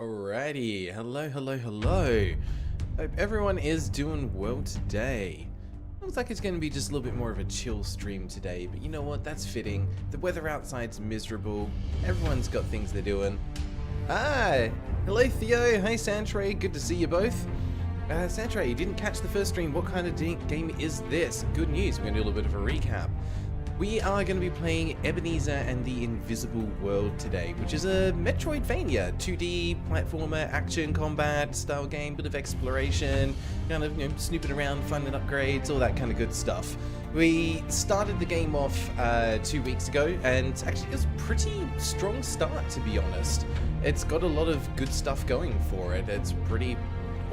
Alrighty, hello. Hope everyone is doing well today. Looks like it's going to be just a little bit more of a chill stream today, but you know what, that's fitting. The weather outside's miserable, everyone's got things they're doing. Hi! Hello Theo, hi Santray, good to see you both. Santray, you didn't catch the first stream, what kind of game is this? Good news, we're going to do a little bit of a recap. We are going to be playing Ebenezer and the Invisible World today, which is a Metroidvania, 2D platformer, action, combat style game, bit of exploration, kind of, snooping around, finding upgrades, all that kind of good stuff. We started the game off 2 weeks ago, and actually it was a pretty strong start, to be honest. It's got a lot of good stuff going for it. It's pretty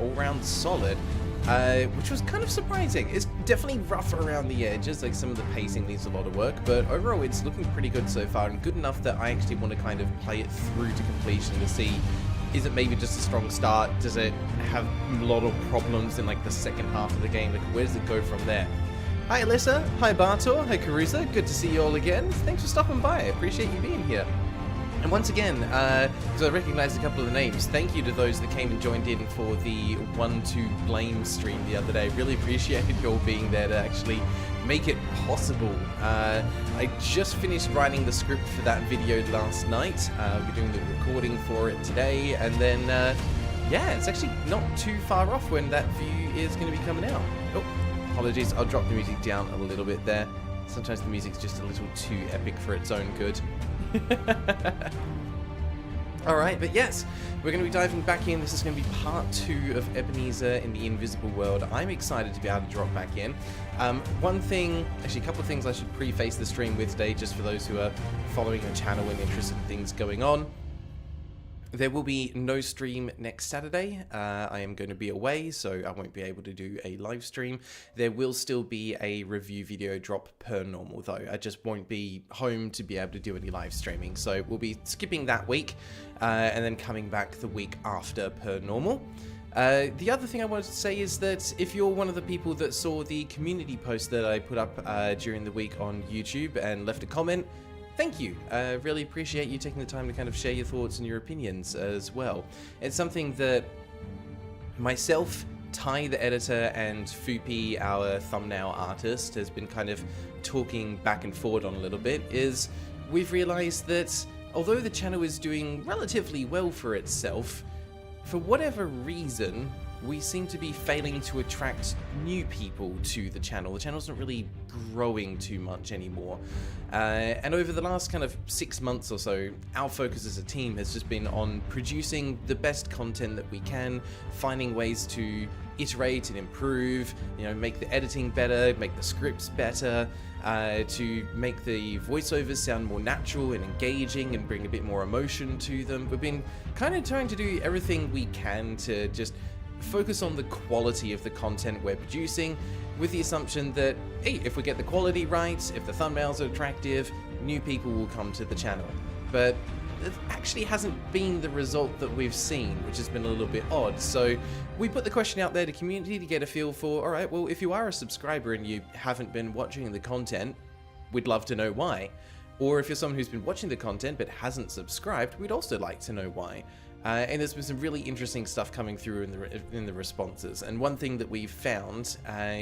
all-round solid. Which was kind of surprising. It's definitely rough around the edges, like some of the pacing needs a lot of work, but overall it's looking pretty good so far, and good enough that I actually want to kind of play it through to completion to see, is it maybe just a strong start? Does it have a lot of problems in like the second half of the game? Like, where does it go from there? Hi Alyssa, hi Bartor, hi Carusa, good to see you all again. Thanks for stopping by, I appreciate you being here. And once again, because I recognized a couple of the names, thank you to those that came and joined in for the 1-2 Blame stream the other day. Really appreciated you all being there to actually make it possible. I just finished writing the script for that video last night. We're doing the recording for it today, and then, yeah, it's actually not too far off when that view is going to be coming out. Oh, apologies, I'll drop the music down a little bit there. Sometimes the music's just a little too epic for its own good. Alright, but yes, we're going to be diving back in. This is going to be part 2 of Ebenezer in the Invisible World. I'm excited to be able to drop back in. One thing, actually a couple of things I should preface the stream with today, just for those who are following the channel and interested in things going on. There will be no stream next Saturday. I am going to be away, so I won't be able to do a live stream. There will still be a review video drop per normal, though. I just won't be home to be able to do any live streaming, so we'll be skipping that week and then coming back the week after per normal. The other thing I wanted to say is that if you're one of the people that saw the community post that I put up during the week on YouTube and left a comment, thank you. Really appreciate you taking the time to kind of share your thoughts and your opinions as well. It's something that myself, Ty the editor, and Fupi, our thumbnail artist, has been kind of talking back and forward on a little bit, is we've realized that although the channel is doing relatively well for itself, for whatever reason, we seem to be failing to attract new people to the channel. The channel's not really growing too much anymore. And over the last kind of 6 months or so, our focus as a team has just been on producing the best content that we can, finding ways to iterate and improve, make the editing better, make the scripts better, to make the voiceovers sound more natural and engaging and bring a bit more emotion to them. We've been kind of trying to do everything we can to just focus on the quality of the content we're producing, with the assumption that, hey, if we get the quality right, if the thumbnails are attractive, new people will come to the channel. But it actually hasn't been the result that we've seen, which has been a little bit odd. So we put the question out there to community to get a feel for, alright, well, if you are a subscriber and you haven't been watching the content, we'd love to know why. Or if you're someone who's been watching the content but hasn't subscribed, we'd also like to know why. And there's been some really interesting stuff coming through in the responses. And one thing that we've found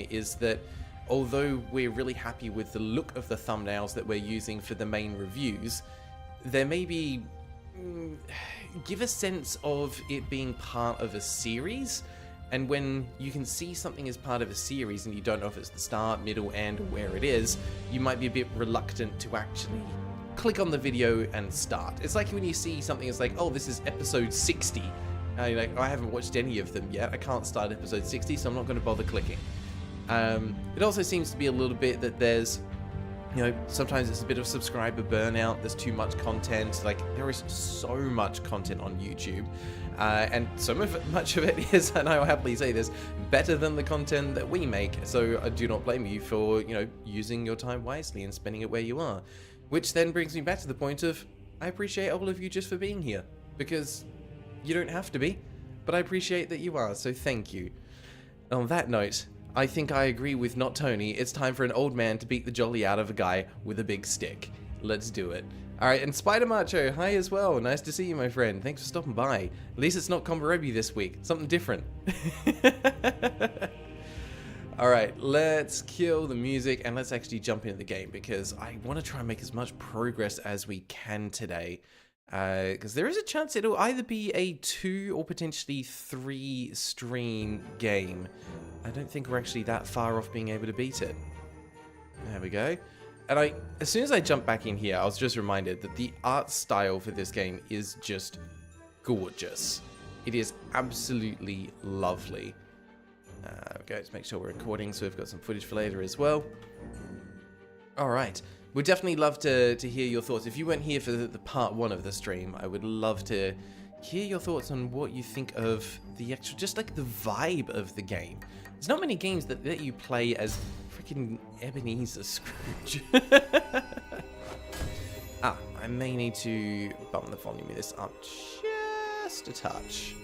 is that although we're really happy with the look of the thumbnails that we're using for the main reviews, there may be give a sense of it being part of a series. And when you can see something as part of a series and you don't know if it's the start, middle, end, or where it is, you might be a bit reluctant to actually click on the video and start. It's like when you see something, it's like, oh, this is episode 60. You're like, oh, I haven't watched any of them yet. I can't start episode 60, so I'm not going to bother clicking. It also seems to be a little bit that there's, sometimes it's a bit of subscriber burnout. There's too much content. Like, there is so much content on YouTube. And much of it is, and I will happily say this, better than the content that we make. So I do not blame you for, using your time wisely and spending it where you are. Which then brings me back to the point of, I appreciate all of you just for being here. Because you don't have to be, but I appreciate that you are, so thank you. On that note, I think I agree with Not Tony. It's time for an old man to beat the jolly out of a guy with a big stick. Let's do it. All right, and Spider Macho, hi as well. Nice to see you, my friend. Thanks for stopping by. At least it's not Komarebi this week. Something different. All right, let's kill the music and let's actually jump into the game because I want to try and make as much progress as we can today. Because there is a chance it'll either be a 2 or potentially 3 stream game. I don't think we're actually that far off being able to beat it. There we go. And as soon as I jump back in here, I was just reminded that the art style for this game is just gorgeous. It is absolutely lovely. Okay, let's make sure we're recording so we've got some footage for later as well. All right. We'd definitely love to hear your thoughts. If you weren't here for the part 1 of the stream, I would love to hear your thoughts on what you think of the actual, just like the vibe of the game. There's not many games that let you play as freaking Ebenezer Scrooge. I may need to bump the volume of this up just a touch.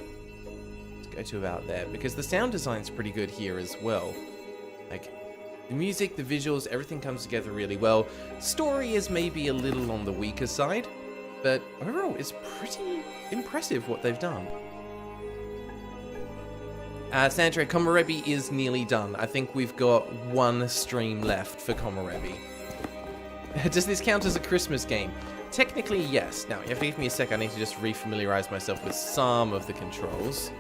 Go to about there because the sound design's pretty good here as well. Like the music, the visuals, everything comes together really well. Story is maybe a little on the weaker side, but overall it's pretty impressive what they've done. Sandra, Komarebi is nearly done. I think we've got 1 stream left for Komarebi. Does this count as a Christmas game? Technically, yes. Now, you have to give me a sec. I need to just refamiliarize myself with some of the controls.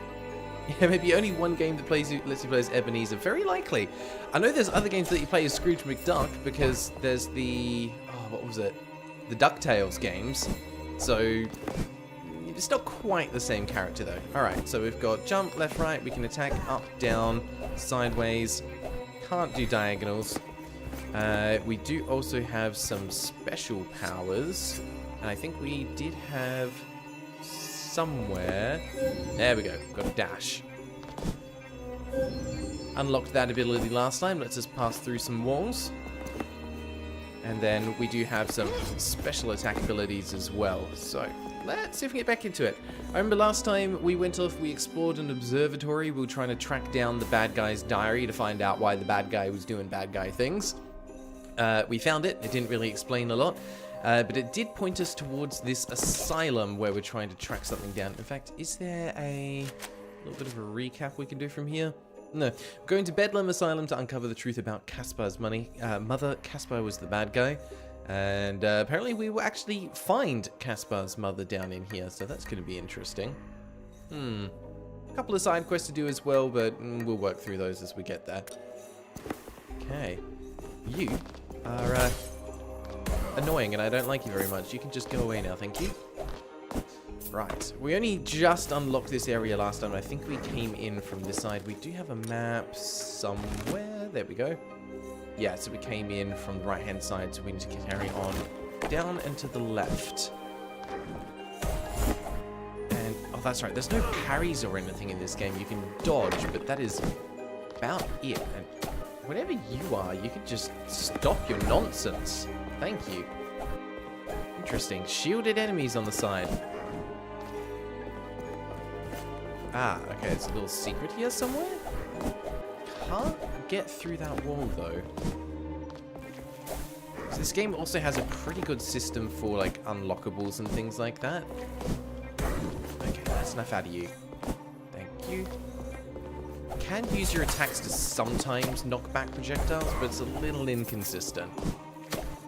Yeah, maybe only 1 game that lets you play as Ebenezer. Very likely. I know there's other games that you play as Scrooge McDuck because there's the... Oh, what was it? The DuckTales games. So, it's not quite the same character though. Alright, so we've got jump, left, right. We can attack up, down, sideways. Can't do diagonals. We do also have some special powers. And I think we did have... somewhere. There we go. Got a dash. Unlocked that ability last time. Let's just pass through some walls. And then we do have some special attack abilities as well. So let's see if we can get back into it. I remember last time we went off, we explored an observatory. We were trying to track down the bad guy's diary to find out why the bad guy was doing bad guy things. We found it. It didn't really explain a lot. But it did point us towards this asylum where we're trying to track something down. In fact, is there a little bit of a recap we can do from here? No. Going to Bedlam Asylum to uncover the truth about Caspar's mother. Caspar was the bad guy. And apparently we will actually find Caspar's mother down in here. So that's going to be interesting. A couple of side quests to do as well, but we'll work through those as we get there. Okay. You are... annoying, and I don't like you very much. You can just go away now, thank you. Right, we only just unlocked this area last time. I think we came in from this side. We do have a map somewhere. There we go. Yeah, so we came in from the right-hand side, so we need to carry on down and to the left. And, oh, that's right. There's no parries or anything in this game. You can dodge, but that is about it. And whenever you are, you can just stop your nonsense. Thank you. Interesting. Shielded enemies on the side. Ah, okay. It's a little secret here somewhere. Can't get through that wall, though. So this game also has a pretty good system for, like, unlockables and things like that. Okay, that's enough out of you. Thank you. Can use your attacks to sometimes knock back projectiles, but it's a little inconsistent.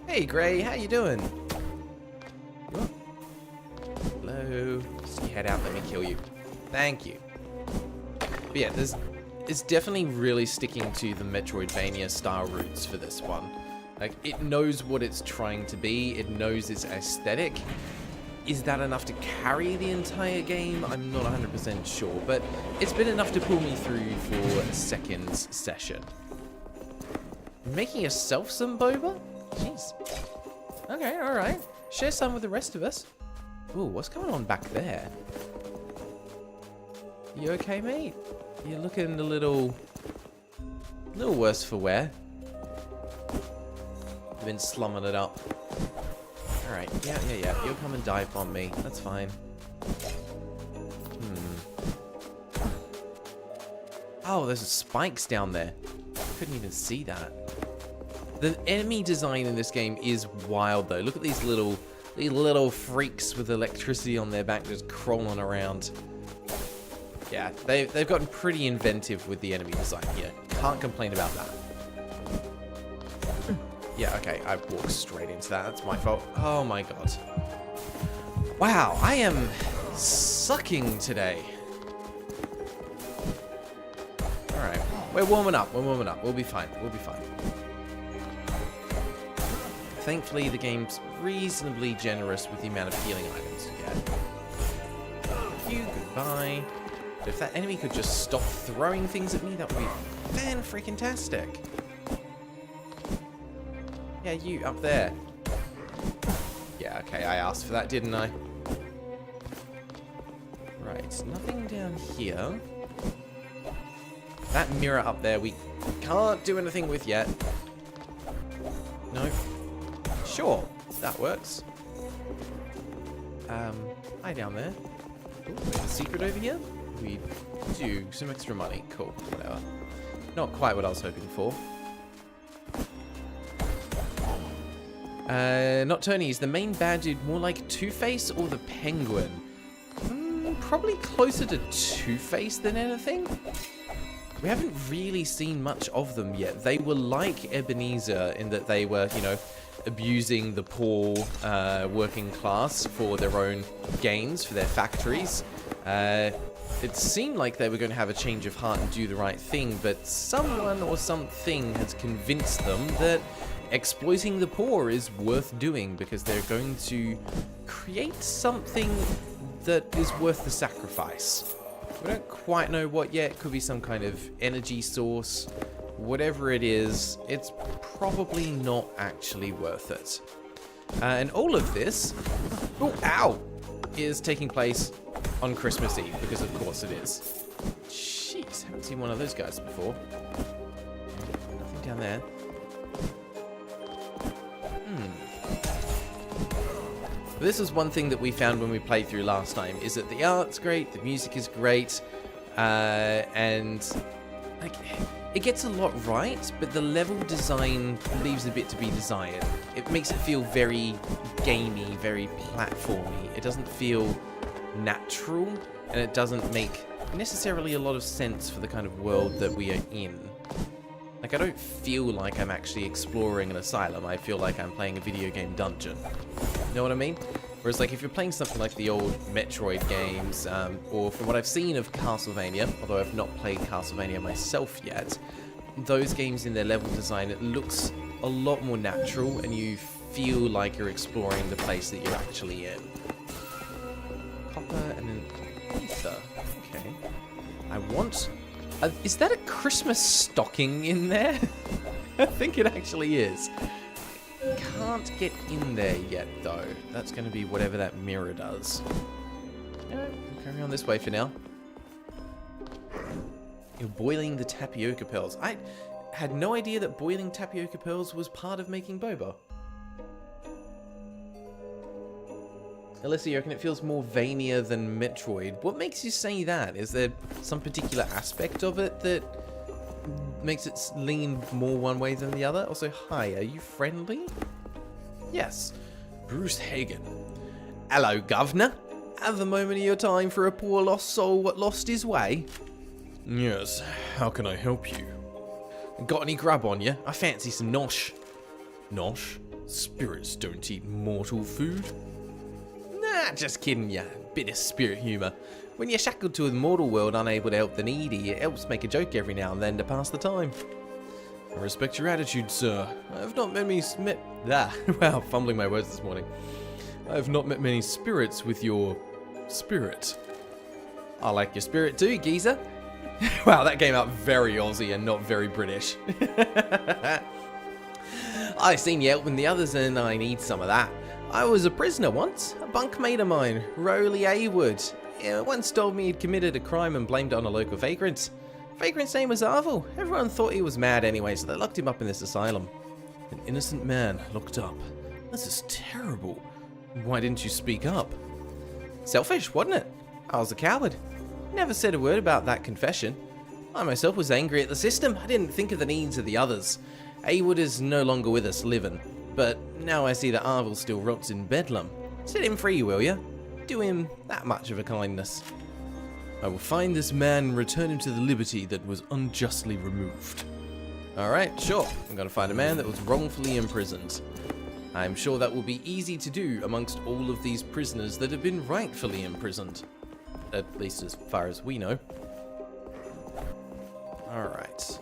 Hey, Gray, how you doing? Oh. Hello. Stick your head out, let me kill you. Thank you. But yeah, it's definitely really sticking to the Metroidvania style roots for this one. Like, it knows what it's trying to be. It knows its aesthetic. Is that enough to carry the entire game? I'm not 100% sure, but it's been enough to pull me through for a second session. Making yourself some boba? Jeez. Okay, alright. Share some with the rest of us. Ooh, what's going on back there? You okay, mate? You're looking a little worse for wear. You've been slumming it up. Alright, yeah. You'll come and dive bomb me. That's fine. Oh, there's spikes down there. Couldn't even see that. The enemy design in this game is wild, though. Look at these little These little freaks with electricity on their back just crawling around. Yeah, they've gotten pretty inventive with the enemy design here. Can't complain about that. Yeah, okay, I walked straight into that. That's my fault. Oh my god. Wow, I am sucking today. Alright, we're warming up. We'll be fine. Thankfully, the game's reasonably generous with the amount of healing items you get. Thank you, goodbye. But if that enemy could just stop throwing things at me, that would be fan-freaking-tastic. Yeah, you, up there. Yeah, okay, I asked for that, didn't I? Right, nothing down here. That mirror up there we can't do anything with yet. No. Sure, that works. Hi down there. Ooh, there's a secret over here. We do some extra money. Cool, whatever. Not quite what I was hoping for. Not Tony. Is the main bad dude more like Two-Face or the Penguin? Probably closer to Two-Face than anything. We haven't really seen much of them yet. They were like Ebenezer in that they were, you know, abusing the poor working class for their own gains, for their factories. It seemed like they were going to have a change of heart and do the right thing, but someone or something has convinced them that exploiting the poor is worth doing because they're going to create something that is worth the sacrifice. We don't quite know what yet. It could be some kind of energy source. Whatever it is, it's probably not actually worth it. And all of this, is taking place on Christmas Eve, because of course it is. Jeez, haven't seen one of those guys before. Nothing down there. This is one thing that we found when we played through last time, is that the art's great, the music is great, and like it gets a lot right, but the level design leaves a bit to be desired. It makes it feel very gamey, very platformy. It doesn't feel natural, and it doesn't make necessarily a lot of sense for the kind of world that we are in. Like, I don't feel like I'm actually exploring an asylum. I feel like I'm playing a video game dungeon. You know what I mean? Whereas, like, if you're playing something like the old Metroid games, or from what I've seen of Castlevania, although I've not played Castlevania myself yet, those games in their level design, it looks a lot more natural, and you feel like you're exploring the place that you're actually in. Copper and then ether. Okay. I want... is that a Christmas stocking in there? I think it actually is. Can't get in there yet, though. That's going to be whatever that mirror does. Yeah, carry on this way for now. You're boiling the tapioca pearls. I had no idea that boiling tapioca pearls was part of making boba. Alyssa, you reckon it feels more veinier than Metroid. What makes you say that? Is there some particular aspect of it that makes it lean more one way than the other? Also, hi, are you friendly? Yes. Bruce Hagen. Hello, governor. Have a moment of your time for a poor lost soul what lost his way? Yes, how can I help you? Got any grub on you? I fancy some nosh. Nosh? Spirits don't eat mortal food. Nah, just kidding ya. Bit of spirit humour. When you're shackled to a mortal world unable to help the needy, it helps make a joke every now and then to pass the time. I respect your attitude, sir. I have not met many wow, fumbling my words this morning. I have not met many spirits with your spirit. I like your spirit too, geezer. Wow, that came out very Aussie and not very British. I seen you helping the others and I need some of that. I was a prisoner once. A bunkmate of mine, Rowley Haywood, once told me he'd committed a crime and blamed it on a local vagrant. Vagrant's name was Arvil. Everyone thought he was mad anyway, so they locked him up in this asylum. An innocent man locked up. This is terrible. Why didn't you speak up? Selfish, wasn't it? I was a coward. Never said a word about that confession. I myself was angry at the system. I didn't think of the needs of the others. Haywood is no longer with us living, but now I see that Arvil still rots in Bedlam. Set him free, will you? Do him that much of a kindness. I will find this man and return him to the liberty that was unjustly removed. Alright, sure. I'm going to find a man that was wrongfully imprisoned. I'm sure that will be easy to do amongst all of these prisoners that have been rightfully imprisoned. At least as far as we know. Alright.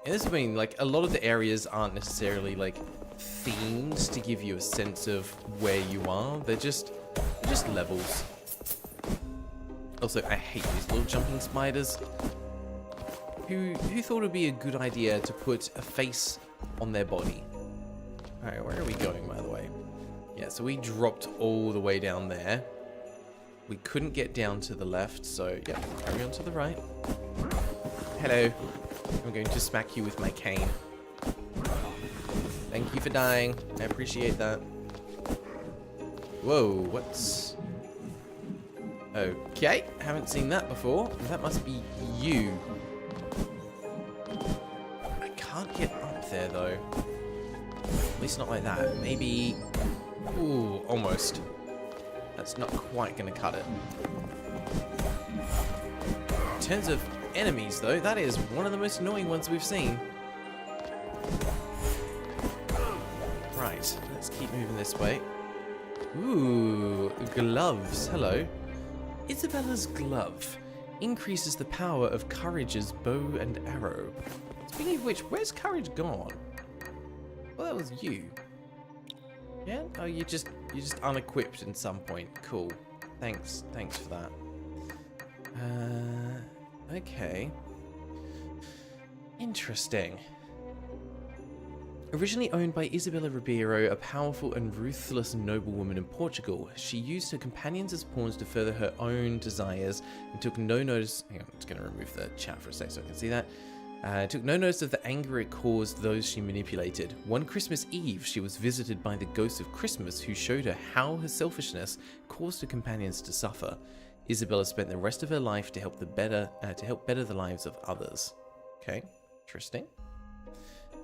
And this has been, like, a lot of the areas aren't necessarily, like, themed to give you a sense of where you are. They're just levels. Also, I hate these little jumping spiders. Who thought it would be a good idea to put a face on their body? Alright, where are we going, by the way? Yeah, so we dropped all the way down there. We couldn't get down to the left, so yeah, carry on to the right. Hello. I'm going to smack you with my cane. Thank you for dying. I appreciate that. Whoa, what's... Okay, haven't seen that before. That must be you. I can't get up there, though. At least not like that. Maybe... Ooh, almost. That's not quite going to cut it. In terms of enemies, though, that is one of the most annoying ones we've seen. Right, let's keep moving this way. Ooh, gloves. Hello. Isabella's glove increases the power of Courage's bow and arrow. Speaking of which, where's Courage gone? Well, that was you. Yeah? Oh, you're just unequipped at some point. Cool. Thanks for that. Okay. Interesting. Originally owned by Isabella Ribeiro, a powerful and ruthless noblewoman in Portugal, she used her companions as pawns to further her own desires and took no notice... Hang on, I'm just going to remove the chat for a sec so I can see that. Took no notice of the anger it caused those she manipulated. One Christmas Eve, she was visited by the ghost of Christmas, who showed her how her selfishness caused her companions to suffer. Isabella spent the rest of her life to help better the lives of others. Okay, interesting.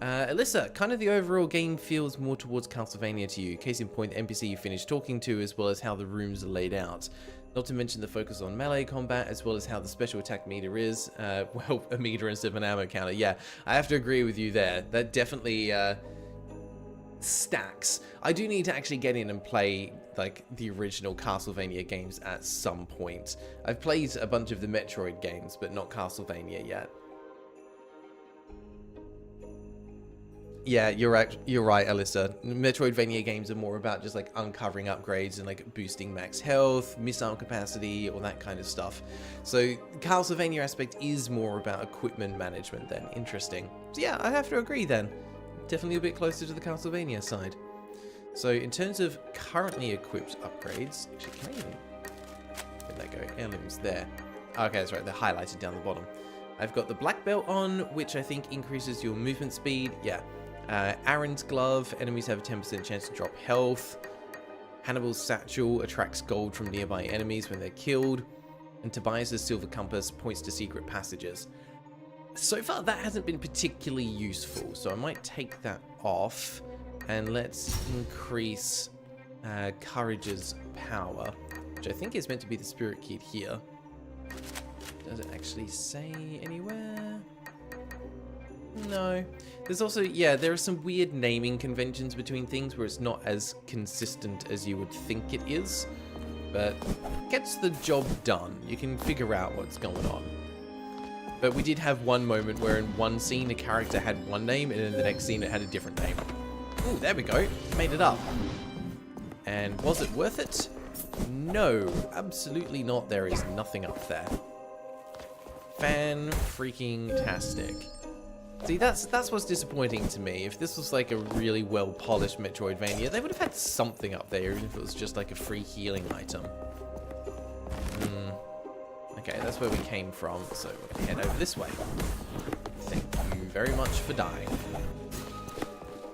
Alyssa, kind of the overall game feels more towards Castlevania to you. Case in point, the NPC you finished talking to, as well as how the rooms are laid out. Not to mention the focus on melee combat, as well as how the special attack meter is. Well, a meter instead of an ammo counter. Yeah, I have to agree with you there. That definitely stacks. I do need to actually get in and play like the original Castlevania games at some point. I've played a bunch of the Metroid games, but not Castlevania yet. Yeah, you're right, Alyssa. Metroidvania games are more about just like uncovering upgrades and like boosting max health, missile capacity, all that kind of stuff. So Castlevania aspect is more about equipment management then. Interesting. So yeah, I have to agree then. Definitely a bit closer to the Castlevania side. So in terms of currently equipped upgrades, actually, can I even... Where'd that go? Heirlooms there. Okay, that's right, they're highlighted down the bottom. I've got the black belt on, which I think increases your movement speed. Yeah. Aaron's glove, enemies have a 10% chance to drop health. Hannibal's satchel attracts gold from nearby enemies when they're killed. And Tobias's silver compass points to secret passages. So far, that hasn't been particularly useful, so I might take that off. And let's increase Courage's power, which I think is meant to be the spirit key here. Does it actually say anywhere? No. There's also, yeah, there are some weird naming conventions between things where it's not as consistent as you would think it is, but gets the job done. You can figure out what's going on. But we did have one moment where in one scene a character had one name and in the next scene it had a different name. Ooh, there we go. Made it up. And was it worth it? No, absolutely not. There is nothing up there. Fan-freaking-tastic. See, that's what's disappointing to me. If this was like a really well-polished Metroidvania, they would have had something up there, even if it was just like a free healing item. Okay, that's where we came from, so we're going to head over this way. Thank you very much for dying.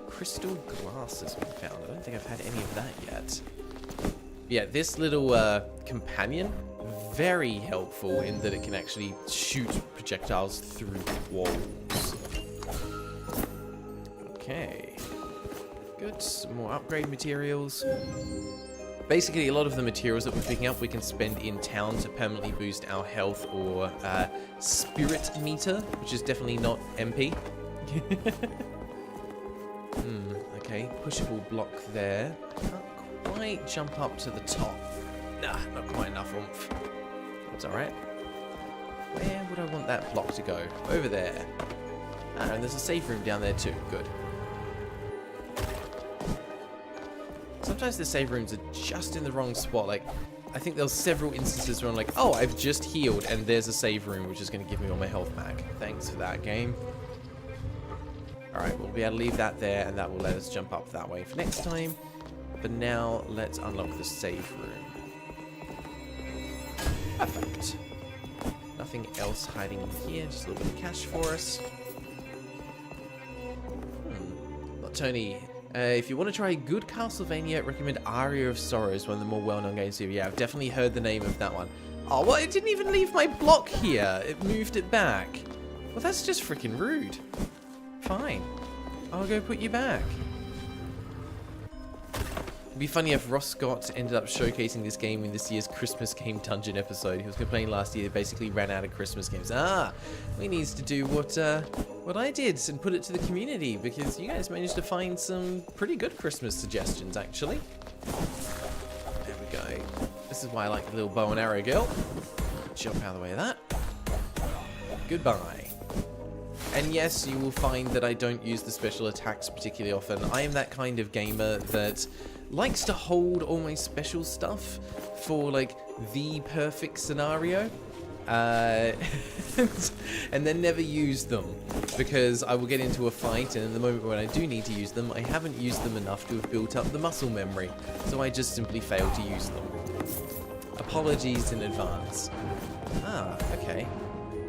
Crystal glass has been found. I don't think I've had any of that yet. Yeah, this little companion, very helpful in that it can actually shoot projectiles through walls. Okay. Good. Some more upgrade materials. Basically, a lot of the materials that we're picking up we can spend in town to permanently boost our health or spirit meter, which is definitely not MP. Okay, pushable block there. Can't quite jump up to the top. Nah, not quite enough oomph. That's alright. Where would I want that block to go? Over there. Ah, and there's a safe room down there too. Good. Sometimes the save rooms are just in the wrong spot. Like, I think there's several instances where I'm like, oh, I've just healed, and there's a save room which is going to give me all my health back. Thanks for that, game. Alright, we'll be able to leave that there, and that will let us jump up that way for next time. But now, let's unlock the save room. Perfect. Nothing else hiding in here, just a little bit of cash for us. Not Tony. If you want to try a good Castlevania, recommend Aria of Sorrows, one of the more well-known games here. Yeah, I've definitely heard the name of that one. Oh, well, it didn't even leave my block here. It moved it back. Well, that's just freaking rude. Fine. I'll go put you back. It'd be funny if Ross Scott ended up showcasing this game in this year's Christmas Game Dungeon episode. He was complaining last year they basically ran out of Christmas games. Ah, we need to do what I did and put it to the community, because you guys managed to find some pretty good Christmas suggestions, actually. There we go. This is why I like the little bow and arrow girl. Jump out of the way of that. Goodbye. And yes, you will find that I don't use the special attacks particularly often. I am that kind of gamer that likes to hold all my special stuff for, like, the perfect scenario. And then never use them, because I will get into a fight, and in the moment when I do need to use them, I haven't used them enough to have built up the muscle memory, so I just simply fail to use them. Apologies in advance. Ah, okay.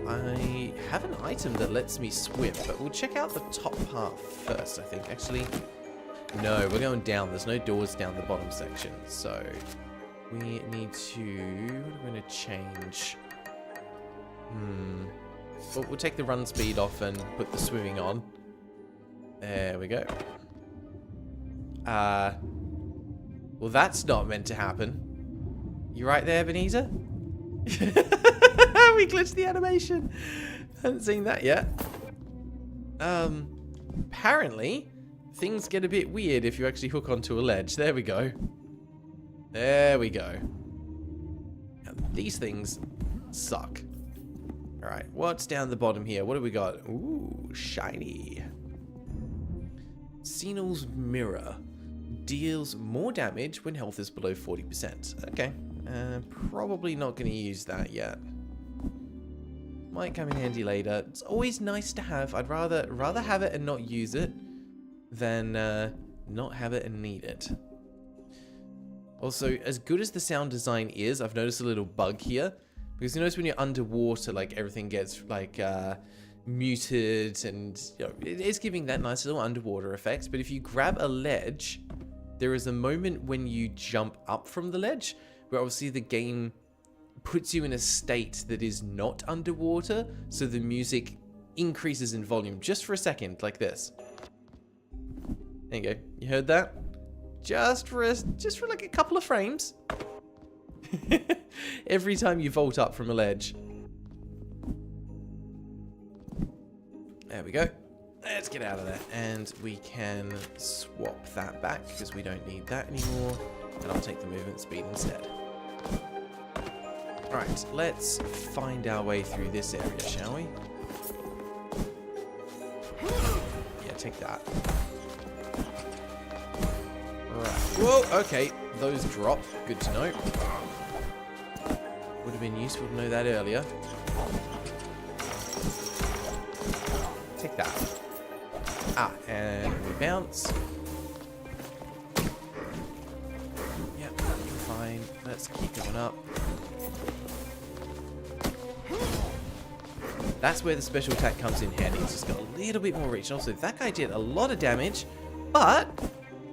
I have an item that lets me swim, but we'll check out the top part first, I think. Actually, no, we're going down. There's no doors down the bottom section, so we need to... What are we going to change? Well, we'll take the run speed off and put the swimming on. There we go. Well, that's not meant to happen. You right there, Ebenezer? We glitched the animation. Haven't seen that yet. Apparently, things get a bit weird if you actually hook onto a ledge. There we go. There we go. Now, these things suck. Alright, what's down the bottom here? What do we got? Ooh, shiny. Senil's Mirror. Deals more damage when health is below 40%. Okay. Probably not going to use that yet. Might come in handy later. It's always nice to have. I'd rather have it and not use it than not have it and need it. Also, as good as the sound design is, I've noticed a little bug here. Because you notice when you're underwater, like, everything gets, like, muted, and, you know, it is giving that nice little underwater effect. But if you grab a ledge, there is a moment when you jump up from the ledge where obviously the game puts you in a state that is not underwater, so the music increases in volume just for a second, like this. There you go. You heard that? Just for like a couple of frames. Every time you vault up from a ledge. There we go. Let's get out of there. And we can swap that back because we don't need that anymore. And I'll take the movement speed instead. Alright, let's find our way through this area, shall we? Yeah, take that. Right. Whoa, okay. Those drop. Good to know. Would have been useful to know that earlier. Take that. Ah, and we bounce. Yep, fine. Let's keep going up. That's where the special attack comes in handy. It's just got a little bit more reach. Also, that guy did a lot of damage, but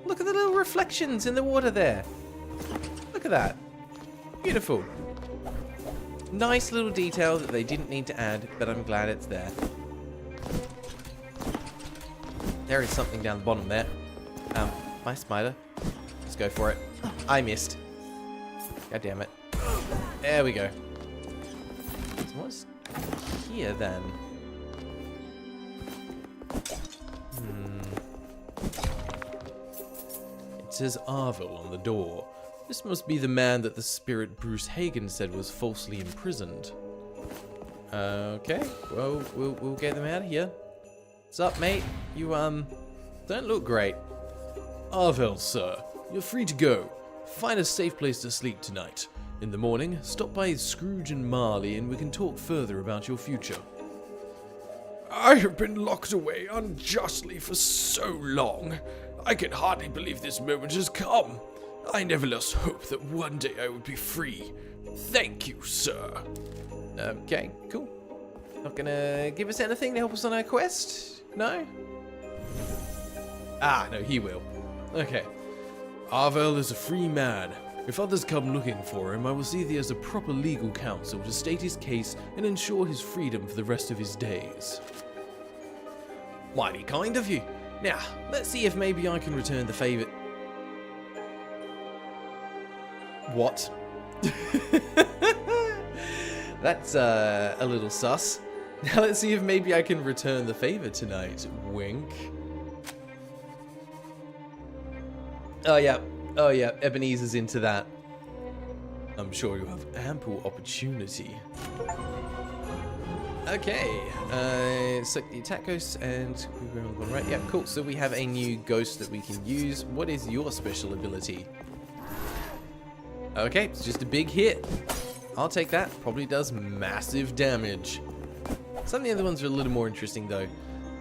look at the little reflections in the water there. Look at that. Beautiful. Nice little detail that they didn't need to add, but I'm glad it's there. There is something down the bottom there. My spider. Let's go for it. I missed. God damn it. There we go. So what's here then? It says Arvil on the door. This must be the man that the spirit Bruce Hagen said was falsely imprisoned. Okay, well, we'll get them out of here. What's up, mate? You, don't look great. Arvil, sir. You're free to go. Find a safe place to sleep tonight. In the morning, stop by Scrooge and Marley and we can talk further about your future. I have been locked away unjustly for so long. I can hardly believe this moment has come. I never lost hope that one day I would be free. Thank you, sir. Okay, cool. Not gonna give us anything to help us on our quest? No? Ah, no, he will. Okay. Arvil is a free man. If others come looking for him, I will see thee as a proper legal counsel to state his case and ensure his freedom for the rest of his days. Mighty kind of you. Now, let's see if maybe I can return the favour. What? That's a little sus. Now let's see if maybe I can return the favour tonight. Wink. Oh yeah, Ebenezer's into that. I'm sure you have ample opportunity. Okay, select the attack ghost and we're on the one right. Yeah, cool. So we have a new ghost that we can use. What is your special ability? Okay, it's just a big hit. I'll take that. Probably does massive damage. Some of the other ones are a little more interesting though.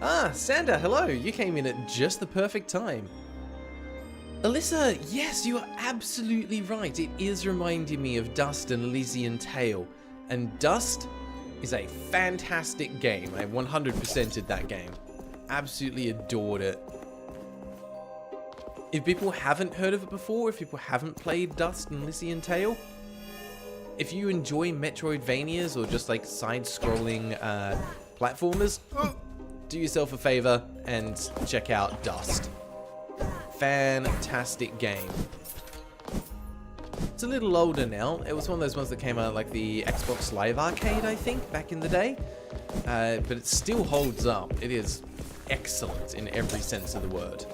Ah, Sander, hello. You came in at just the perfect time. Alyssa, yes, you are absolutely right. It is reminding me of Dust and Elysian Tale. And Dust is a fantastic game. I 100%ed that game. Absolutely adored it. If people haven't heard of it before, if people haven't played Dust and Elysian Tale, if you enjoy Metroidvanias or just like side-scrolling platformers, do yourself a favor and check out Dust. Fantastic game. It's a little older now. It was one of those ones that came out like the Xbox Live Arcade, I think, back in the day. But it still holds up. It is excellent in every sense of the word.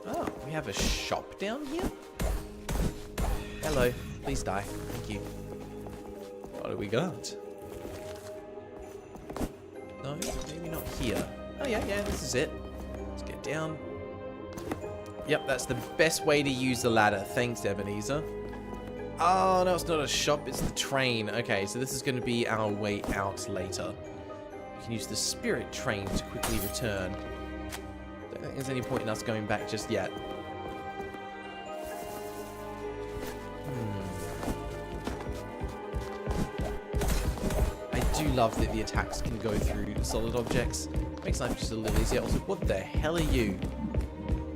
Oh, we have a shop down here? Hello. Please die. Thank you. What do we got? No, maybe not here. Oh yeah, this is it. Let's get down. Yep, that's the best way to use the ladder. Thanks, Ebenezer. Oh, no, it's not a shop. It's the train. Okay, so this is going to be our way out later. We can use the spirit train to quickly return. Don't think there's any point in us going back just yet. I do love that the attacks can go through solid objects. Makes life just a little easier. Also, what the hell are you?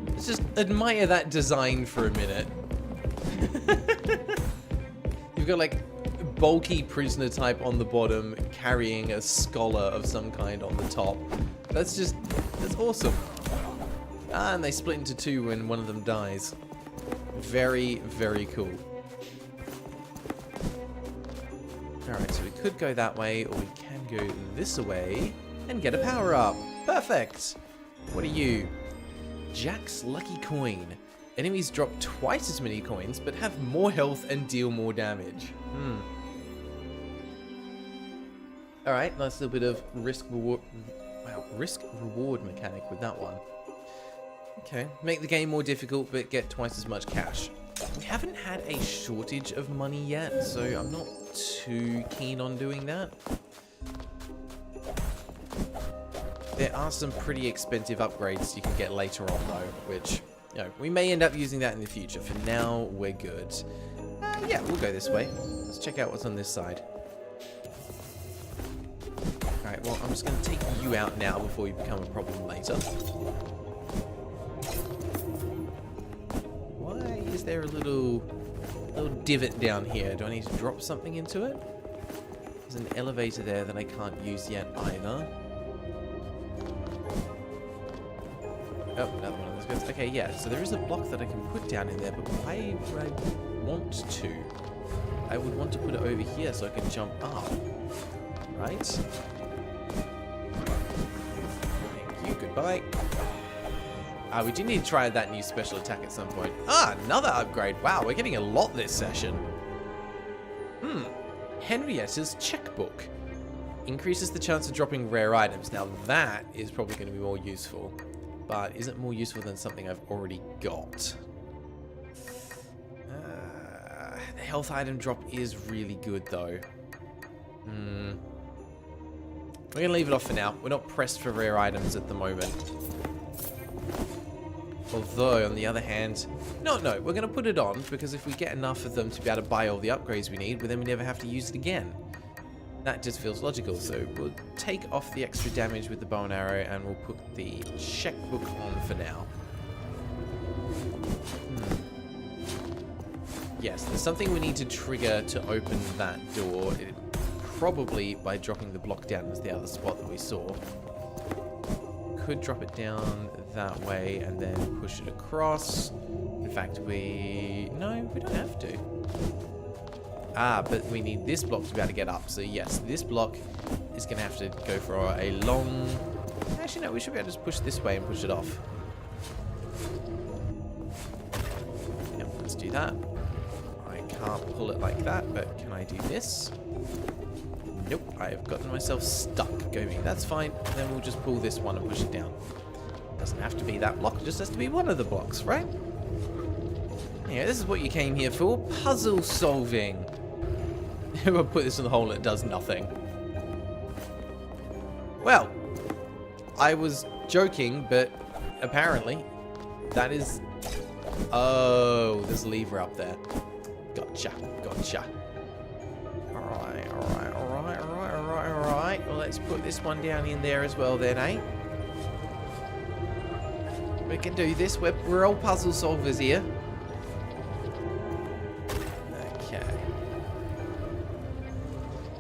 Let's just admire that design for a minute. You've got like bulky prisoner type on the bottom, carrying a scholar of some kind on the top. That's awesome. Ah, and they split into two when one of them dies. Very, very cool. Alright, so we could go that way, or we can go this way and get a power up. Perfect! What are you? Jack's Lucky Coin. Enemies drop twice as many coins, but have more health and deal more damage. Alright, nice little bit of risk-reward mechanic with that one. Okay, make the game more difficult, but get twice as much cash. We haven't had a shortage of money yet, so I'm not too keen on doing that. There are some pretty expensive upgrades you can get later on, though, which, you know, we may end up using that in the future. For now, we're good. Yeah, we'll go this way. Let's check out what's on this side. Alright, well, I'm just going to take you out now before you become a problem later. Why is there a little divot down here? Do I need to drop something into it? There's an elevator there that I can't use yet either. Oh, another one of those guys. Okay, yeah, so there is a block that I can put down in there, but why would I want to. I would want to put it over here so I can jump up. Right? Thank you, goodbye. We do need to try that new special attack at some point. Another upgrade. Wow, we're getting a lot this session. Henrietta's checkbook. Increases the chance of dropping rare items. Now that is probably going to be more useful. But is it more useful than something I've already got? The health item drop is really good though. We're going to leave it off for now. We're not pressed for rare items at the moment. Although, on the other hand... No, we're going to put it on, because if we get enough of them to be able to buy all the upgrades we need, well, then we never have to use it again. That just feels logical, so we'll take off the extra damage with the bow and arrow, and we'll put the checkbook on for now. Yes, there's something we need to trigger to open that door. Probably by dropping the block down as the other spot that we saw. Could drop it down that way and then push it across. In fact, no, we don't have to. But we need this block to be able to get up. So yes, this block is going to have to go for a long... Actually, no, we should be able to just push this way and push it off. Yep, let's do that. I can't pull it like that, but can I do this? Nope, I've gotten myself stuck. Go me. That's fine. Then we'll just pull this one and push it down. Doesn't have to be that block. It just has to be one of the blocks, right? Yeah, this is what you came here for. Puzzle solving. We'll put this in the hole and it does nothing. Well, I was joking, but apparently that is... Oh, there's a lever up there. Gotcha. Alright. Well, let's put this one down in there as well then, eh? We can do this. We're all puzzle solvers here. Okay.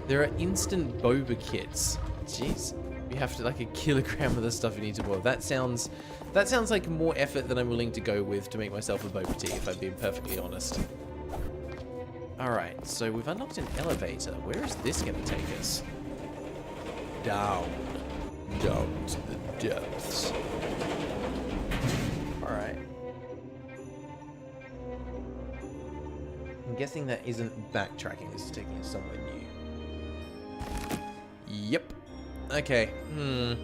There are instant boba kits. Jeez. You have to like a kilogram of the stuff you need to boil. That sounds like more effort than I'm willing to go with to make myself a boba tea, if I'm being perfectly honest. Alright, so we've unlocked an elevator. Where is this going to take us? Down to the depths. Alright. I'm guessing that isn't backtracking. This is taking us somewhere new. Yep. Okay. I'm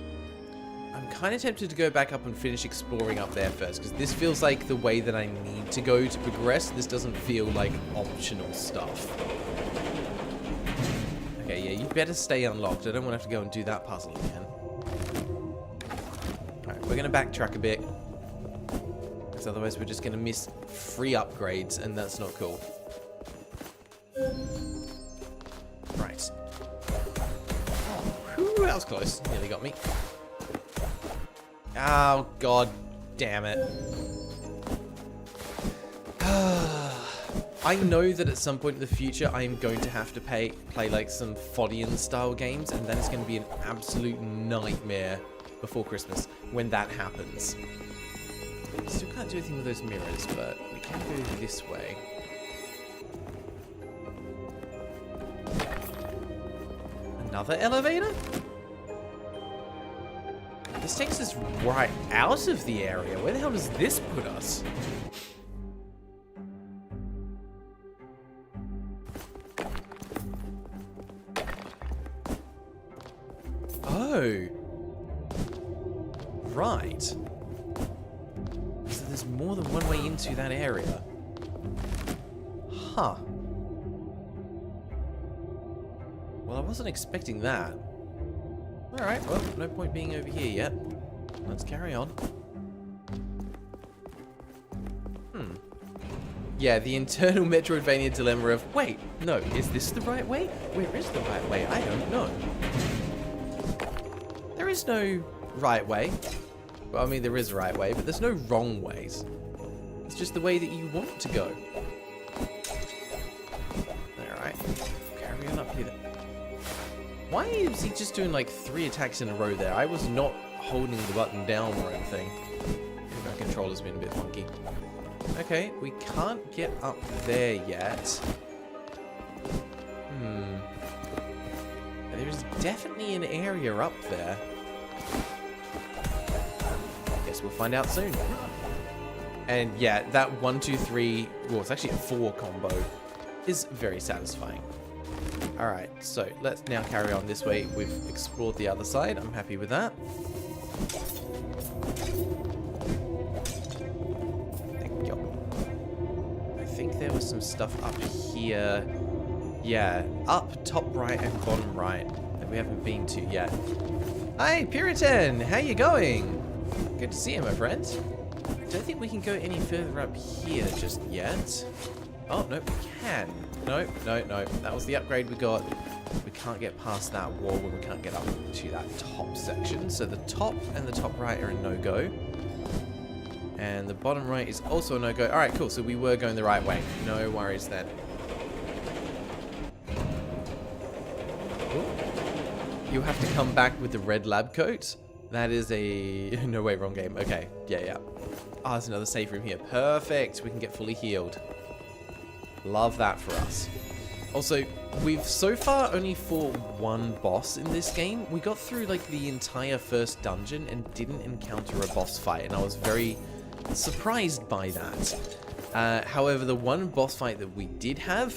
kind of tempted to go back up and finish exploring up there first, because this feels like the way that I need to go to progress. This doesn't feel like optional stuff. Okay, yeah, you better stay unlocked. I don't want to have to go and do that puzzle again. Alright, we're going to backtrack a bit, because otherwise we're just going to miss free upgrades, and that's not cool. Right. Whew, that was close. Nearly got me. Oh, god damn it. I know that at some point in the future I am going to have to play like some Fodian style games, and that is going to be an absolute nightmare before Christmas when that happens. Still can't do anything with those mirrors, but we can go this way. Another elevator? This takes us right out of the area. Where the hell does this put us? Oh. Right. So there's more than one way into that area. Huh. Well, I wasn't expecting that. Alright, well, no point being over here yet. Let's carry on. Yeah, the internal Metroidvania dilemma of, wait, no, is this the right way? Where is the right way? I don't know. There is no right way. Well, I mean, there is a right way, but there's no wrong ways. It's just the way that you want to go. Alright, carry on up here then. Why is he just doing like 3 attacks in a row there? I was not holding the button down or anything. Maybe my controller's been a bit funky. Okay, we can't get up there yet. There's definitely an area up there. Guess we'll find out soon. And yeah, that 1, 2, 3, well, it's actually a 4 combo is very satisfying. Alright, so let's now carry on this way. We've explored the other side. I'm happy with that. Thank you. I think there was some stuff up here. Yeah, up, top right, and bottom right that we haven't been to yet. Hi, Puritan! How you going? Good to see you, my friend. I don't think we can go any further up here just yet. Oh, no, we can. No. That was the upgrade we got. We can't get past that wall and we can't get up to that top section. So the top and the top right are a no-go. And the bottom right is also a no-go. Alright, cool. So we were going the right way. No worries then. You have to come back with the red lab coat. That is a... No way, wrong game. Okay, yeah. Oh, there's another save room here. Perfect. We can get fully healed. Love that for us. Also, we've so far only fought one boss in this game. We got through like the entire first dungeon and didn't encounter a boss fight, and I was very surprised by that. However, the one boss fight that we did have...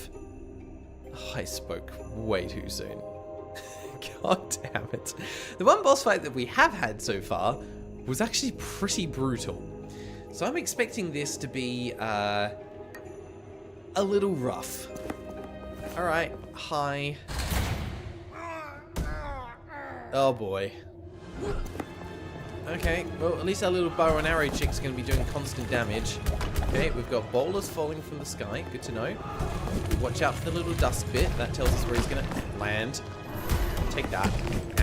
Oh, I spoke way too soon. God damn it. The one boss fight that we have had so far was actually pretty brutal. So I'm expecting this to be a little rough. Alright, hi. Oh boy. Okay, well at least our little bow and arrow chick's going to be doing constant damage. Okay, we've got boulders falling from the sky, good to know. Watch out for the little dust bit, that tells us where he's going to land. Take that.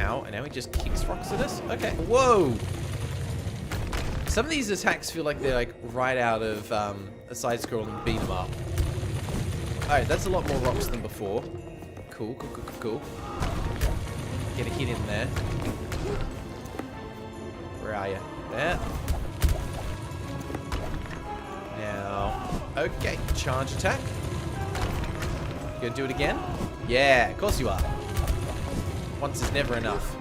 Ow, and now he just kicks rocks at us? Okay, whoa! Some of these attacks feel like they're like right out of a side-scrolling beat 'em up. Alright, that's a lot more rocks than before. Cool. Get a hit in there. Where are you? There. Now, okay, charge attack. You gonna do it again? Yeah, of course you are. Once is never enough.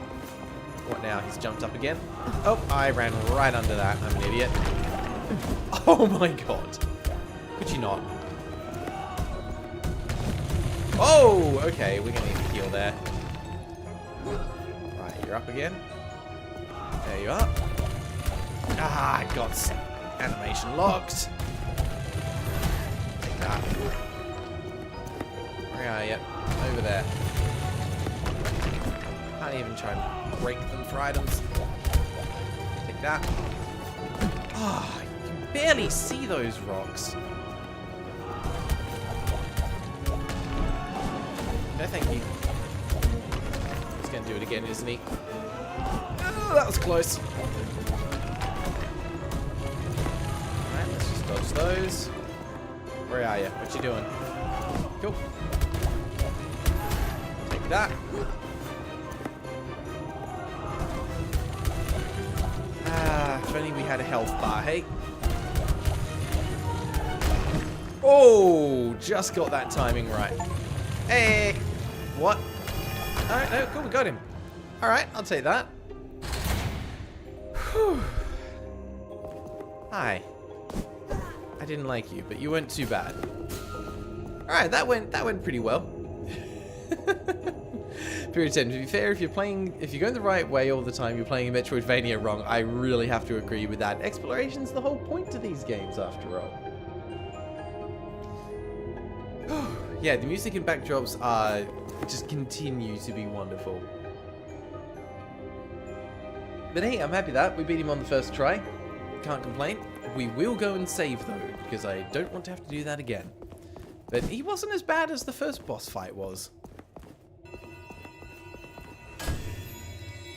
What now? He's jumped up again? Oh, I ran right under that. I'm an idiot. Oh my god. Could you not? Oh, okay. We're going to need to heal there. Right, you're up again. There you are. Ah, I got animation locked. Take that. Where are you? Over there. Can't even try and break them for items. Take that. Ah, you can barely see those rocks. No, thank you. He's going to do it again, isn't he? Oh, that was close. Alright, let's just dodge those. Where are you? What you doing? Cool. Take that. Ah, if only we had a health bar, hey? Oh, just got that timing right. Hey! What? Alright, no, cool, we got him. Alright, I'll take that. Whew. Hi. I didn't like you, but you weren't too bad. Alright, that went pretty well. Period 10. To be fair, if you're going the right way all the time, you're playing a Metroidvania wrong. I really have to agree with that. Exploration's the whole point to these games, after all. Yeah, the music and backdrops are just continue to be wonderful. But hey, I'm happy that we beat him on the first try. Can't complain. We will go and save though, because I don't want to have to do that again. But he wasn't as bad as the first boss fight was.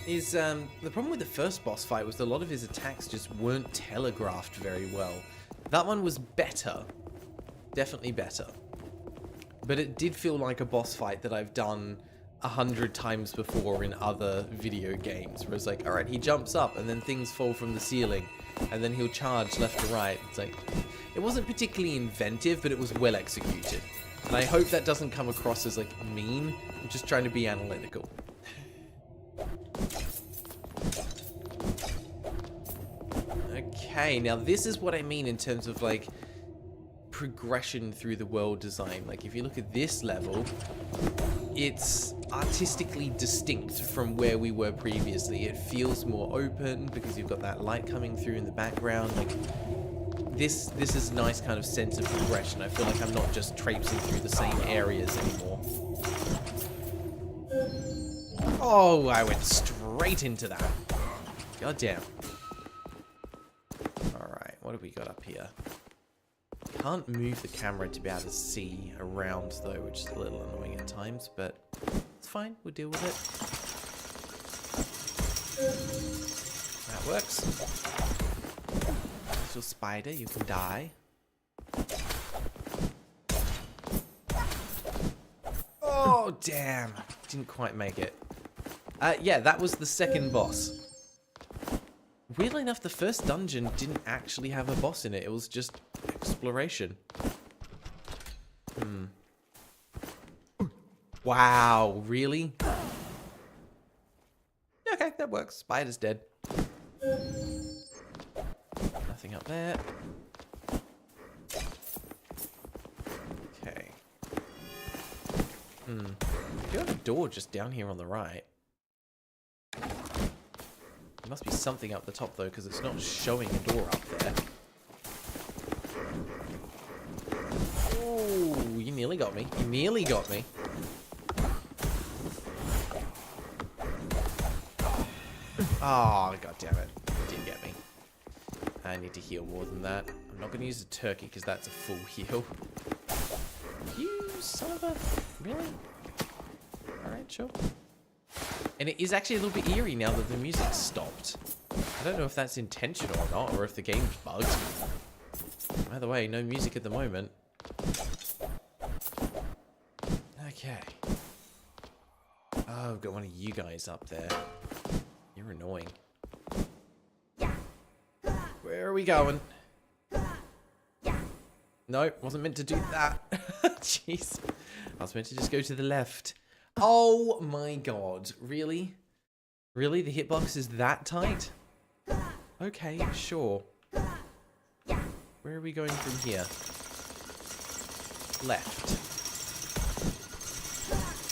The problem with the first boss fight was that a lot of his attacks just weren't telegraphed very well. That one was better. Definitely better. But it did feel like a boss fight that I've done 100 times before in other video games, where it's like, alright, he jumps up and then things fall from the ceiling and then he'll charge left to right. It's like, it wasn't particularly inventive, but it was well executed. And I hope that doesn't come across as like mean. I'm just trying to be analytical. Okay, now this is what I mean in terms of like progression through the world design. Like if you look at this level, it's artistically distinct from where we were previously. It feels more open because you've got that light coming through in the background. Like this is a nice kind of sense of progression. I feel like I'm not just traipsing through the same areas anymore. Oh, I went straight into that. God damn. Alright, what have we got up here? Can't move the camera to be able to see around though, which is a little annoying at times, but it's fine, we'll deal with it. That works. Little spider, you can die. Oh, damn. Didn't quite make it. Yeah, that was the second boss. Weirdly enough, the first dungeon didn't actually have a boss in it. It was just exploration. Wow, really? Okay, that works. Spider's dead. Nothing up there. Okay. You have a door just down here on the right. There must be something up the top though, because it's not showing a door up there. Oh, you nearly got me. You nearly got me. Oh, god damn it. You did get me. I need to heal more than that. I'm not going to use a turkey because that's a full heal. You son of a... Really? Alright, sure. And it is actually a little bit eerie now that the music stopped. I don't know if that's intentional or not, or if the game's bugged. Either way, no music at the moment. Okay. Oh, I've got one of you guys up there. You're annoying. Where are we going? No, wasn't meant to do that. Jeez. I was meant to just go to the left. Oh my god. Really? Really? The hitbox is that tight? Okay, sure. Where are we going from here? Left.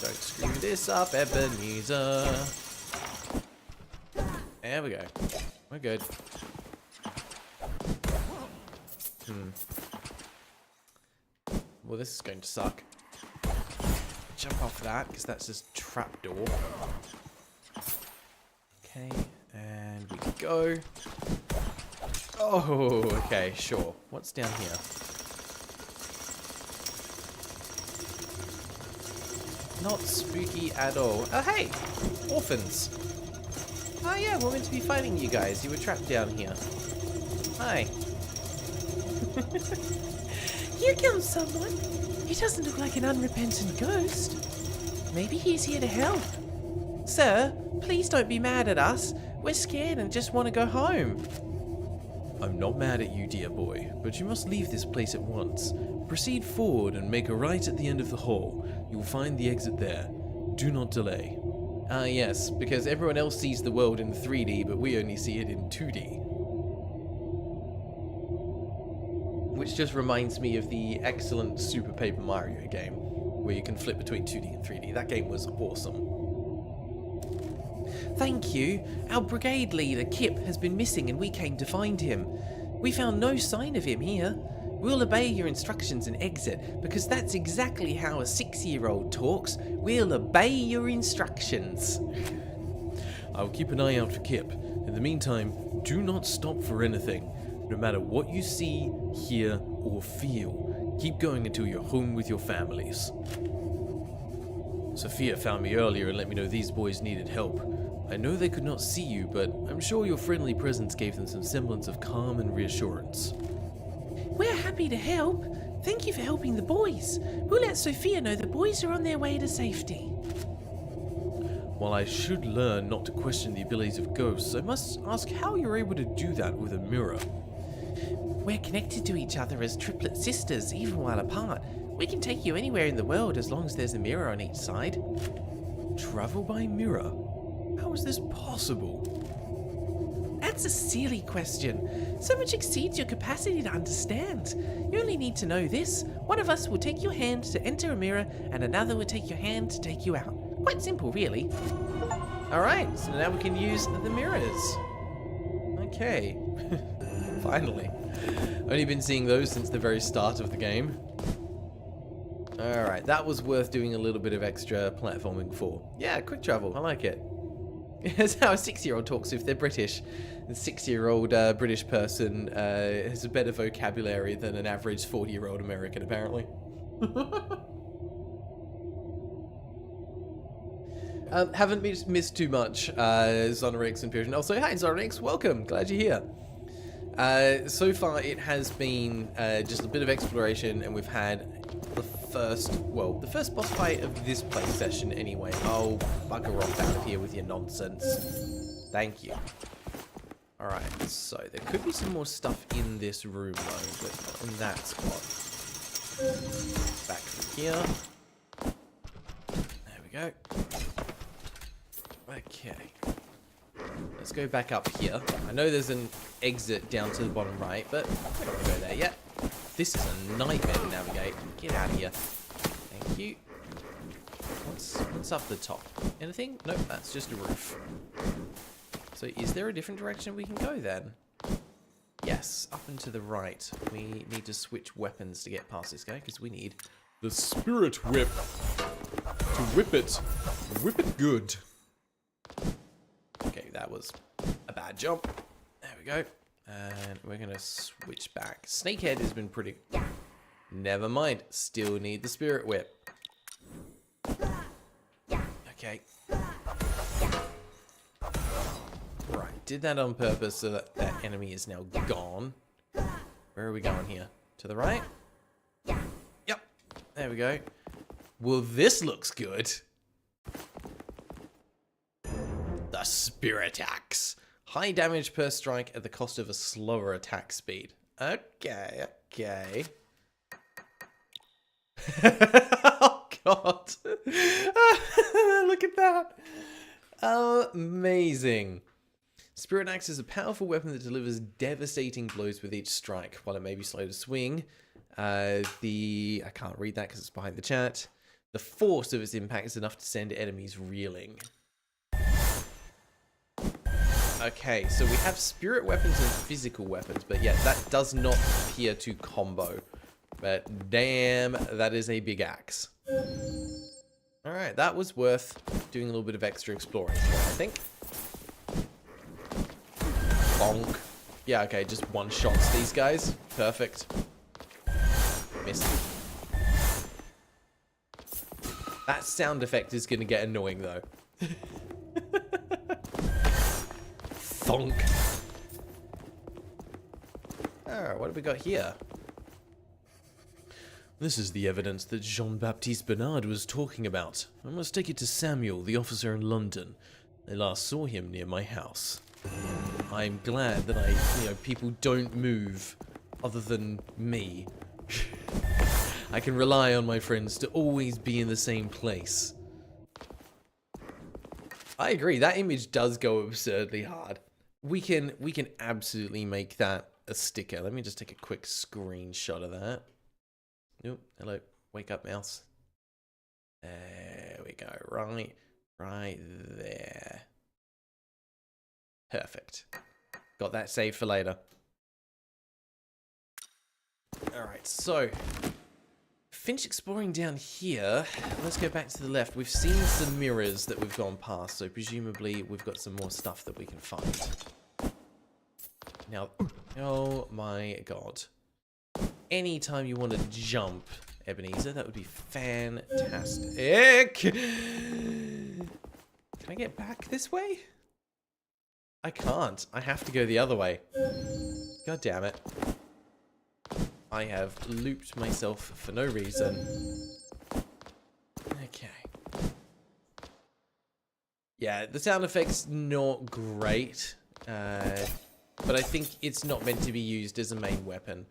Don't screw this up, Ebenezer. There we go. We're good. Well, this is going to suck. Jump off that, because that's just trapdoor. Okay, and we go. Oh, okay, sure. What's down here? Not spooky at all. Oh, hey! Orphans! Oh yeah, we're meant to be fighting you guys. You were trapped down here. Hi. Here comes someone. He doesn't look like an unrepentant ghost. Maybe he's here to help. Sir, please don't be mad at us. We're scared and just want to go home. I'm not mad at you, dear boy, but you must leave this place at once. Proceed forward and make a right at the end of the hall. You will find the exit there. Do not delay. Ah, yes, because everyone else sees the world in 3D, but we only see it in 2D. Which just reminds me of the excellent Super Paper Mario game, where you can flip between 2D and 3D. That game was awesome. Thank you. Our brigade leader, Kip, has been missing and we came to find him. We found no sign of him here. We'll obey your instructions and exit, because that's exactly how a 6-year-old talks. We'll obey your instructions. I'll keep an eye out for Kip. In the meantime, do not stop for anything. No matter what you see, hear, or feel, keep going until you're home with your families. Sophia found me earlier and let me know these boys needed help. I know they could not see you, but I'm sure your friendly presence gave them some semblance of calm and reassurance. We're happy to help. Thank you for helping the boys. We'll let Sophia know the boys are on their way to safety. While I should learn not to question the abilities of ghosts, I must ask how you're able to do that with a mirror. We're connected to each other as triplet sisters, even while apart. We can take you anywhere in the world as long as there's a mirror on each side. Travel by mirror? How is this possible? That's a silly question. So much exceeds your capacity to understand. You only need to know this. One of us will take your hand to enter a mirror, and another will take your hand to take you out. Quite simple, really. Alright, so now we can use the mirrors. Okay. Finally. Only been seeing those since the very start of the game. Alright, that was worth doing a little bit of extra platforming for. Yeah, quick travel. I like it. That's how a 6-year-old talks if they're British. A 6-year-old British person has a better vocabulary than an average 40-year-old American, apparently. Haven't missed too much, Zonarix and Fusion. Also, hi Zonarix, welcome, glad you're here. So far it has been just a bit of exploration, and we've had the first boss fight of this play session anyway. Oh, bugger off out of here with your nonsense. Thank you. Alright, so there could be some more stuff in this room though, but not in that spot. Back through here. There we go. Okay. Let's go back up here. I know there's an exit down to the bottom right, but I don't want to go there yet. This is a nightmare to navigate. Get out of here. Thank you. What's up the top? Anything? Nope, that's just a roof. So is there a different direction we can go then? Yes, up and to the right. We need to switch weapons to get past this guy, because we need the spirit whip. To whip it. Whip it good. Okay, that was a bad jump. There we go. And we're going to switch back. Snakehead has been pretty... Never mind. Still need the spirit whip. Okay. Right. Did that on purpose so that that enemy is now gone. Where are we going here? To the right? Yep. There we go. Well, this looks good. The Spirit Axe. High damage per strike at the cost of a slower attack speed. Okay, okay. Oh, God. Look at that. Amazing. Spirit Axe is a powerful weapon that delivers devastating blows with each strike. While it may be slow to swing, I can't read that because it's behind the chat. The force of its impact is enough to send enemies reeling. Okay, so we have spirit weapons and physical weapons, but yeah, that does not appear to combo. But damn, that is a big axe. Alright, that was worth doing a little bit of extra exploring for, I think. Bonk. Yeah, okay, just one-shots these guys. Perfect. Missed. That sound effect is going to get annoying, though. Thonk. Alright, what have we got here? This is the evidence that Jean-Baptiste Bernard was talking about. I must take it to Samuel, the officer in London. I last saw him near my house. I'm glad that people don't move other than me. I can rely on my friends to always be in the same place. I agree, that image does go absurdly hard. We can absolutely make that a sticker. Let me just take a quick screenshot of that. Nope, hello, wake up mouse. There we go, right there. Perfect. Got that saved for later. Alright, so finish exploring down here. Let's go back to the left. We've seen some mirrors that we've gone past, so presumably we've got some more stuff that we can find. Now, oh my god. Anytime you want to jump, Ebenezer, that would be fantastic. Can I get back this way? I can't. I have to go the other way. God damn it. I have looped myself for no reason. Okay. Yeah, the sound effect's not great, but I think it's not meant to be used as a main weapon.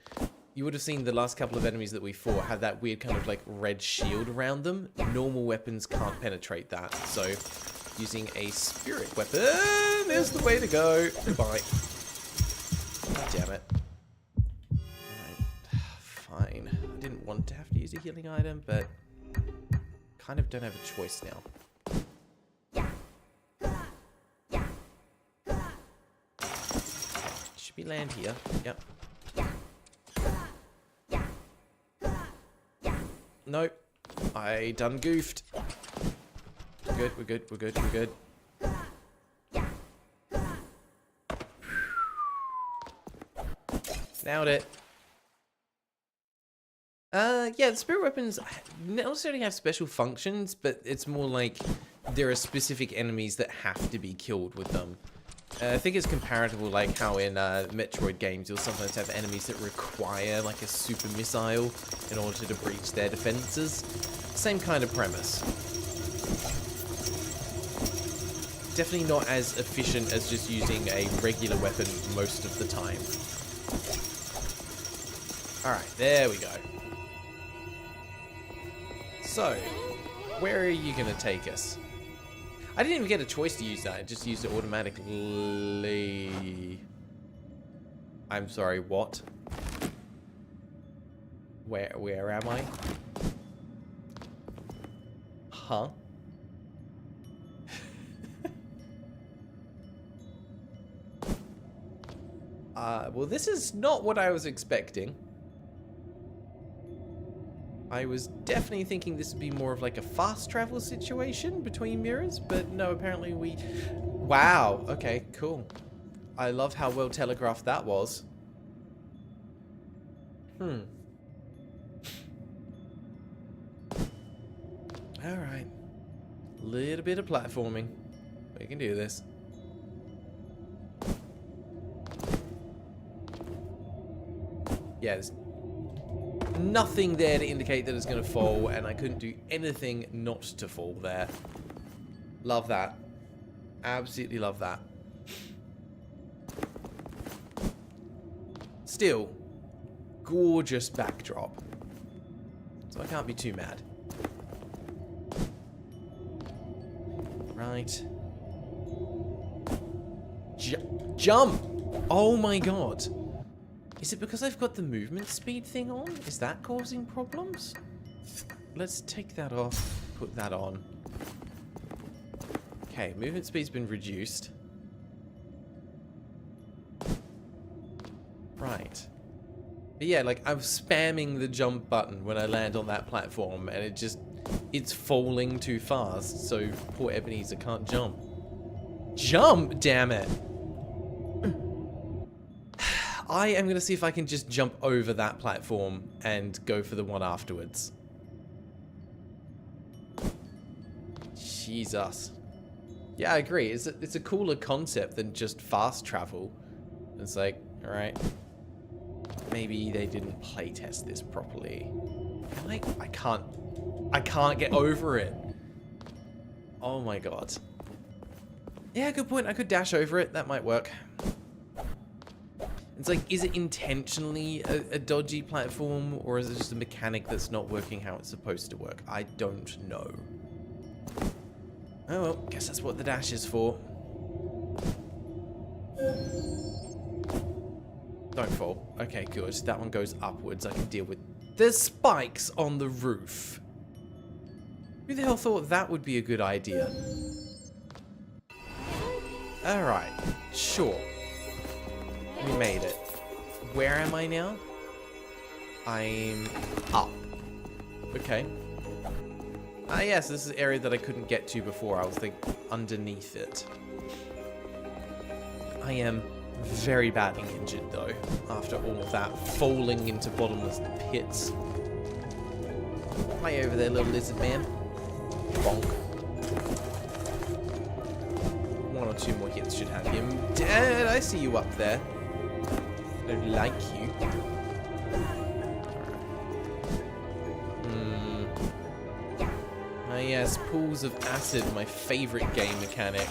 You would have seen the last couple of enemies that we fought have that weird kind of like red shield around them. Normal weapons can't penetrate that, so using a spirit weapon is the way to go. Goodbye. God damn it. Alright, fine. I didn't want to have to use a healing item, but kind of don't have a choice now. Should be land here. Yep. Nope. I done goofed. We're good, we're good, we're good, we're good. Nailed it. Yeah, the spirit weapons don't necessarily have special functions, but it's more like there are specific enemies that have to be killed with them. I think it's comparable like how in Metroid games you'll sometimes have enemies that require like a super missile in order to breach their defenses. Same kind of premise. Definitely not as efficient as just using a regular weapon most of the time. Alright, there we go. So, where are you going to take us? I didn't even get a choice to use that. I just used it automatically. I'm sorry, what? Where am I? Huh? Well, this is not what I was expecting. I was definitely thinking this would be more of like a fast travel situation between mirrors, but no, apparently we... Wow, okay, cool. I love how well telegraphed that was. Alright. Little bit of platforming. We can do this. Yeah, there's nothing there to indicate that it's going to fall, and I couldn't do anything not to fall there. Love that. Absolutely love that. Still, gorgeous backdrop. So I can't be too mad. Right. Jump! Oh my god. Is it because I've got the movement speed thing on? Is that causing problems? Let's take that off, put that on. Okay, movement speed's been reduced. Right. But yeah, like I'm spamming the jump button when I land on that platform and it's falling too fast, so poor Ebenezer can't jump. Jump, damn it! I am going to see if I can just jump over that platform and go for the one afterwards. Jesus. Yeah, I agree. It's a cooler concept than just fast travel. It's like, alright. Maybe they didn't playtest this properly. I can't get over it. Oh my god. Yeah, good point. I could dash over it. That might work. It's like, is it intentionally a dodgy platform, or is it just a mechanic that's not working how it's supposed to work? I don't know. Oh well, guess that's what the dash is for. Don't fall. Okay, good. That one goes upwards. I can deal with the spikes on the roof. Who the hell thought that would be a good idea? Alright, sure. We made it. Where am I now? I'm up. Okay. Ah, yes, this is an area that I couldn't get to before. I was like underneath it. I am very badly injured though, after all of that falling into bottomless pits. Hi over there, little lizard man. Bonk. One or two more hits should have him dead. I see you up there. I don't like you. yes, pools of acid, my favorite game mechanic.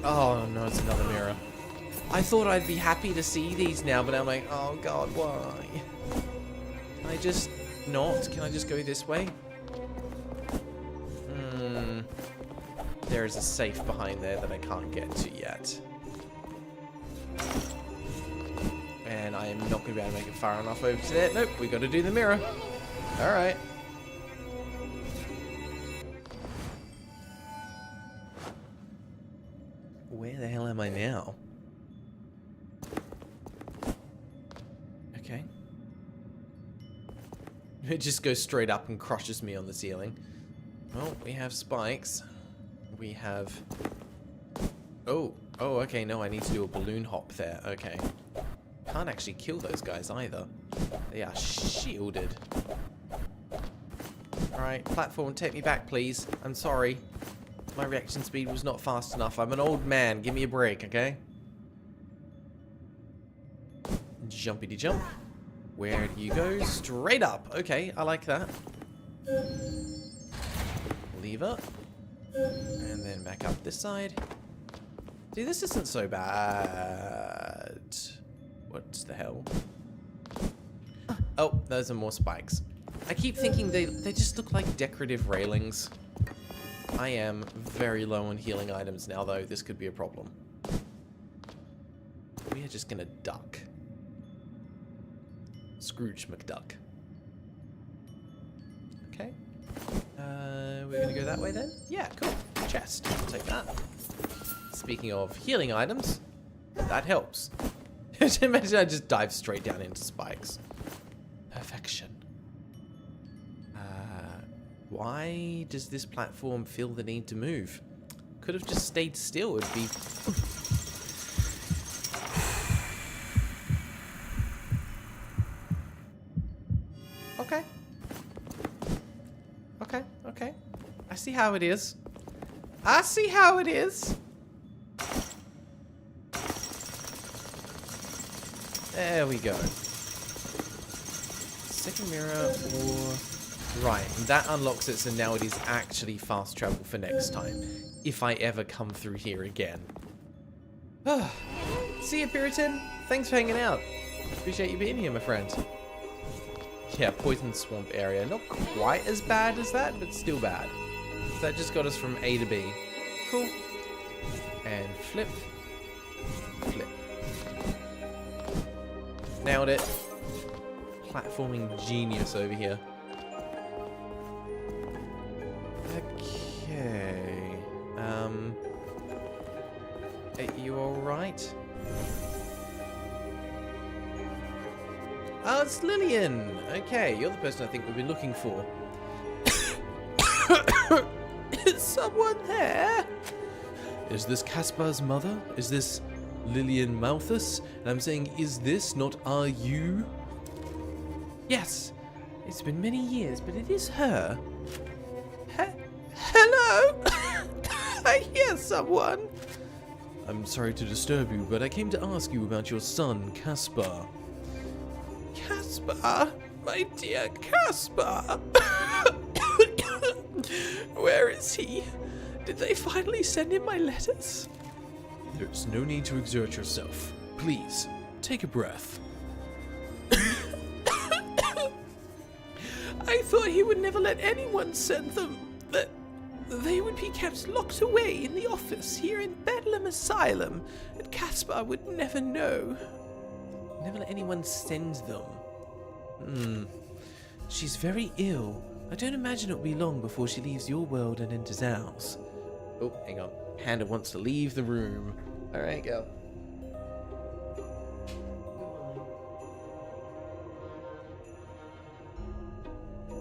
Oh no, it's another mirror. I thought I'd be happy to see these now, but I'm like, oh god, why? Can I just not? Can I just go this way? There is a safe behind there that I can't get to yet. And I am not going to be able to make it far enough over to there. Nope, we got to do the mirror. Alright. Where the hell am I now? Okay. It just goes straight up and crushes me on the ceiling. Well, we have spikes. We have... Oh, okay, no, I need to do a balloon hop there. Okay. Can't actually kill those guys either. They are shielded. Alright, platform, take me back, please. I'm sorry. My reaction speed was not fast enough. I'm an old man. Give me a break, okay? Jumpity jump. Where do you go? Straight up. Okay, I like that. Lever. And then back up this side. See, this isn't so bad. What the hell? Oh, those are more spikes. I keep thinking they just look like decorative railings. I am very low on healing items now, though. This could be a problem. We are just gonna duck. Scrooge McDuck. Okay. We're gonna go that way then? Yeah, cool. Chest. I'll take that. Speaking of healing items, that helps. Imagine I just dive straight down into spikes. Perfection. Why does this platform feel the need to move? Could have just stayed still. It'd be... Okay. Okay. I see how it is. I see how it is. There we go. Second mirror or... Right, that unlocks it, so now it is actually fast travel for next time. If I ever come through here again. See you, Puritan. Thanks for hanging out. Appreciate you being here, my friend. Yeah, poison swamp area. Not quite as bad as that, but still bad. So that just got us from A to B. Cool. And flip. Flip. Nailed it. Platforming genius over here. Okay. Are you alright? Oh, it's Lillian! Okay, you're the person I think we've been looking for. Is someone there? Is this Caspar's mother? Is this Lillian Malthus? And I'm saying, is this, not are you? Yes. It's been many years, but it is her. Hello? I hear someone. I'm sorry to disturb you, but I came to ask you about your son, Caspar. Caspar? My dear Caspar? Where is he? Did they finally send him my letters? There's no need to exert yourself. Please, take a breath. I thought he would never let anyone send them. That they would be kept locked away in the office here in Bedlam Asylum, and Caspar would never know. Never let anyone send them. She's very ill. I don't imagine it'll be long before she leaves your world and enters ours. Oh, hang on. Panda wants to leave the room. Alright, go.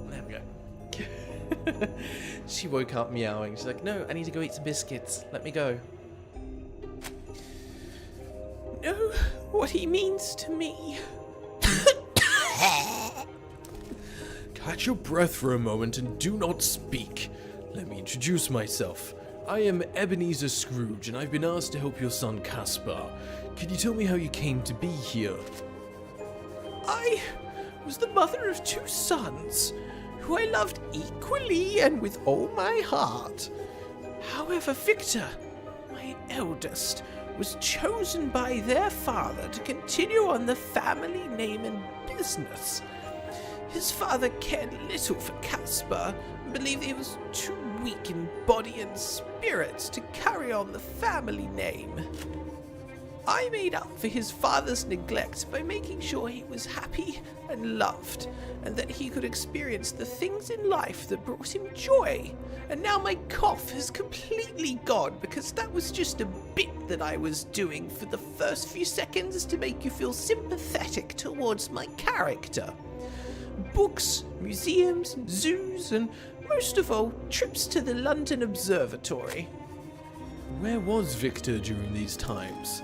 There we go. She woke up meowing. She's like, no, I need to go eat some biscuits. Let me go. Know what he means to me. Catch your breath for a moment and do not speak. Let me introduce myself. I am Ebenezer Scrooge, and I've been asked to help your son Caspar. Can you tell me how you came to be here? I was the mother of 2 sons who I loved equally and with all my heart. However, Victor, my eldest, was chosen by their father to continue on the family name and business. His father cared little for Caspar and believed he was too weak in body and spirit to carry on the family name. I made up for his father's neglect by making sure he was happy and loved, and that he could experience the things in life that brought him joy. And now my cough has completely gone because that was just a bit that I was doing for the first few seconds to make you feel sympathetic towards my character. Books, museums, zoos, and most of all, trips to the London Observatory. Where was Victor during these times?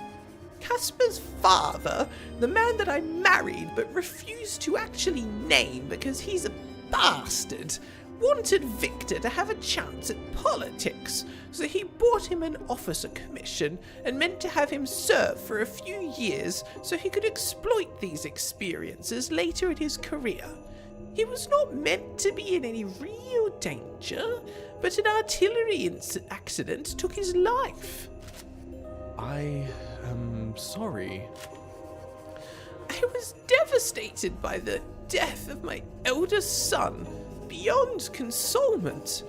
Caspar's father, the man that I married but refused to actually name because he's a bastard, wanted Victor to have a chance at politics, so he bought him an officer commission and meant to have him serve for a few years so he could exploit these experiences later in his career. He was not meant to be in any real danger, but an artillery accident took his life. I am sorry. I was devastated by the death of my eldest son, beyond consolement.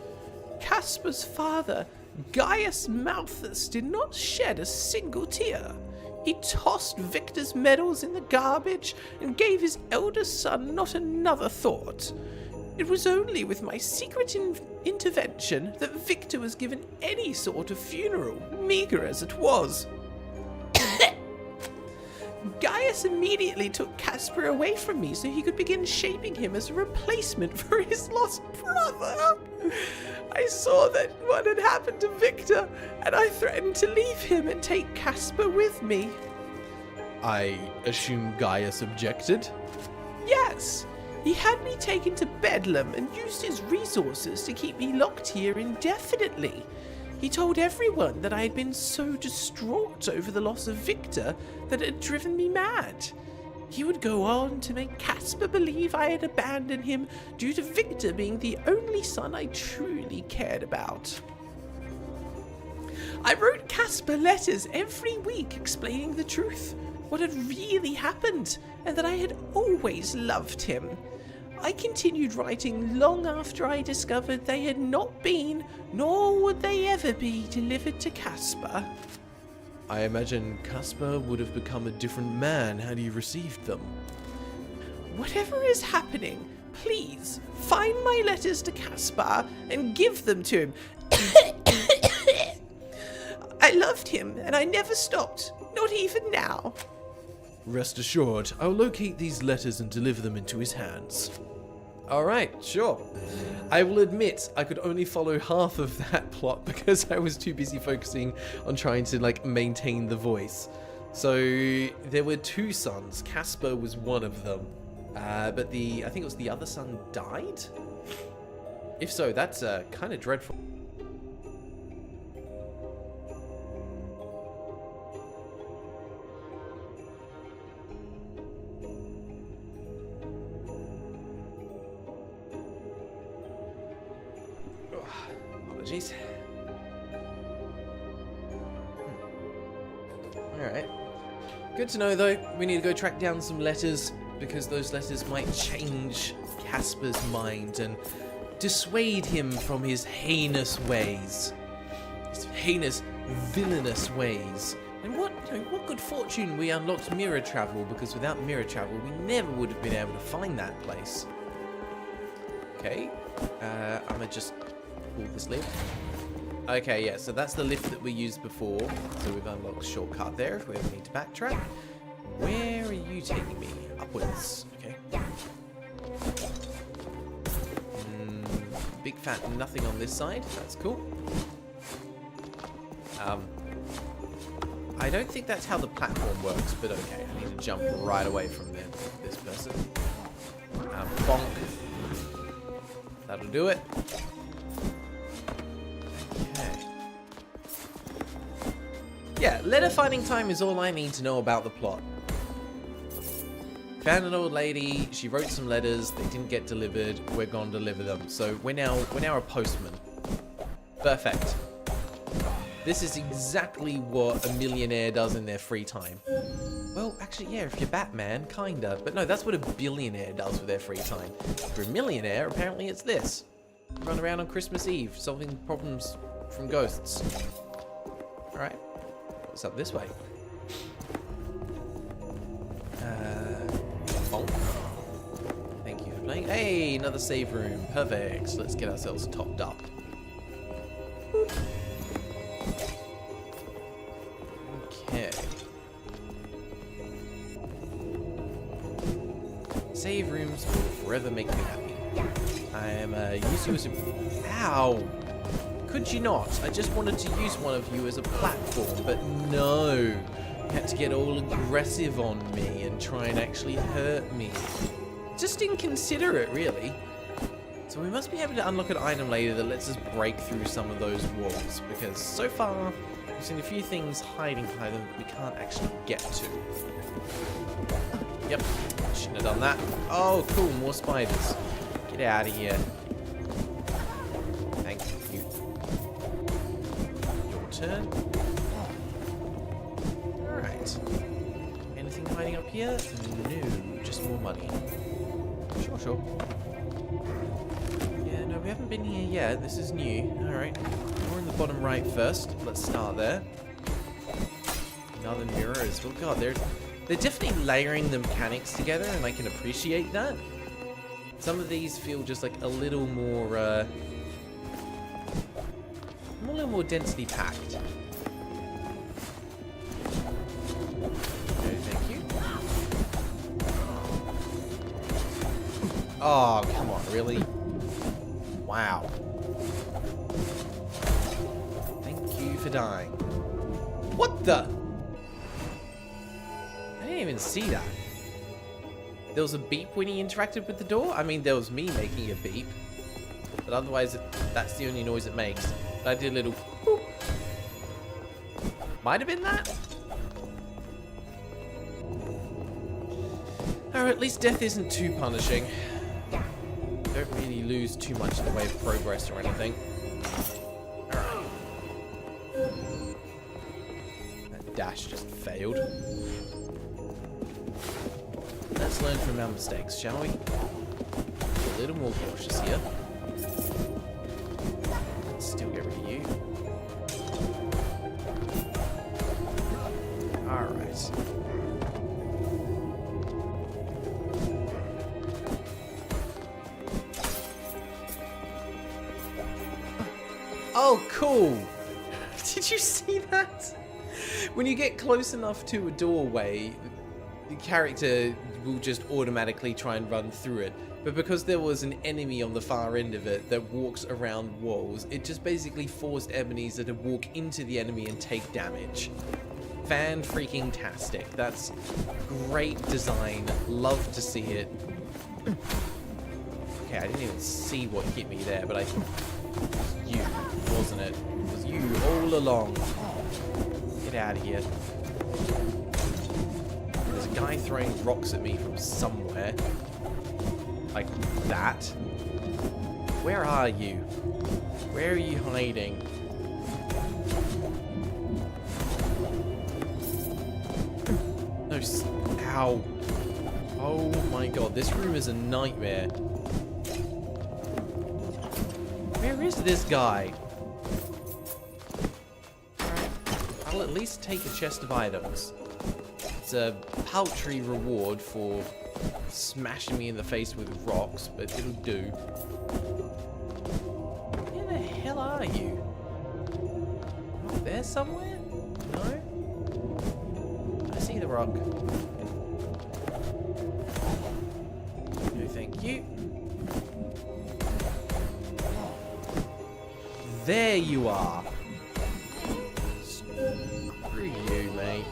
Caspar's father, Gaius Malthus, did not shed a single tear. He tossed Victor's medals in the garbage and gave his eldest son not another thought. It was only with my secret intervention that Victor was given any sort of funeral, meagre as it was. Gaius immediately took Caspar away from me so he could begin shaping him as a replacement for his lost brother. I saw that what had happened to Victor, and I threatened to leave him and take Caspar with me. I assume Gaius objected? Yes, he had me taken to Bedlam and used his resources to keep me locked here indefinitely. He told everyone that I had been so distraught over the loss of Victor that it had driven me mad. He would go on to make Caspar believe I had abandoned him due to Victor being the only son I truly cared about. I wrote Caspar letters every week explaining the truth, what had really happened, and that I had always loved him. I continued writing long after I discovered they had not been, nor would they ever be, delivered to Caspar. I imagine Caspar would have become a different man had he received them. Whatever is happening, please find my letters to Caspar and give them to him. I loved him, and I never stopped, not even now. Rest assured, I'll locate these letters and deliver them into his hands. Alright, sure. I will admit I could only follow half of that plot because I was too busy focusing on trying to maintain the voice. So there were two sons. Caspar was one of them. But I think it was the other son died? If so, that's kind of dreadful. Apologies. Alright. Good to know, though. We need to go track down some letters, because those letters might change Caspar's mind and dissuade him from his heinous ways. His heinous, villainous ways. And what good fortune we unlocked mirror travel, because without mirror travel, we never would have been able to find that place. Okay. I'm gonna just pull this lift. Okay, yeah, so that's the lift that we used before. So we've unlocked a shortcut there if we ever need to backtrack. Where are you taking me? Upwards. Okay. Big fat nothing on this side. That's cool. I don't think that's how the platform works, but okay. I need to jump right away from this person. Bonk. That'll do it. Okay. Yeah, letter finding time is all I need to know about the plot. Found an old lady. She wrote some letters. They didn't get delivered. We're gonna deliver them. So we're now a postman. Perfect. This is exactly what a millionaire does in their free time. Well, actually, yeah, if you're Batman, kinda. But no, that's what a billionaire does with their free time. If you're a millionaire, apparently it's this. Run around on Christmas Eve, solving problems from ghosts. Alright. What's up this way? Bonk. Thank you for playing. Hey, another save room. Perfect. Let's get ourselves topped up. Boop. Okay. Save rooms will forever make me happy. I am use you as a... Ow! Could you not? I just wanted to use one of you as a platform, but no. You had to get all aggressive on me and try and actually hurt me. Just inconsiderate, really. So we must be able to unlock an item later that lets us break through some of those walls, because so far we've seen a few things hiding behind them that we can't actually get to. Yep, shouldn't have done that. Oh, cool, more spiders. Get out of here. Thank you. Your turn. Alright. Anything hiding up here? No, just more money. Sure. Yeah, no, we haven't been here yet. This is new. Alright. We're in the bottom right first. Let's start there. Another mirror as well. God, they're definitely layering the mechanics together, and I can appreciate that. Some of these feel just like a little more densely packed. Okay, thank you. Oh, come on, really? Wow. Thank you for dying. What the? I didn't even see that. There was a beep when he interacted with the door? I mean, there was me making a beep. But otherwise, that's the only noise it makes. But I did a little boop. Might have been that? Or at least death isn't too punishing. Don't really lose too much in the way of progress or anything. Alright. That dash just failed. Let's learn from our mistakes, shall we? Be a little more cautious here. Let's still get rid of you. Alright. Oh, cool! Did you see that? When you get close enough to a doorway, the character will just automatically try and run through it. But because there was an enemy on the far end of it that walks around walls, it just basically forced Ebenezer to walk into the enemy and take damage. Fan-freaking-tastic. That's great design. Love to see it. Okay, I didn't even see what hit me there, but I... It was you, wasn't it? It was you all along. Get out of here. There's a guy throwing rocks at me from somewhere. Like that. Where are you? Where are you hiding? No, ow. Oh my god, this room is a nightmare. Where is this guy? Alright, I'll at least take a chest of items. It's a paltry reward for smashing me in the face with rocks, but it'll do. Where the hell are you? Up there somewhere? No? I see the rock. No, thank you. There you are. Screw you, mate.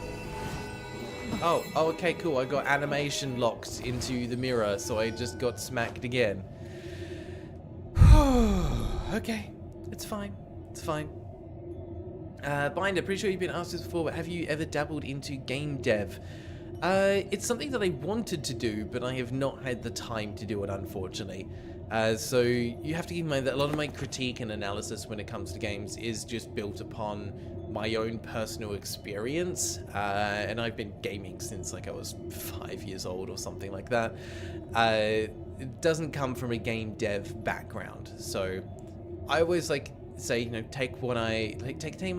Oh, okay, cool. I got animation locked into the mirror, so I just got smacked again. Okay, it's fine. It's fine. Binder, pretty sure you've been asked this before, but have you ever dabbled into game dev? It's something that I wanted to do, but I have not had the time to do it, unfortunately. So you have to keep in mind that a lot of my critique and analysis when it comes to games is just built upon my own personal experience. And I've been gaming since like I was 5 years old or something like that. It doesn't come from a game dev background. So I always like say, you know, take my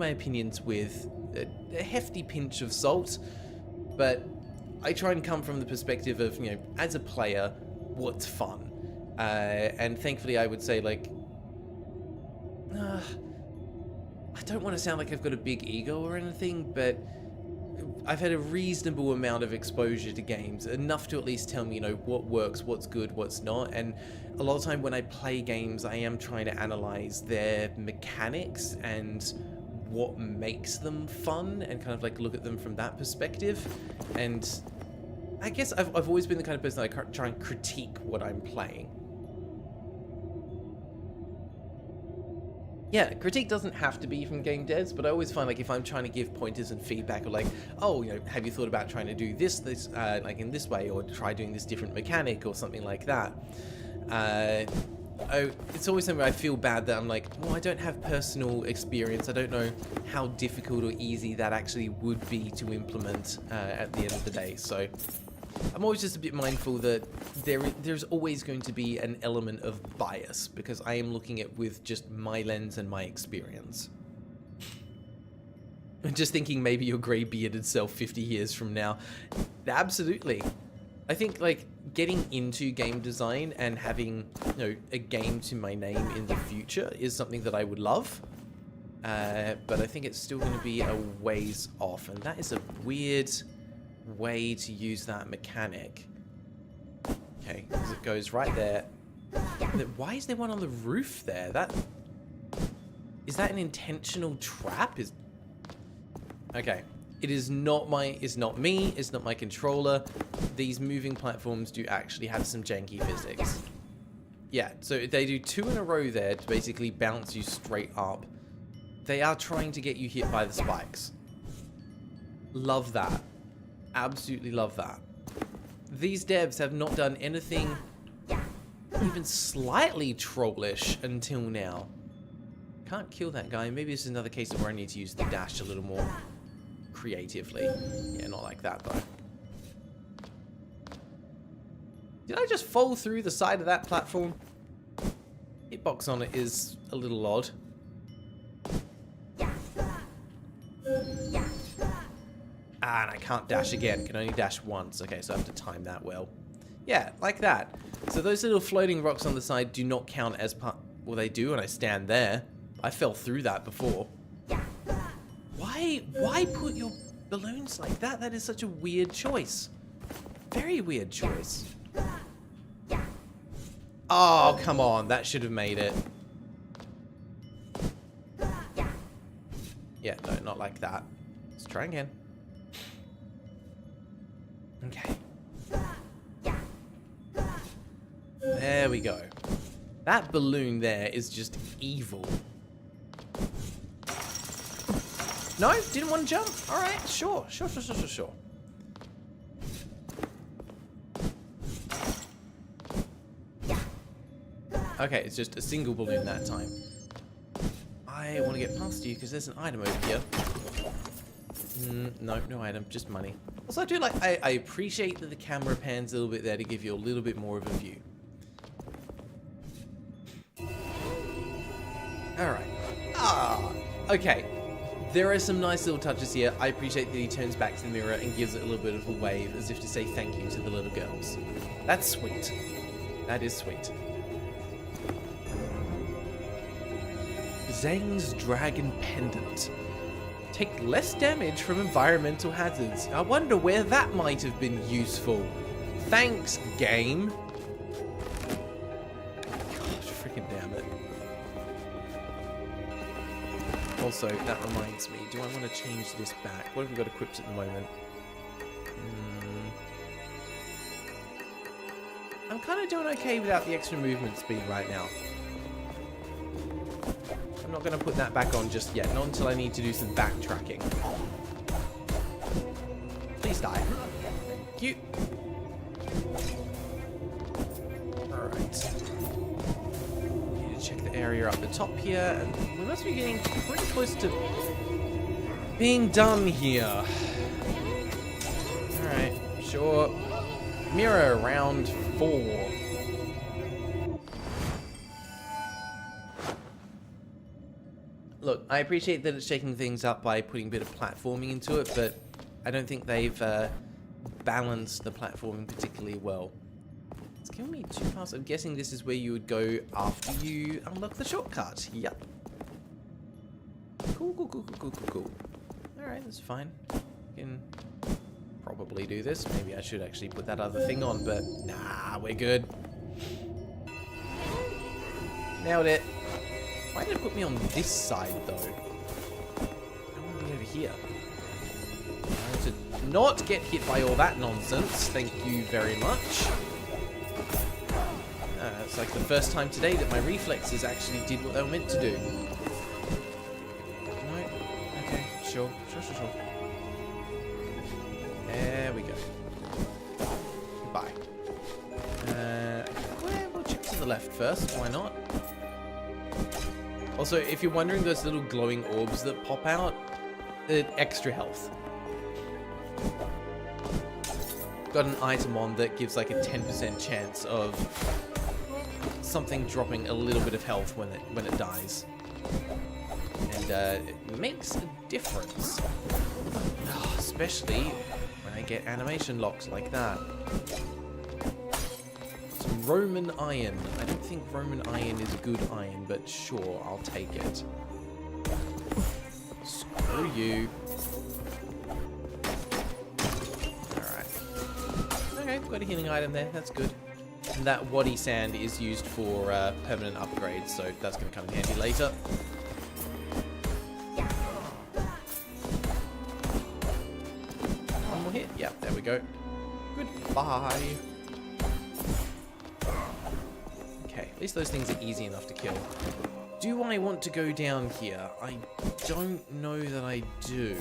opinions with a hefty pinch of salt, but I try and come from the perspective of, you know, as a player, what's fun. And thankfully, I would say, like, I don't want to sound like I've got a big ego or anything, but I've had a reasonable amount of exposure to games, enough to at least tell me, you know, what works, what's good, what's not. And a lot of time when I play games, I am trying to analyze their mechanics and what makes them fun, and kind of like look at them from that perspective. And I guess I've always been the kind of person that I try and critique what I'm playing. Yeah, critique doesn't have to be from game devs, but I always find like if I'm trying to give pointers and feedback, or like, oh, you know, have you thought about trying to do this like in this way, or try doing this different mechanic or something like that. It's always something where I feel bad that I'm like, well, I don't have personal experience. I don't know how difficult or easy that actually would be to implement at the end of the day. So I'm always just a bit mindful that there's always going to be an element of bias, because I am looking at with just my lens and my experience. And just thinking maybe your grey-bearded self 50 years from now. Absolutely. I think like getting into game design and having, you know, a game to my name in the future is something that I would love. But I think it's still going to be a ways off, and that is a weird way to use that mechanic. Okay, because it goes right there. Why is there one on the roof there? Is that an intentional trap? Okay. It is not it's not me, it's not my controller. These moving platforms do actually have some janky physics. Yeah, so they do 2 in a row there to basically bounce you straight up. They are trying to get you hit by the spikes. Love that. Absolutely love that. These devs have not done anything even slightly trollish until now. Can't kill that guy. Maybe this is another case of where I need to use the dash a little more creatively. Yeah, not like that though. Did I just fall through the side of that platform? Hitbox on it is a little odd. Ah, and I can't dash again. Can only dash once. Okay, so I have to time that well. Yeah, like that. So those little floating rocks on the side do not count as part... Well, they do, and I stand there. I fell through that before. Why put your balloons like that? That is such a weird choice. Very weird choice. Oh, come on. That should have made it. Yeah, no, not like that. Let's try again. Okay. There we go. That balloon there is just evil. No? Didn't want to jump? Alright, sure. Okay, it's just a single balloon that time. I want to get past you because there's an item over here. No item, just money. Also, I do like, I appreciate that the camera pans a little bit there to give you a little bit more of a view. Alright. Okay. There are some nice little touches here. I appreciate that he turns back to the mirror and gives it a little bit of a wave as if to say thank you to the little girls. That's sweet. That is sweet. Zhang's Dragon Pendant. Take less damage from environmental hazards. I wonder where that might have been useful. Thanks, game. Gosh, freaking damn it. Also, that reminds me, do I want to change this back? What have we got equipped at the moment? I'm kind of doing okay without the extra movement speed right now. I'm not going to put that back on just yet, not until I need to do some backtracking. Please die. Thank you. Alright. Need to check the area up the top here. And we must be getting pretty close to being done here. Alright, sure. Mirror round 4. Look, I appreciate that it's shaking things up by putting a bit of platforming into it, but I don't think they've balanced the platforming particularly well. It's giving me 2 paths. I'm guessing this is where you would go after you unlock the shortcut. Yep. Cool. Alright, that's fine. You can probably do this. Maybe I should actually put that other thing on, but nah, we're good. Nailed it. Why did it put me on this side, though? I want to be over here. I want to not get hit by all that nonsense. Thank you very much. It's like the first time today that my reflexes actually did what they were meant to do. No? Okay, sure. There we go. Goodbye. We'll check to the left first. Why not? Also, if you're wondering, those little glowing orbs that pop out, extra health. Got an item on that gives like a 10% chance of something dropping a little bit of health when it dies. And it makes a difference. Oh, especially when I get animation locks like that. Roman iron. I don't think Roman iron is good iron, but sure, I'll take it. Screw you. Alright. Okay, got a healing item there. That's good. And that waddy sand is used for permanent upgrades, so that's going to come in handy later. One more hit. Yep, there we go. Goodbye. At least those things are easy enough to kill. Do I want to go down here? I don't know that I do.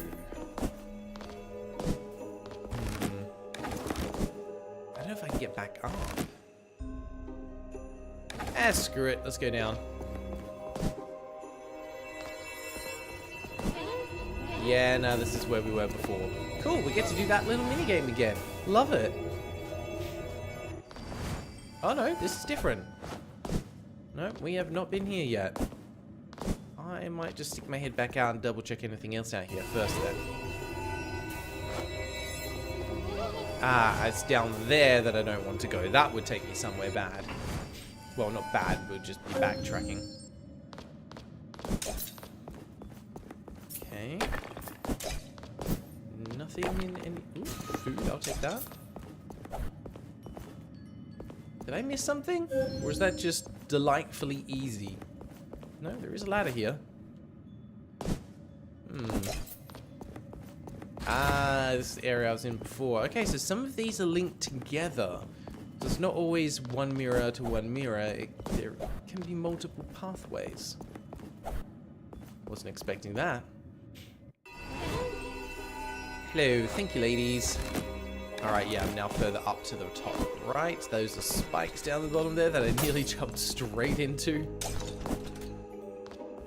I don't know if I can get back up. Screw it. Let's go down. Yeah, no, this is where we were before. Cool, we get to do that little minigame again. Love it. Oh no, this is different. No, we have not been here yet. I might just stick my head back out and double check anything else out here first then. Ah, it's down there that I don't want to go. That would take me somewhere bad. Well, not bad, but just be backtracking. Okay. Nothing in any... Ooh, food, I'll take that. Did I miss something? Or is that just delightfully easy? No, there is a ladder here. Ah, this is the area I was in before. Okay, so some of these are linked together. So it's not always one mirror to one mirror. There can be multiple pathways. Wasn't expecting that. Hello, thank you, ladies. Alright, yeah, I'm now further up to the top right. Those are spikes down the bottom there that I nearly jumped straight into.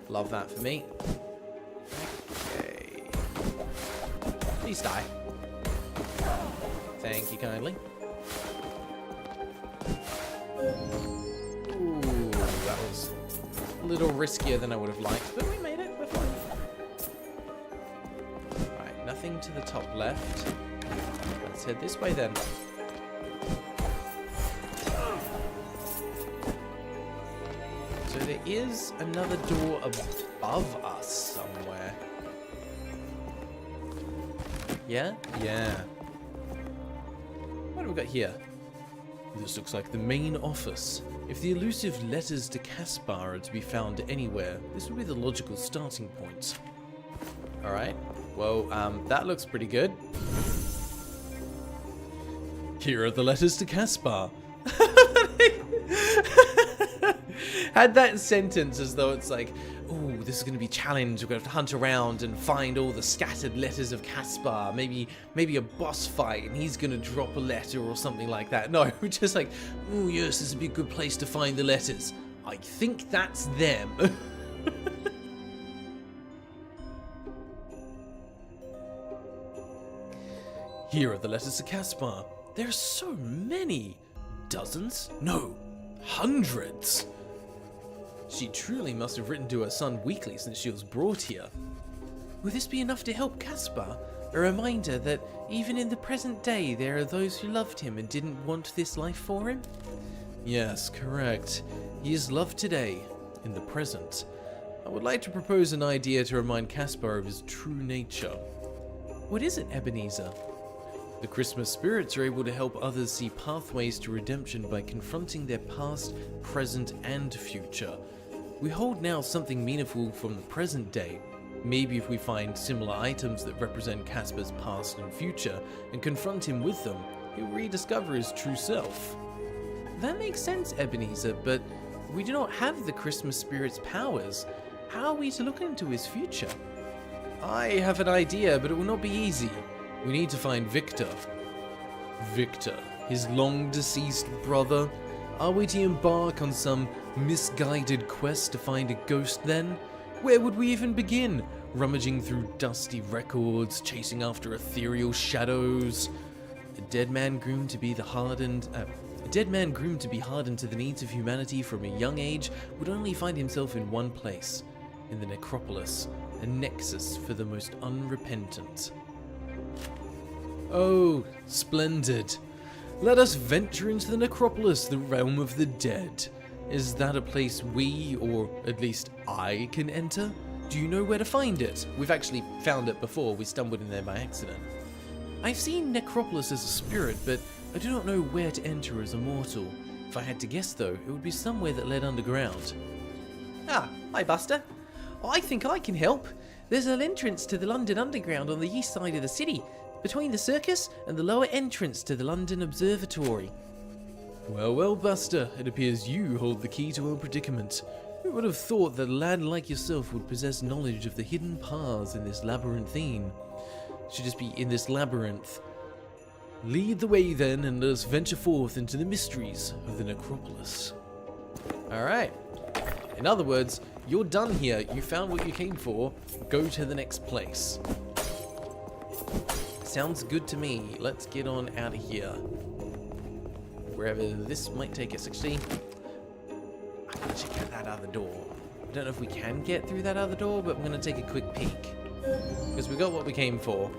Love that for me. Okay. Please die. Thank you kindly. Ooh, that was a little riskier than I would have liked, but we made it. We're fine. Alright, nothing to the top left. Let's head this way then. So there is another door above us somewhere. Yeah? Yeah. What have we got here? This looks like the main office. If the elusive letters to Caspar are to be found anywhere, this would be the logical starting point. Alright. Well, that looks pretty good. Here are the letters to Caspar. Had that sentence as though it's like, ooh, this is going to be a challenge. We're going to have to hunt around and find all the scattered letters of Caspar. Maybe a boss fight, and he's going to drop a letter or something like that. No, we're just like, oh yes, this would be a good place to find the letters. I think that's them. Here are the letters to Caspar. There are so many. Dozens? No, hundreds. She truly must have written to her son weekly since she was brought here. Will this be enough to help Caspar? A reminder that even in the present day there are those who loved him and didn't want this life for him? Yes, correct. He is loved today, in the present. I would like to propose an idea to remind Caspar of his true nature. What is it, Ebenezer? The Christmas spirits are able to help others see pathways to redemption by confronting their past, present, and future. We hold now something meaningful from the present day. Maybe if we find similar items that represent Caspar's past and future, and confront him with them, he'll rediscover his true self. That makes sense, Ebenezer, but we do not have the Christmas spirit's powers. How are we to look into his future? I have an idea, but it will not be easy. We need to find Victor. Victor, his long-deceased brother? Are we to embark on some misguided quest to find a ghost then? Where would we even begin? Rummaging through dusty records, chasing after ethereal shadows? A dead man groomed to be hardened to the needs of humanity from a young age would only find himself in one place, in the Necropolis, a nexus for the most unrepentant. Oh, splendid. Let us venture into the Necropolis, the realm of the dead. Is that a place we, or at least I, can enter? Do you know where to find it? We've actually found it before. We stumbled in there by accident. I've seen Necropolis as a spirit, but I do not know where to enter as a mortal. If I had to guess though, it would be somewhere that led underground. Ah, hi Buster. I think I can help. There's an entrance to the London Underground on the east side of the city, between the circus and the lower entrance to the London Observatory. Well, well, Buster, it appears you hold the key to our predicament. Who would have thought that a lad like yourself would possess knowledge of the hidden paths in this labyrinthine? Should just be in this labyrinth. Lead the way then, and let us venture forth into the mysteries of the Necropolis. Alright. In other words, you're done here. You found what you came for. Go to the next place. Sounds good to me. Let's get on out of here. Wherever this might take us. Actually, I'm going to check out that other door. I don't know if we can get through that other door, but I'm going to take a quick peek. Because we got what we came for.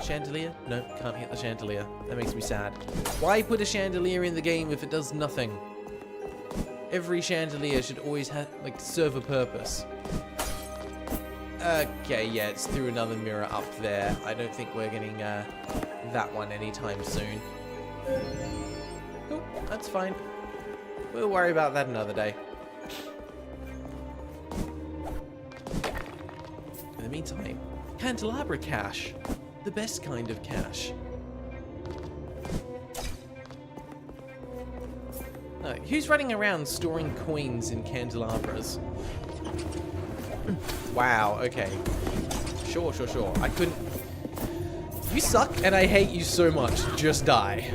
Chandelier? No, can't hit the chandelier. That makes me sad. Why put a chandelier in the game if it does nothing? Every chandelier should always have, like, serve a purpose. Okay, yeah, it's through another mirror up there. I don't think we're getting that one anytime soon. Oh, that's fine. We'll worry about that another day. In the meantime, candelabra cash. The best kind of cash. Who's running around storing coins in candelabras? Wow, okay. Sure. I couldn't... You suck, and I hate you so much. Just die.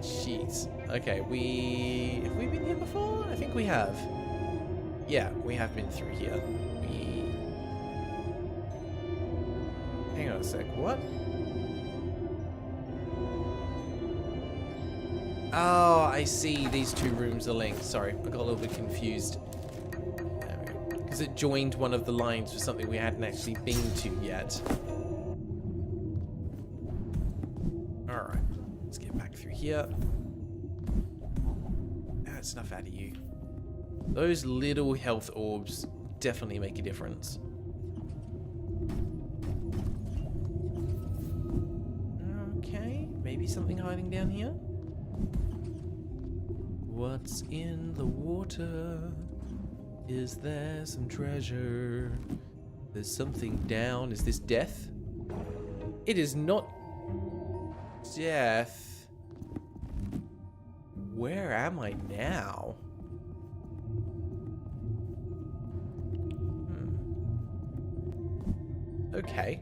Jeez. Okay, have we been here before? I think we have. Yeah, we have been through here. Hang on a sec, what? Oh, I see. These two rooms are linked. Sorry, I got a little bit confused. There we go. Because it joined one of the lines for something we hadn't actually been to yet. Alright, let's get back through here. That's enough out of you. Those little health orbs definitely make a difference. Okay, maybe something hiding down here? What's in the water? Is there some treasure? There's something down. Is this death? It is not death. Where am I now? Okay.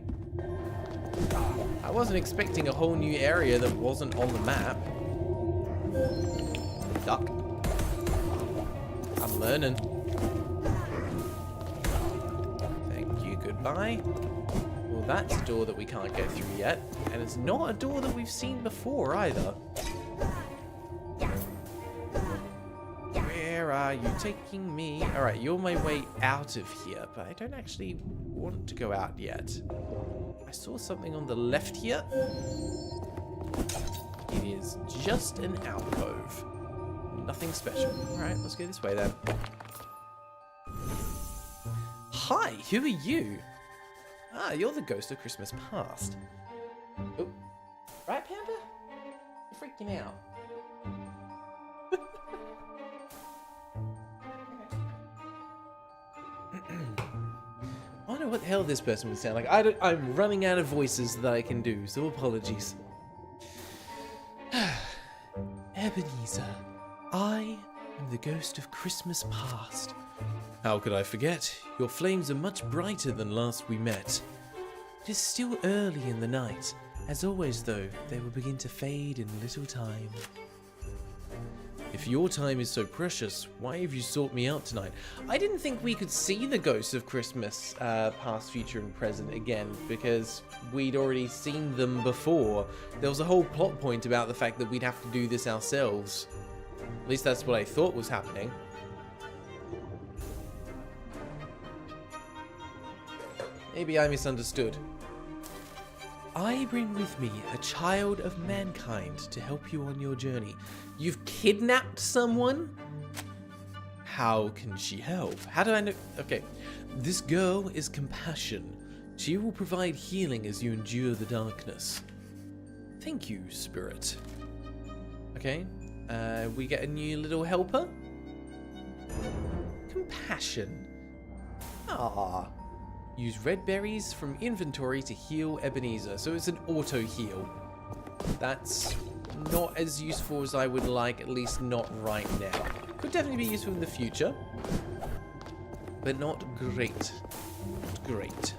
I wasn't expecting a whole new area that wasn't on the map. Duck. I'm learning. Thank you, goodbye. Well, that's a door that we can't get through yet. And it's not a door that we've seen before either. Where are you taking me? Alright, you're my way out of here, but I don't actually want to go out yet. I saw something on the left here. It is just an alcove. Nothing special. Alright, let's go this way then. Hi, who are you? Ah, you're the ghost of Christmas past. Oh. Right, Panda? You're freaking out. I don't know what the hell this person would sound like. I'm running out of voices that I can do, so apologies. Ebenezer, I am the ghost of Christmas past. How could I forget? Your flames are much brighter than last we met. It is still early in the night. As always, though, they will begin to fade in little time. If your time is so precious, why have you sought me out tonight? I didn't think we could see the ghosts of Christmas past, future, and present again because we'd already seen them before. There was a whole plot point about the fact that we'd have to do this ourselves. At least that's what I thought was happening. Maybe I misunderstood. I bring with me a child of mankind to help you on your journey. You've kidnapped someone? How can she help? How do I know? Okay. This girl is Compassion. She will provide healing as you endure the darkness. Thank you, Spirit. Okay. We get a new little helper. Compassion. Ah. Use red berries from inventory to heal Ebenezer. So it's an auto heal. That's not as useful as I would like, at least not right now. Could definitely be useful in the future. But not great. Not great.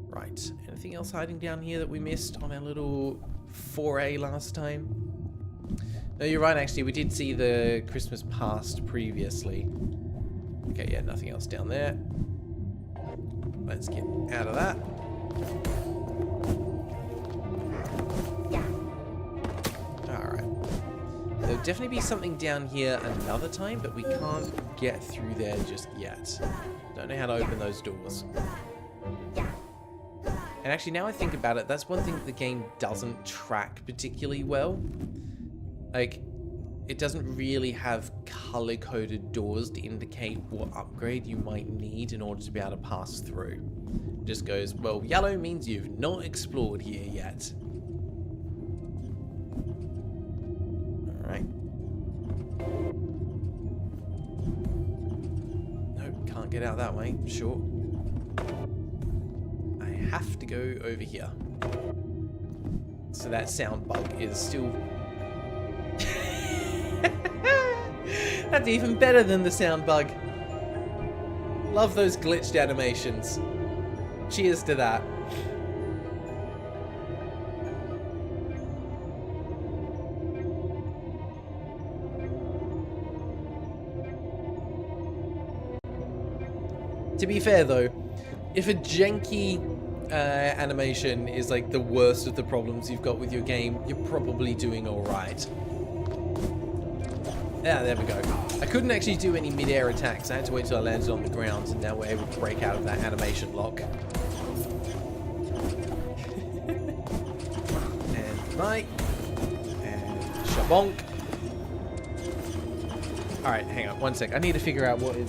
Right. Anything else hiding down here that we missed on our little foray last time? No, you're right, actually. We did see the Christmas past previously. Okay, yeah, nothing else down there. Let's get out of that. Alright. There'll definitely be something down here another time, but we can't get through there just yet. Don't know how to open those doors. And actually, now I think about it, that's one thing that the game doesn't track particularly well. Like, it doesn't really have color-coded doors to indicate what upgrade you might need in order to be able to pass through. It just goes, well, yellow means you've not explored here yet. Alright. Nope, can't get out that way. Sure. I have to go over here. So that sound bug is still... That's even better than the sound bug. Love those glitched animations. Cheers to that. To be fair though, if a janky animation is like the worst of the problems you've got with your game, you're probably doing alright. Yeah, there we go. I couldn't actually do any mid-air attacks. I had to wait till I landed on the ground, and now we're able to break out of that animation lock. And right. And shabonk. Alright, hang on, one sec. I need to figure out what are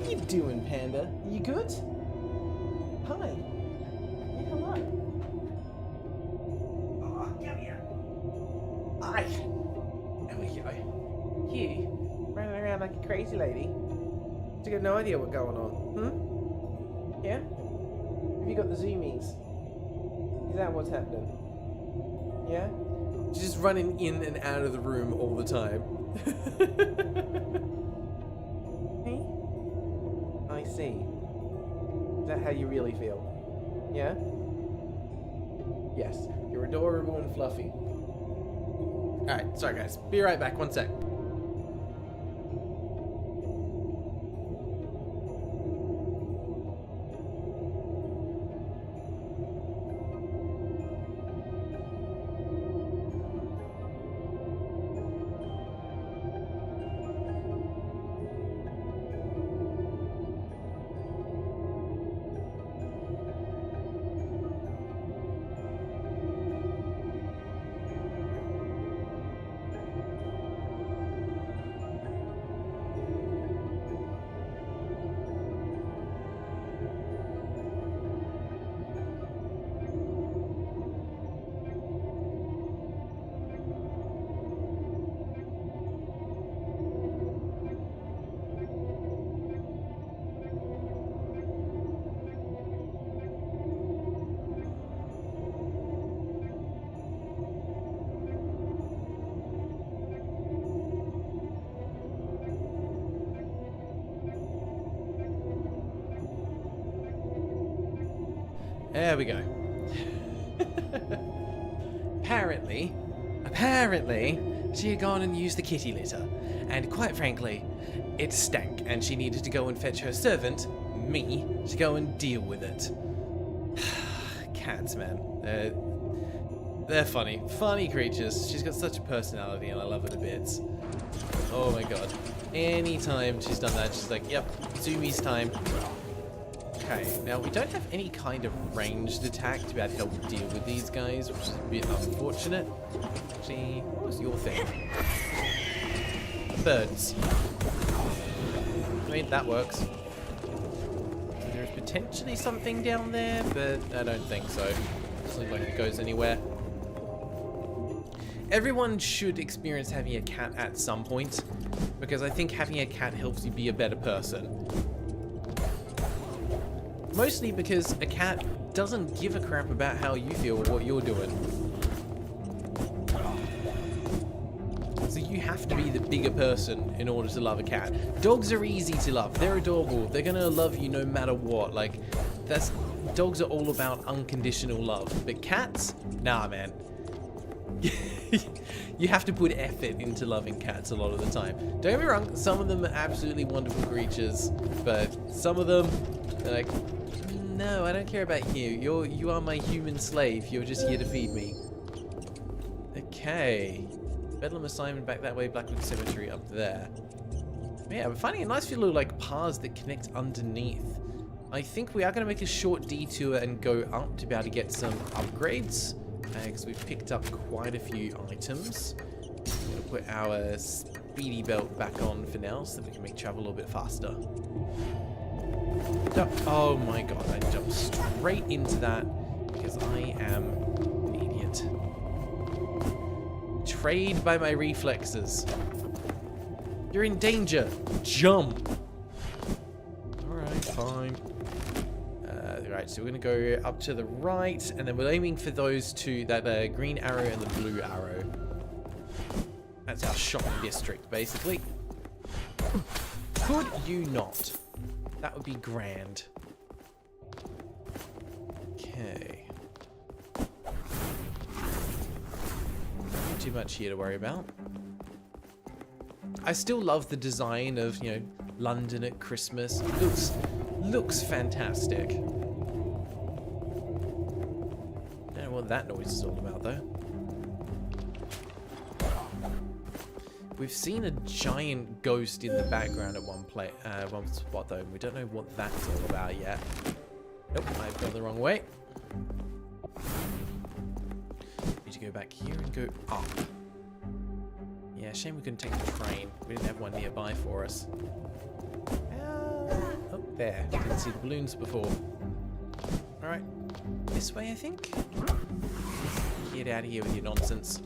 you doing, Panda? You good? Hi. Yeah, hello. Oh, come here. Hi. You running around like a crazy lady. You got no idea what's going on. Hmm? Yeah? Have you got the zoomies? Is that what's happening? Yeah? You're just running in and out of the room all the time. Hey? I see. that how you really feel? Yeah? Yes. You're adorable and fluffy. Alright, sorry guys. Be right back, one sec. There we go. Apparently, she had gone and used the kitty litter. And quite frankly, it stank, and she needed to go and fetch her servant, me, to go and deal with it. Cats, man. They're funny. Funny creatures. She's got such a personality, and I love her to bits. Oh my god. Anytime she's done that, she's like, yep, Zoomies time. Okay, now we don't have any kind of ranged attack to be able to help deal with these guys, which is a bit unfortunate. Actually, what was your thing? Birds. I mean, that works. So there's potentially something down there, but I don't think so. Doesn't look like it goes anywhere. Everyone should experience having a cat at some point, because I think having a cat helps you be a better person. Mostly because a cat doesn't give a crap about how you feel or what you're doing. So you have to be the bigger person in order to love a cat. Dogs are easy to love. They're adorable. They're gonna love you no matter what. Like, dogs are all about unconditional love. But cats? Nah, man. You have to put effort into loving cats a lot of the time. Don't get me wrong, some of them are absolutely wonderful creatures, but some of them, they're like, no, I don't care about you. You are my human slave. You're just here to feed me. Okay. Bedlam assignment back that way, Blackwood Cemetery up there. Yeah, we're finding a nice few little like paths that connect underneath. I think we are going to make a short detour and go up to be able to get some upgrades. Because we've picked up quite a few items. I'm going to put our speedy belt back on for now so that we can make travel a little bit faster. Oh my god, I jumped straight into that because I am an idiot. Betrayed by my reflexes. You're in danger. Jump. Alright, fine. Right, so we're going to go up to the right, and then we're aiming for those two, that green arrow and the blue arrow. That's our shopping district, basically. Could you not? That would be grand. Okay. Not too much here to worry about. I still love the design of, you know, London at Christmas. Looks fantastic. Don't know what that noise is all about, though. We've seen a giant ghost in the background at one spot, though, and we don't know what that's all about yet. Nope, I've gone the wrong way. Need to go back here and go up. Yeah, shame we couldn't take the train. We didn't have one nearby for us. Oh, there. Didn't see the balloons before. Alright. This way, I think? Get out of here with your nonsense.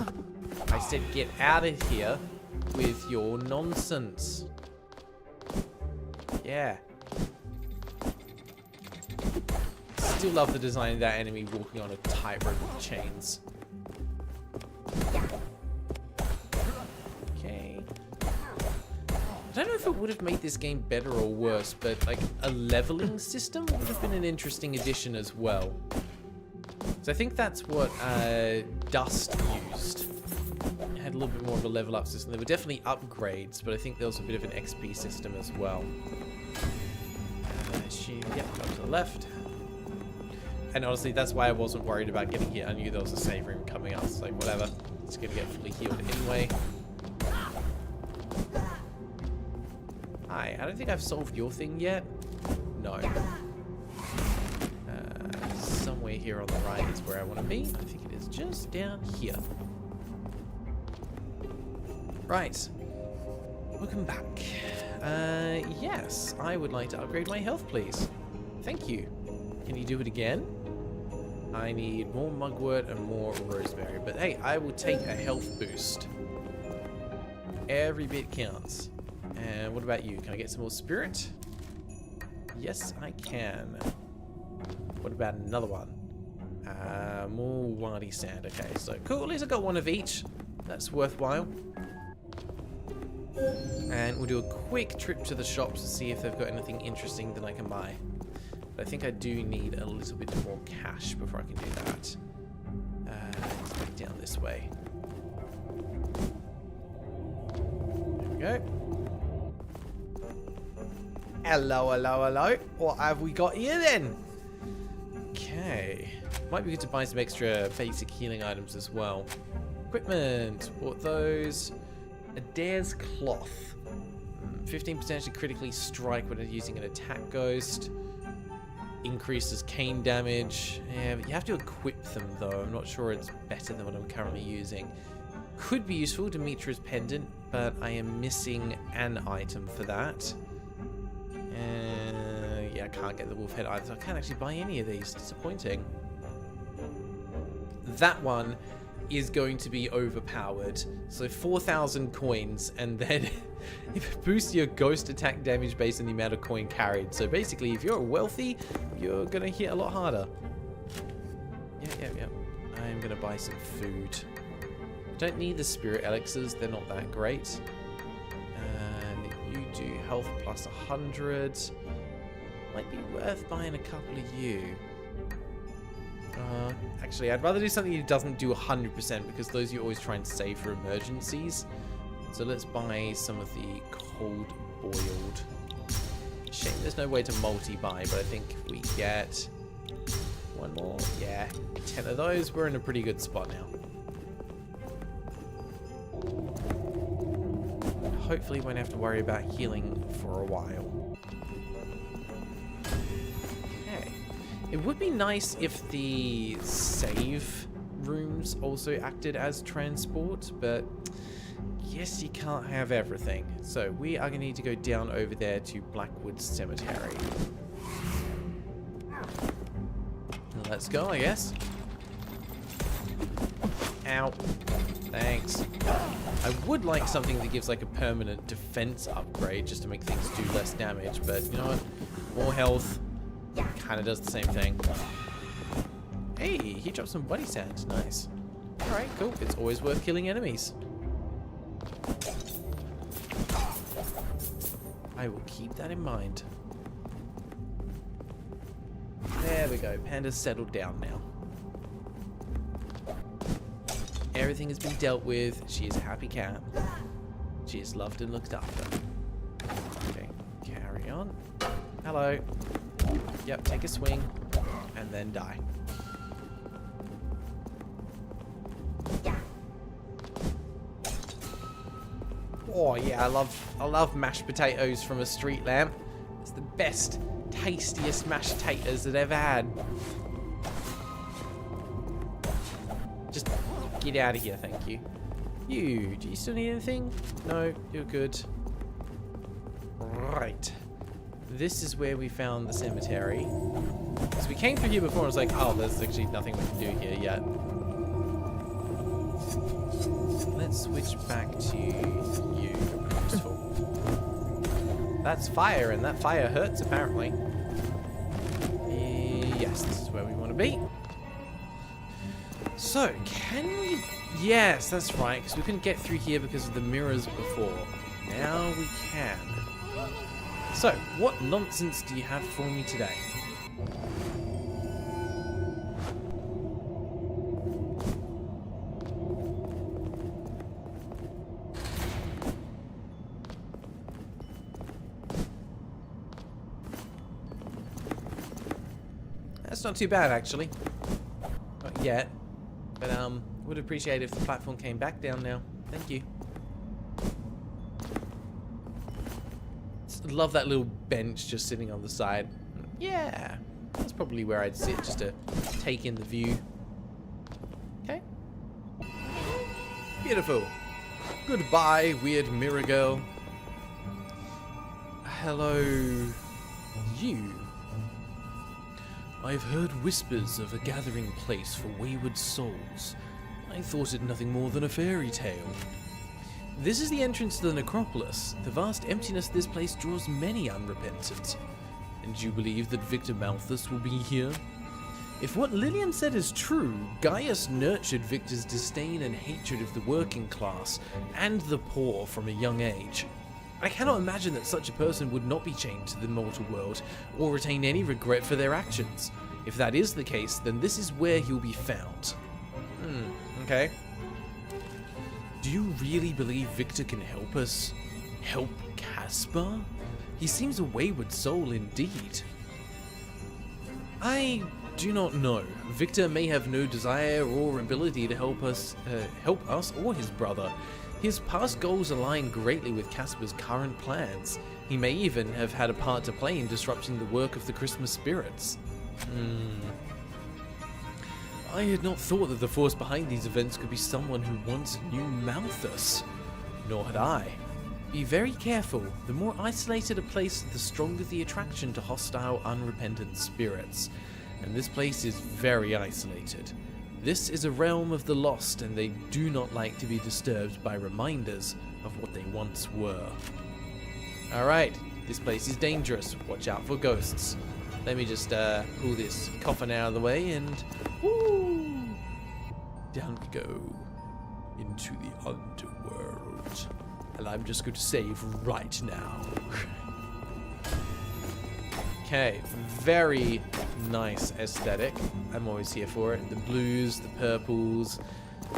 I said get out of here with your nonsense. Yeah. Still love the design of that enemy walking on a tightrope with chains. Okay. I don't know if it would have made this game better or worse, but like a leveling system would have been an interesting addition as well. So I think that's what Dust used. It had a little bit more of a level up system. There were definitely upgrades, but I think there was a bit of an XP system as well. Yep, go to the left. And honestly, that's why I wasn't worried about getting hit. I knew there was a save room coming up. So like, whatever. It's going to get fully healed anyway. Hi, I don't think I've solved your thing yet. No. Somewhere here on the right is where I want to be. I think it is just down here. Right. Welcome back. Yes, I would like to upgrade my health, please. Thank you. Can you do it again? I need more mugwort and more rosemary. But hey, I will take a health boost. Every bit counts. And what about you? Can I get some more spirit? Yes, I can. What about another one? More Wadi sand. Okay, so cool. At least I got one of each. That's worthwhile. And we'll do a quick trip to the shops to see if they've got anything interesting that I can buy. But I think I do need a little bit more cash before I can do that. Let's go down this way. There we go. Hello, hello, hello. What have we got here then? Okay. Might be good to buy some extra basic healing items as well. Equipment. Bought those. Adair's cloth. 15% to critically strike when using an attack ghost. Increases cane damage. Yeah, but you have to equip them though. I'm not sure it's better than what I'm currently using. Could be useful, Demetra's pendant, but I am missing an item for that. Yeah, I can't get the wolf head either, so I can't actually buy any of these. Disappointing. That one is going to be overpowered. So 4,000 coins, and then it boosts your ghost attack damage based on the amount of coin carried. So basically, if you're wealthy, you're going to hit a lot harder. Yeah. I'm going to buy some food. Don't need the spirit elixirs. They're not that great. You do health plus 100. Might be worth buying a couple of you. Actually, I'd rather do something that doesn't do 100% because those you always try and save for emergencies. So let's buy some of the cold boiled. Shame there's no way to multi-buy, but I think if we get one more, yeah, 10 of those, we're in a pretty good spot now. Hopefully won't have to worry about healing for a while. Okay. It would be nice if the save rooms also acted as transport, but guess you can't have everything. So we are going to need to go down over there to Blackwood Cemetery. Let's go, I guess. Ow. Thanks. I would like something that gives like a permanent defense upgrade just to make things do less damage, but you know what? More health kind of does the same thing. Hey, he dropped some buddy sand. Nice. Alright, cool. It's always worth killing enemies. I will keep that in mind. There we go. Panda's settled down now. Everything has been dealt with. She is a happy cat. She is loved and looked after. Okay, carry on. Hello. Yep, take a swing and then die. Oh yeah, I love mashed potatoes from a street lamp. It's the best, tastiest mashed potatoes that I've ever had. Just get out of here, thank you. You, do you still need anything? No, you're good. Right. This is where we found the cemetery. So we came through here before and I was like, oh, there's actually nothing we can do here yet. Let's switch back to you. Useful. That's fire, and that fire hurts, apparently. Yes, this is where we want to be. So, can we... Yes, that's right, because we couldn't get through here because of the mirrors before. Now we can. So, what nonsense do you have for me today? That's not too bad, actually. Not yet. But, would appreciate if the platform came back down now. Thank you. Love that little bench just sitting on the side. Yeah. That's probably where I'd sit, just to take in the view. Okay. Beautiful. Goodbye, weird mirror girl. Hello, you. I've heard whispers of a gathering place for wayward souls. I thought it nothing more than a fairy tale. This is the entrance to the Necropolis. The vast emptiness of this place draws many unrepentant. And you believe that Victor Malthus will be here? If what Lillian said is true, Gaius nurtured Victor's disdain and hatred of the working class and the poor from a young age. I cannot imagine that such a person would not be chained to the mortal world or retain any regret for their actions. If that is the case, then this is where he'll be found. Okay. Do you really believe Victor can help us? Help Caspar? He seems a wayward soul indeed. I do not know. Victor may have no desire or ability to help us or his brother. His past goals align greatly with Caspar's current plans. He may even have had a part to play in disrupting the work of the Christmas spirits. I had not thought that the force behind these events could be someone who once knew Malthus. Nor had I. Be very careful. The more isolated a place, the stronger the attraction to hostile, unrepentant spirits. And this place is very isolated. This is a realm of the lost, and they do not like to be disturbed by reminders of what they once were. Alright, this place is dangerous. Watch out for ghosts. Let me just pull this coffin out of the way and... Woo! Down we go. Into the underworld. And I'm just going to save right now. Okay, very nice aesthetic. I'm always here for it. The blues, the purples.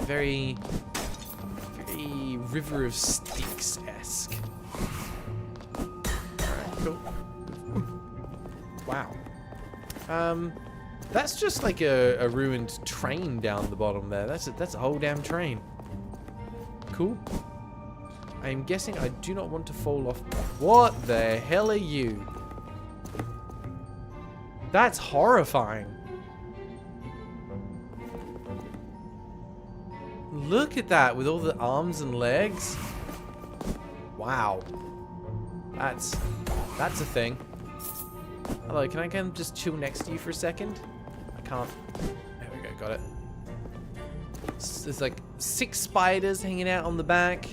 Very River of Styx-esque. Alright, cool. Wow. That's just like a ruined train down the bottom there. That's a whole damn train. Cool. I'm guessing I do not want to fall off. What the hell are you? That's horrifying. Look at that with all the arms and legs. Wow. That's a thing. Hello, can I come just chill next to you for a second? I can't. There we go, got it. There's like 6 spiders hanging out on the back.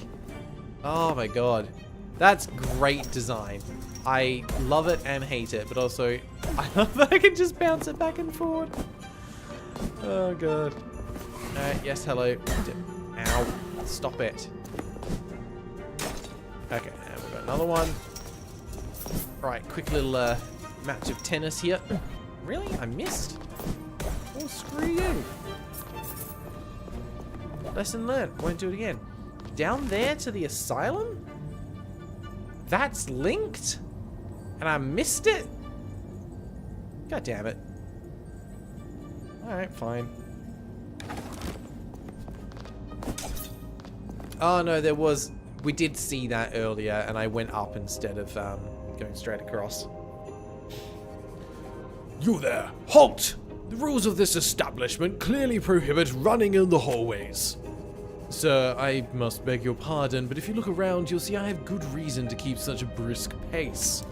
Oh my god. That's great design. I love it and hate it, but also I love that I can just bounce it back and forward. Oh god. Alright, yes, hello. Ow. Stop it. Okay, and we've got another one. Right, quick little match of tennis here. Really? I missed? Oh, screw you. Lesson learned. Won't do it again. Down there to the asylum? That's linked? And I missed it? God damn it. Alright, fine. Oh no, there was... We did see that earlier, and I went up instead of going straight across. You there! Halt! The rules of this establishment clearly prohibit running in the hallways. Sir, I must beg your pardon, but if you look around, you'll see I have good reason to keep such a brisk pace.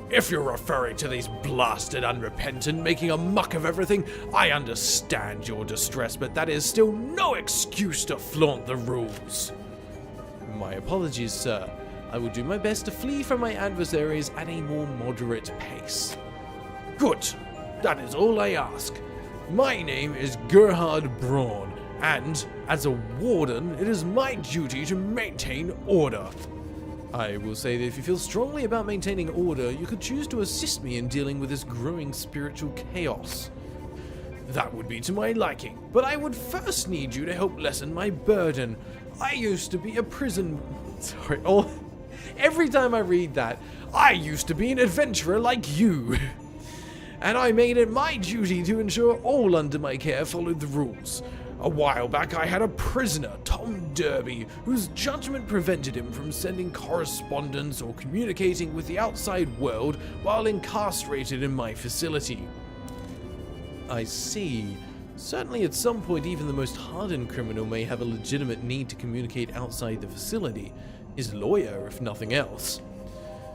If you're referring to these blasted unrepentant making a muck of everything, I understand your distress, but that is still no excuse to flaunt the rules. My apologies, sir. I will do my best to flee from my adversaries at a more moderate pace. Good. That is all I ask. My name is Gerhard Braun, and as a warden, it is my duty to maintain order. I will say that if you feel strongly about maintaining order, you could choose to assist me in dealing with this growing spiritual chaos. That would be to my liking, but I would first need you to help lessen my burden. I used to be a prison... Sorry, every time I read that, I used to be an adventurer like you. And I made it my duty to ensure all under my care followed the rules. A while back I had a prisoner, Tom Derby, whose judgment prevented him from sending correspondence or communicating with the outside world while incarcerated in my facility. I see. Certainly at some point even the most hardened criminal may have a legitimate need to communicate outside the facility. His lawyer, if nothing else.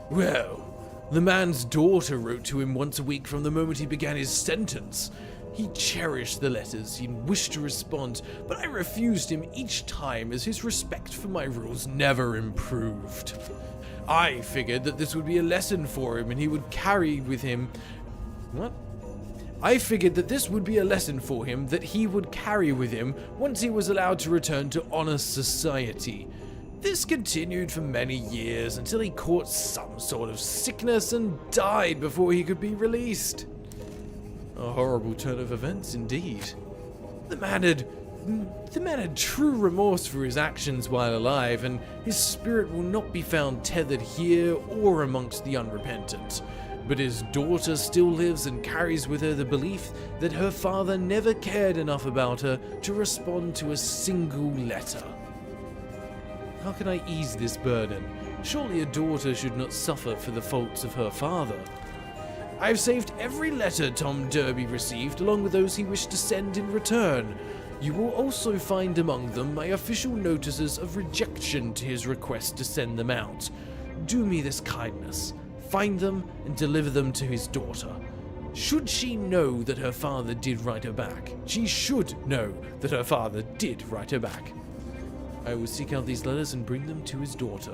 Well, the man's daughter wrote to him once a week from the moment he began his sentence. He cherished the letters and wished to respond, but I refused him each time as his respect for my rules never improved. I figured that this would be a lesson for him and he would carry with him... What? I figured that this would be a lesson for him that he would carry with him once he was allowed to return to honest society. This continued for many years until he caught some sort of sickness and died before he could be released. A horrible turn of events indeed. The man had true remorse for his actions while alive, and his spirit will not be found tethered here or amongst the unrepentant. But his daughter still lives and carries with her the belief that her father never cared enough about her to respond to a single letter. How can I ease this burden? Surely a daughter should not suffer for the faults of her father. I've saved every letter Tom Derby received, along with those he wished to send in return. You will also find among them my official notices of rejection to his request to send them out. Do me this kindness. Find them and deliver them to his daughter. Should she know that her father did write her back, she should know that her father did write her back. I will seek out these letters and bring them to his daughter.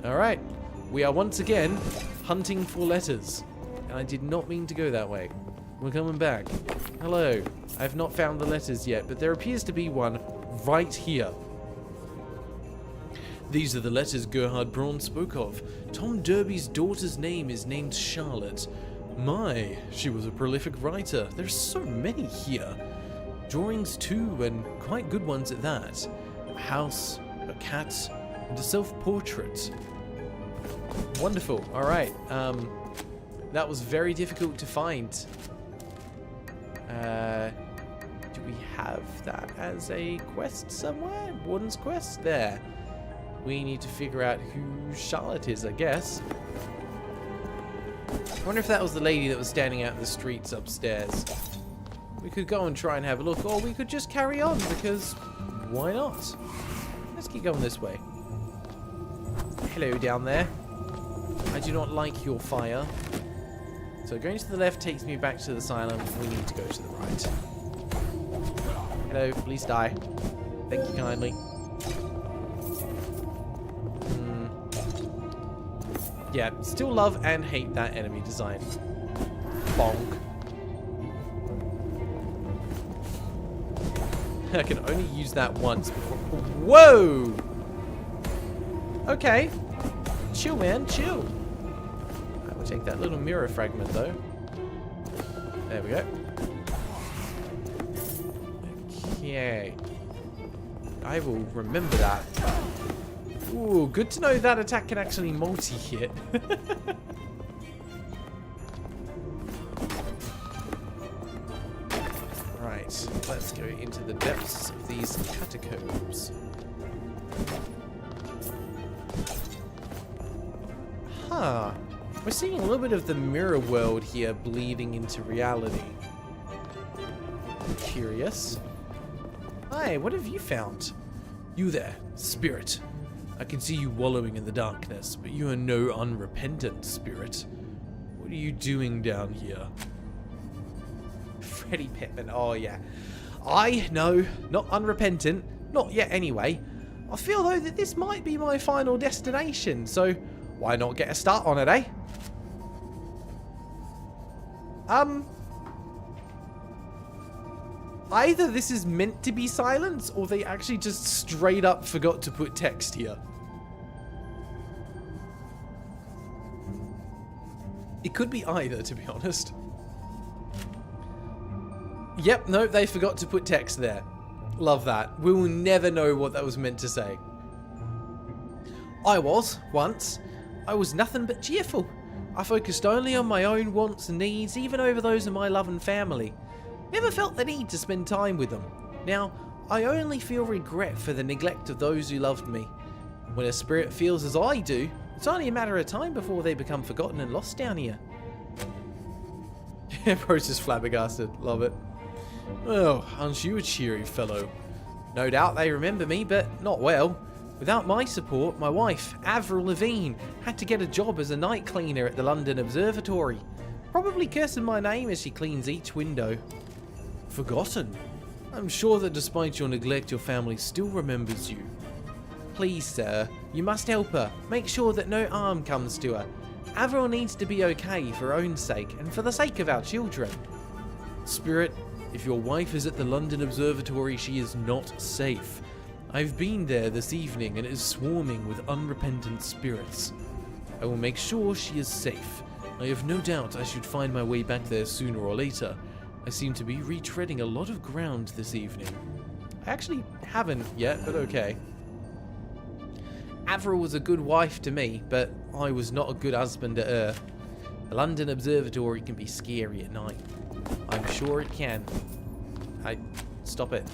Alright, we are once again hunting for letters. And I did not mean to go that way. We're coming back. Hello. I have not found the letters yet, but there appears to be one right here. These are the letters Gerhard Braun spoke of. Tom Derby's daughter's name is named Charlotte. My, she was a prolific writer. There's so many here. Drawings too, and quite good ones at that. A house, a cat, and a self-portrait. Wonderful. Alright, that was very difficult to find. Do we have that as a quest somewhere? Warden's quest? There. We need to figure out who Charlotte is, I guess. I wonder if that was the lady that was standing out in the streets upstairs. We could go and try and have a look, or we could just carry on, because why not? Let's keep going this way. Hello down there. I do not like your fire. So going to the left takes me back to the asylum. We need to go to the right. Hello, please die. Thank you kindly. Yeah, still love and hate that enemy design. Bonk. I can only use that once before... Whoa! Okay. Chill, man, chill. I will take that little mirror fragment, though. There we go. Okay. I will remember that. Ooh, good to know that attack can actually multi-hit. Right, let's go into the depths of these catacombs. Huh. We're seeing a little bit of the mirror world here bleeding into reality. Curious. Hi, what have you found? You there, spirit. I can see you wallowing in the darkness, but you are no unrepentant spirit. What are you doing down here? Freddy Pittman, oh yeah. No, not unrepentant. Not yet anyway. I feel though that this might be my final destination, so why not get a start on it, eh? Either this is meant to be silence, or they actually just straight up forgot to put text here. It could be either, to be honest. Yep, no, they forgot to put text there. Love that. We will never know what that was meant to say. Once, I was nothing but cheerful. I focused only on my own wants and needs, even over those of my loving family. Never felt the need to spend time with them. Now, I only feel regret for the neglect of those who loved me. When a spirit feels as I do, it's only a matter of time before they become forgotten and lost down here. Bruce is flabbergasted. Love it. Well, aren't you a cheery fellow? No doubt they remember me, but not well. Without my support, my wife, Avril Levine, had to get a job as a night cleaner at the London Observatory. Probably cursing my name as she cleans each window. Forgotten? I'm sure that despite your neglect, your family still remembers you. Please, sir, you must help her. Make sure that no harm comes to her. Avril needs to be okay for her own sake and for the sake of our children. Spirit, if your wife is at the London Observatory, she is not safe. I've been there this evening and it is swarming with unrepentant spirits. I will make sure she is safe. I have no doubt I should find my way back there sooner or later. I seem to be retreading a lot of ground this evening. I actually haven't yet, but okay. Avril was a good wife to me, but I was not a good husband to her. The London Observatory can be scary at night. I'm sure it can. Stop it.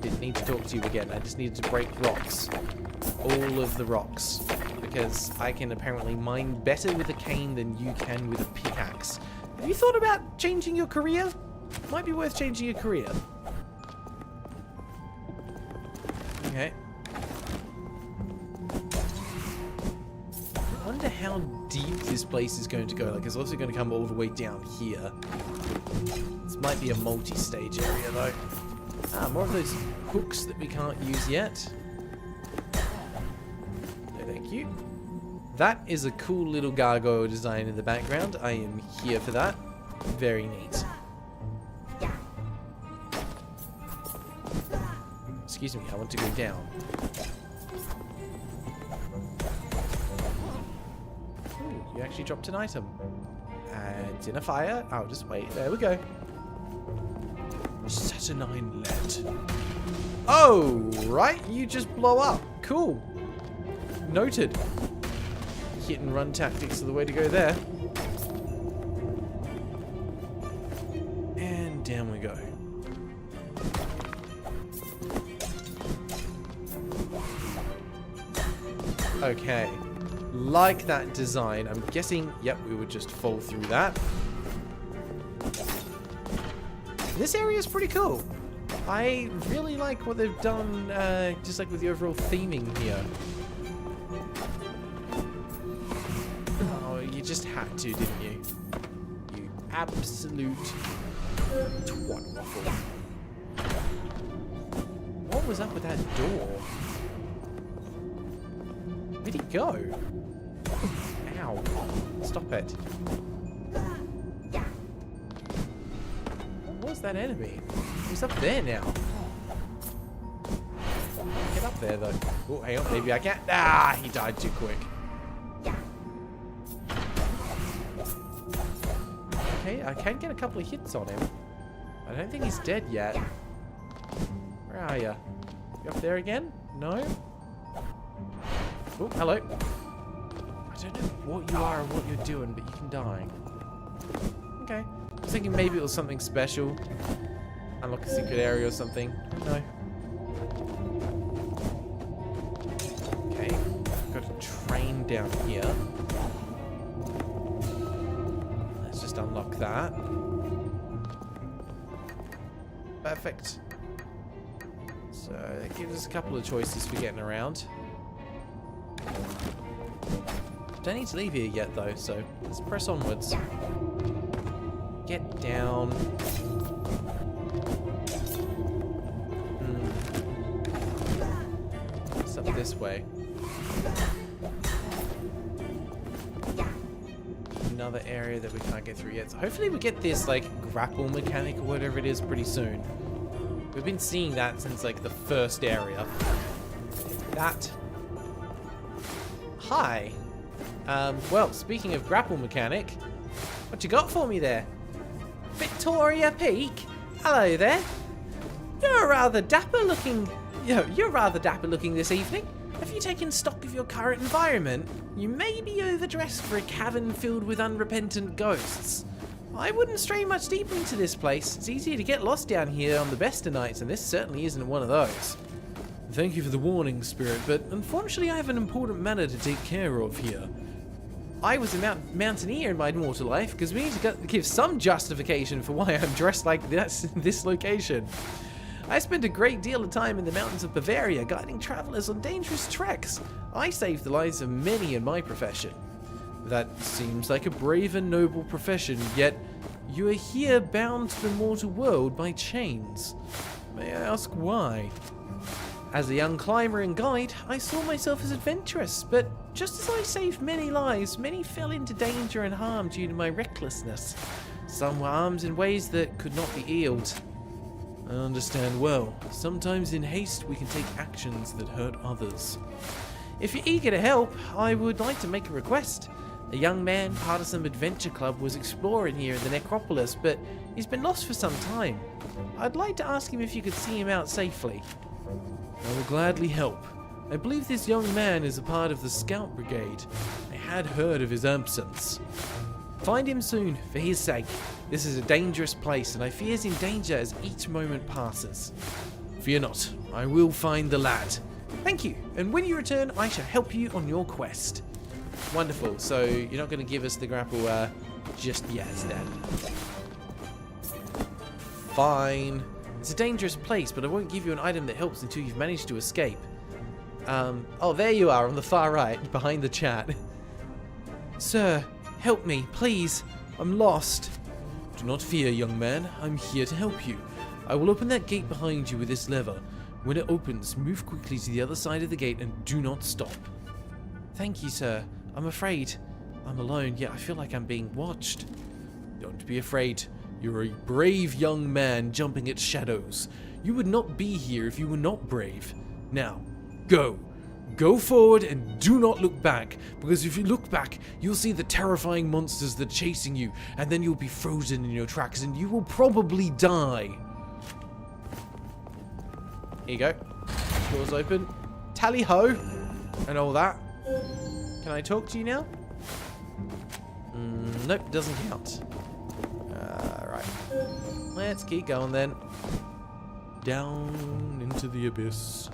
Didn't need to talk to you again. I just needed to break rocks. All of the rocks. Because I can apparently mine better with a cane than you can with a pickaxe. Have you thought about changing your career? Might be worth changing your career. Okay. I wonder how deep this place is going to go. Like, it's also going to come all the way down here. This might be a multi-stage area, though. Ah, more of those hooks that we can't use yet. No, thank you. That is a cool little gargoyle design in the background. I am here for that. Very neat. Excuse me, I want to go down. Ooh, you actually dropped an item. And in a fire. Oh, just wait. There we go. Saturnine lead. Oh, right. You just blow up. Cool. Noted. Hit and run tactics are the way to go there. And down we go. Okay. Like that design. I'm guessing, yep, we would just fall through that. This area is pretty cool. I really like what they've done, just like with the overall theming here. Oh, you just had to, didn't you? You absolute twat waffle. What was up with that door? Where'd he go? Ow. Stop it. What was that enemy? He's up there now. Get up there, though. Oh, hang on. Maybe I can't. Ah, he died too quick. Okay, I can get a couple of hits on him. I don't think he's dead yet. Where are you? You up there again? No? Oh, hello. I don't know what you are or what you're doing, but you can die. Okay. I was thinking maybe it was something special. Unlock a secret area or something. No. Okay. Got a train down here. Let's just unlock that. Perfect. So that gives us a couple of choices for getting around. Don't need to leave here yet though, so let's press onwards. Get down. It's up this way. Another area that we can't get through yet. So hopefully we get this like grapple mechanic or whatever it is pretty soon. We've been seeing that since like the first area. That. Hi. Well, speaking of grapple mechanic, What you got for me there? Victoria Peak? Hello there. You're rather dapper looking this evening. Have you taken stock of your current environment? You may be overdressed for a cavern filled with unrepentant ghosts. I wouldn't stray much deeper into this place. It's easy to get lost down here on the best of nights, and this certainly isn't one of those. Thank you for the warning, Spirit, but unfortunately I have an important matter to take care of here. I was a mountaineer in my mortal life, because we need to give some justification for why I'm dressed like this in this location. I spent a great deal of time in the mountains of Bavaria guiding travelers on dangerous treks. I saved the lives of many in my profession. That seems like a brave and noble profession, yet you are here bound to the mortal world by chains. May I ask why? As a young climber and guide, I saw myself as adventurous, but just as I saved many lives, many fell into danger and harm due to my recklessness. Some were harmed in ways that could not be healed. I understand well. Sometimes in haste we can take actions that hurt others. If you're eager to help, I would like to make a request. A young man, part of some adventure club, was exploring here in the Necropolis, but he's been lost for some time. I'd like to ask him if you could see him out safely. I will gladly help. I believe this young man is a part of the Scout Brigade. I had heard of his absence. Find him soon, for his sake. This is a dangerous place, and I fear he's in danger as each moment passes. Fear not, I will find the lad. Thank you, and when you return, I shall help you on your quest. Wonderful, so you're not going to give us the grapple just yet, then? Fine. It's a dangerous place, but I won't give you an item that helps until you've managed to escape. Oh, there you are, on the far right, behind the chat. Sir, help me, please. I'm lost. Do not fear, young man. I'm here to help you. I will open that gate behind you with this lever. When it opens, move quickly to the other side of the gate and do not stop. Thank you, sir. I'm afraid. I'm alone, yet I feel like I'm being watched. Don't be afraid. You're a brave young man jumping at shadows. You would not be here if you were not brave. Now, go. Go forward and do not look back, because if you look back, you'll see the terrifying monsters that are chasing you, and then you'll be frozen in your tracks and you will probably die. Here you go. Doors open. Tally ho! And all that. Can I talk to you now? Nope, doesn't count. Right. Let's keep going then. Down into the abyss.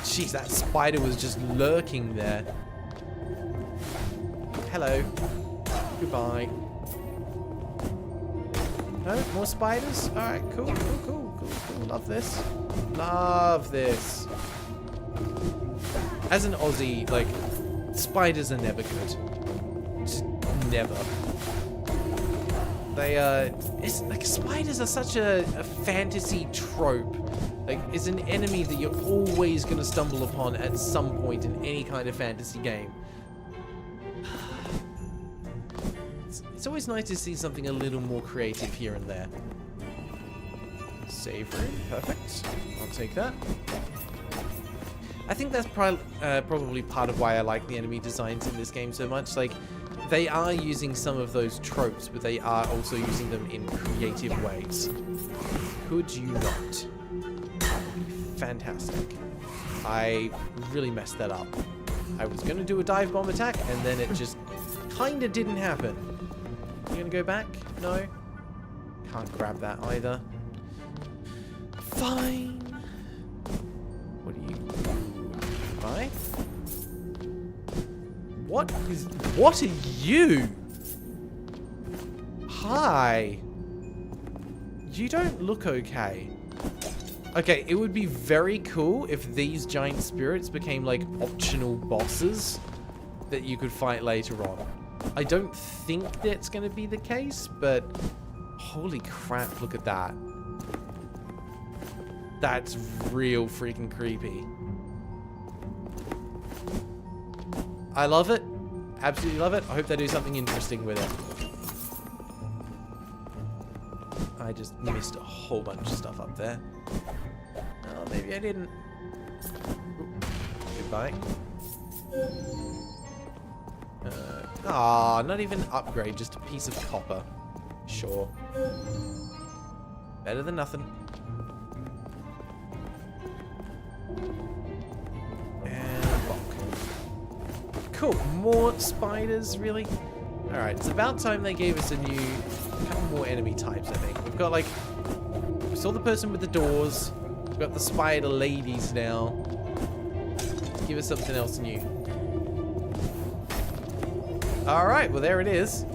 Jeez, that spider was just lurking there. Hello. Goodbye. No, more spiders? Alright, cool. Love this. Love this. As an Aussie, like, spiders are never good. Just never. They it's like spiders are such a fantasy trope. Like, it's an enemy that you're always going to stumble upon at some point in any kind of fantasy game. It's always nice to see something a little more creative here and there. Save room, perfect. I'll take that. I think that's probably part of why I like the enemy designs in this game so much. Like, they are using some of those tropes, but they are also using them in creative ways. Could you not? Fantastic. I really messed that up. I was going to do a dive bomb attack, and then it just kind of didn't happen. You going to go back? No? Can't grab that either. Fine. What are you? Bye. What are you? Hi. You don't look okay. Okay, it would be very cool if these giant spirits became like optional bosses that you could fight later on. I don't think that's going to be the case, but holy crap, look at that. That's real freaking creepy. I love it. Absolutely love it. I hope they do something interesting with it. I just missed a whole bunch of stuff up there. Oh, maybe I didn't. Ooh. Goodbye. Ah, not even an upgrade, just a piece of copper. Sure. Better than nothing. And bonk. Cool. More spiders, really? Alright, it's about time they gave us a couple more enemy types, I think. We've got, like... We saw the person with the doors. We've got the spider ladies now. Let's give us something else new. Alright, well there it is.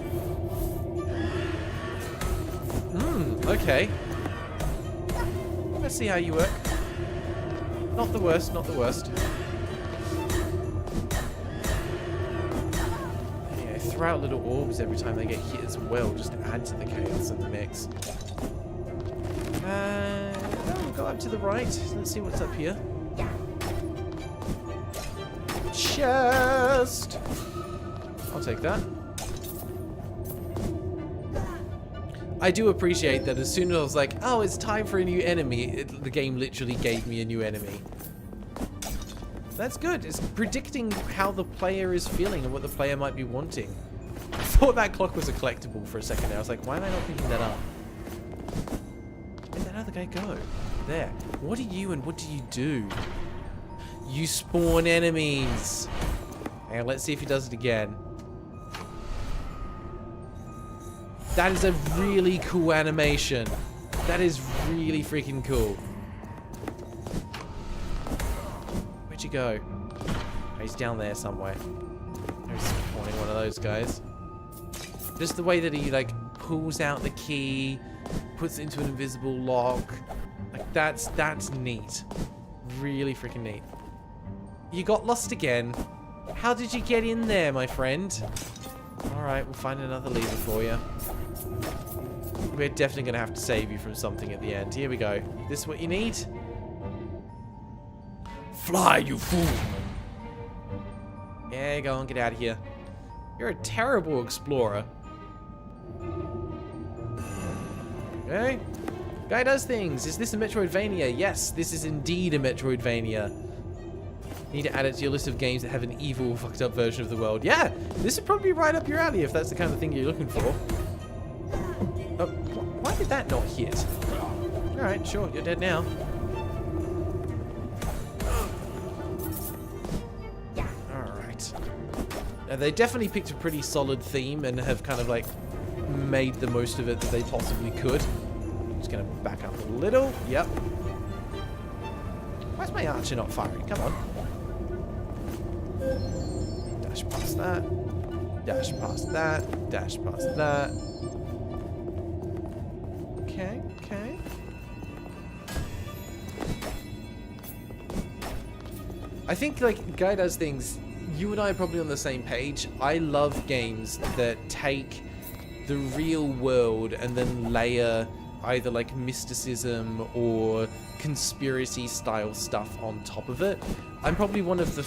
Okay. Let's see how you work. Not the worst, not the worst. Yeah, throw out little orbs every time they get hit as well, just to add to the chaos in the mix. We'll go up to the right. Let's see what's up here. Chest! I'll take that. I do appreciate that as soon as I was like, oh, it's time for a new enemy, the game literally gave me a new enemy. That's good. It's predicting how the player is feeling and what the player might be wanting. I thought that clock was a collectible for a second there. I was like, why am I not picking that up? Where'd that other guy go? There. What are you and what do you do? You spawn enemies. Hang on, let's see if he does it again. That is a really cool animation. That is really freaking cool. Where'd you go? Oh, he's down there somewhere. He's spawning one of those guys. Just the way that he, like, pulls out the key, puts it into an invisible lock. Like, that's neat. Really freaking neat. You got lost again. How did you get in there, my friend? Alright, we'll find another lever for you. We're definitely going to have to save you from something at the end. Here we go. This what you need? Fly, you fool! Yeah, go on, get out of here. You're a terrible explorer. Okay. Guy does things. Is this a Metroidvania? Yes, this is indeed a Metroidvania. Need to add it to your list of games that have an evil, fucked up version of the world. Yeah, this would probably be right up your alley if that's the kind of thing you're looking for. Why did that not hit? Alright, sure, you're dead now. Alright. Now, they definitely picked a pretty solid theme and have kind of like made the most of it that they possibly could. Just gonna back up a little. Yep. Why's my archer not firing? Come on. Dash past that. Dash past that. Dash past that. Okay, okay. I think, like, Guy does things... You and I are probably on the same page. I love games that take the real world and then layer either, like, mysticism or conspiracy-style stuff on top of it. I'm probably one of the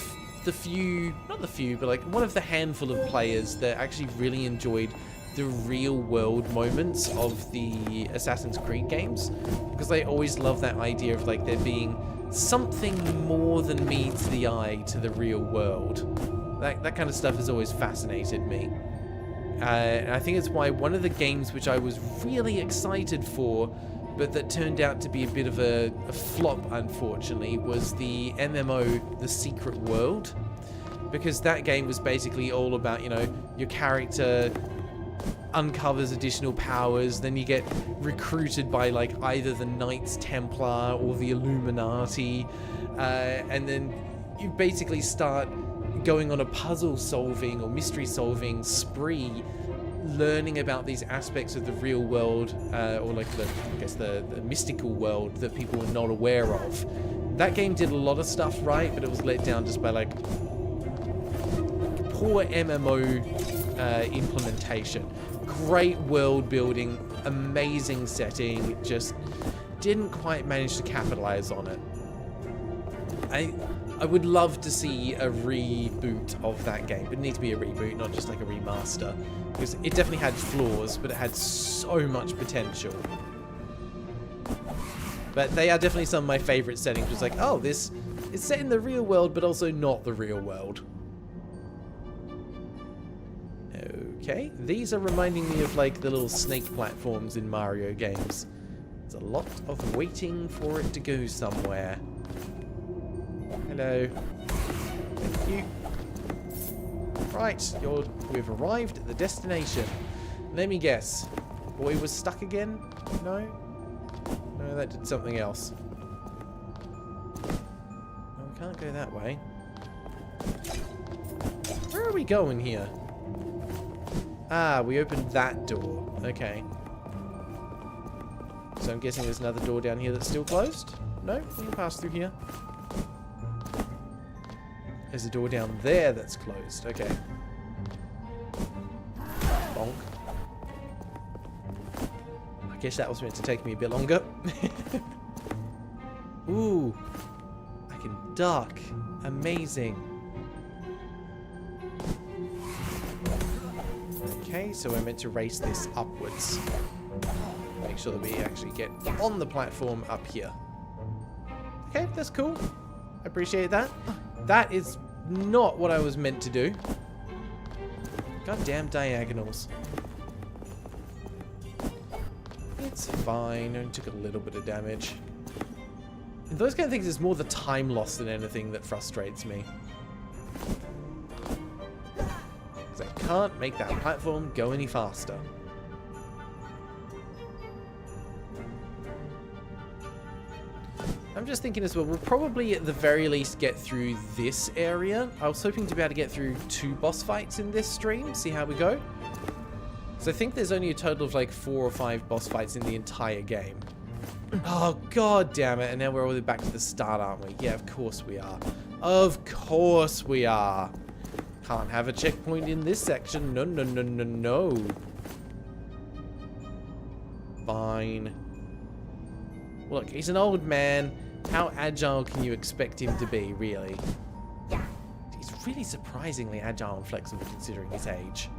few... Not the few, but, like, one of the handful of players that actually really enjoyed the real-world moments of the Assassin's Creed games. Because I always love that idea of, like, there being something more than meets the eye to the real world. That kind of stuff has always fascinated me. And I think it's why one of the games which I was really excited for, but that turned out to be a bit of a flop, unfortunately, was the MMO, The Secret World. Because that game was basically all about, you know, your character uncovers additional powers, then you get recruited by, like, either the Knights Templar or the Illuminati, and then you basically start going on a puzzle solving or mystery solving spree, learning about these aspects of the real world, or like the mystical world that people were not aware of. That game did a lot of stuff right, but it was let down just by, like, poor MMO implementation. Great world building, amazing setting, just didn't quite manage to capitalize on it. I would love to see a reboot of that game, but it needs to be a reboot, not just like a remaster, because it definitely had flaws, but it had so much potential. But they are definitely some of my favorite settings. It's like, oh, this is set in the real world, but also not the real world. Okay, these are reminding me of like the little snake platforms in Mario games. There's a lot of waiting for it to go somewhere. Hello. Thank you. Right, we've arrived at the destination. Let me guess. Boy was stuck again? No? No, that did something else. No, we can't go that way. Where are we going here? Ah, we opened that door. Okay. So I'm guessing there's another door down here that's still closed? No, we can pass through here. There's a door down there that's closed. Okay. Bonk. I guess that was meant to take me a bit longer. Ooh. I can duck. Amazing. Okay, so we're meant to race this upwards. Make sure that we actually get on the platform up here. Okay, that's cool. I appreciate that. That is not what I was meant to do. Goddamn diagonals. It's fine. Only took a little bit of damage. And those kind of things is more the time loss than anything that frustrates me. Because I can't make that platform go any faster. I'm just thinking as well, we'll probably at the very least get through this area. I was hoping to be able to get through 2 boss fights in this stream, see how we go. So I think there's only a total of like 4 or 5 boss fights in the entire game. Oh, god damn it. And now we're all the way back to the start, aren't we? Yeah, of course we are. Of course we are. Can't have a checkpoint in this section. No, no, no, no, no. Fine. Look, he's an old man. How agile can you expect him to be, really? He's really surprisingly agile and flexible considering his age.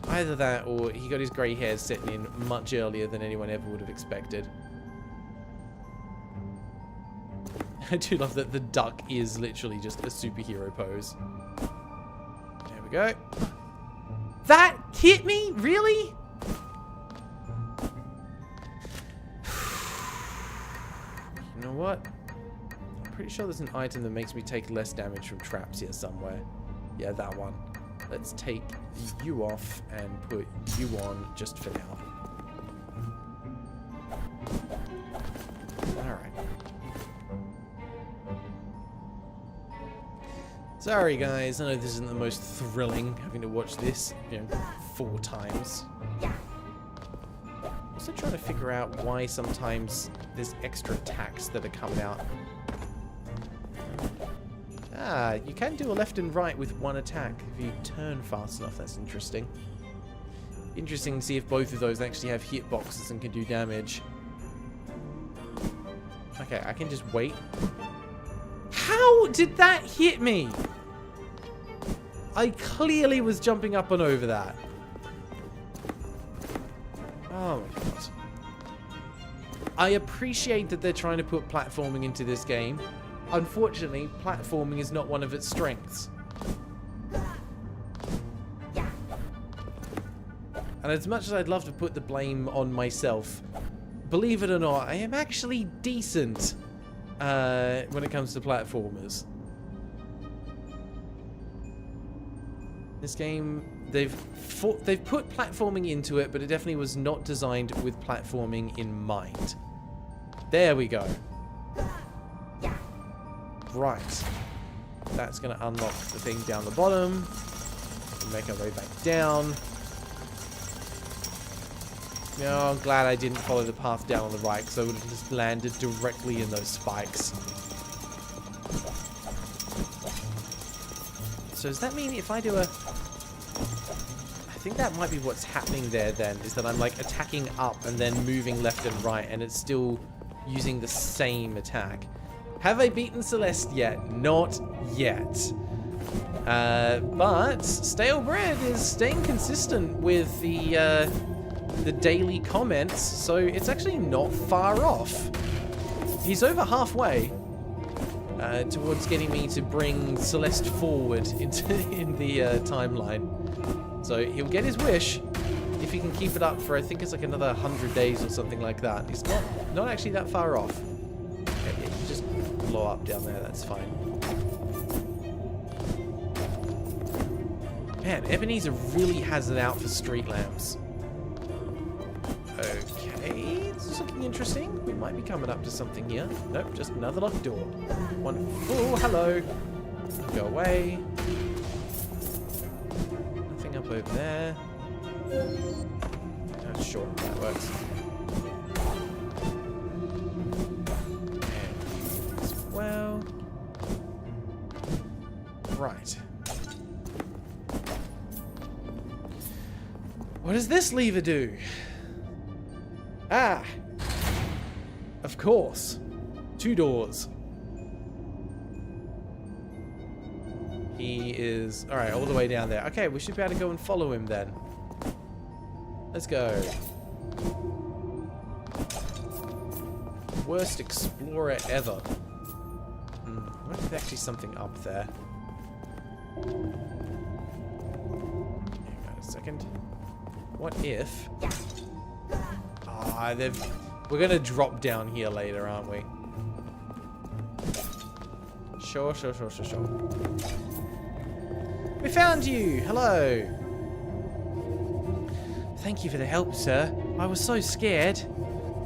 Either that, or he got his grey hairs setting in much earlier than anyone ever would have expected. I do love that the duck is literally just a superhero pose. There we go. That hit me? Really? You know what? I'm pretty sure there's an item that makes me take less damage from traps here somewhere. Yeah, that one. Let's take you off and put you on just for now. Alright. Sorry guys, I know this isn't the most thrilling having to watch this, 4 times. Also trying to figure out why sometimes there's extra attacks that are coming out. Ah, you can do a left and right with 1 attack if you turn fast enough. That's interesting. Interesting to see if both of those actually have hitboxes and can do damage. Okay, I can just wait. How did that hit me? I clearly was jumping up and over that. Oh my god. I appreciate that they're trying to put platforming into this game. Unfortunately, platforming is not one of its strengths. And as much as I'd love to put the blame on myself, believe it or not, I am actually decent when it comes to platformers. This game, they've put platforming into it, but it definitely was not designed with platforming in mind. There we go. Right. That's going to unlock the thing down the bottom. We'll make our way back down. No, I'm glad I didn't follow the path down on the right, because I would have just landed directly in those spikes. So does that mean if I do a... I think that might be what's happening there then, is that I'm like attacking up and then moving left and right, and it's still using the same attack. Have I beaten Celeste yet? Not yet. But Stale Bread is staying consistent with the daily comments, so it's actually not far off. He's over halfway. towards getting me to bring Celeste forward in the timeline. So he'll get his wish if he can keep it up for, I think it's like another 100 days or something like that. It's not actually that far off. Okay, you just blow up down there, that's fine. Man, Ebenezer really has it out for street lamps. Okay, this is looking interesting. We might be coming up to something here. Nope, just another locked door. One. Oh, hello. Go away. Nothing up over there. Not sure if that works. And as well. Right. What does this lever do? Ah! Of course. 2 doors. He is... Alright, all the way down there. Okay, we should be able to go and follow him then. Let's go. Worst explorer ever. What if there's actually something up there? Hang on a second. What if... Ah, we're gonna drop down here later, aren't we? Sure. We found you! Hello! Thank you for the help, sir. I was so scared.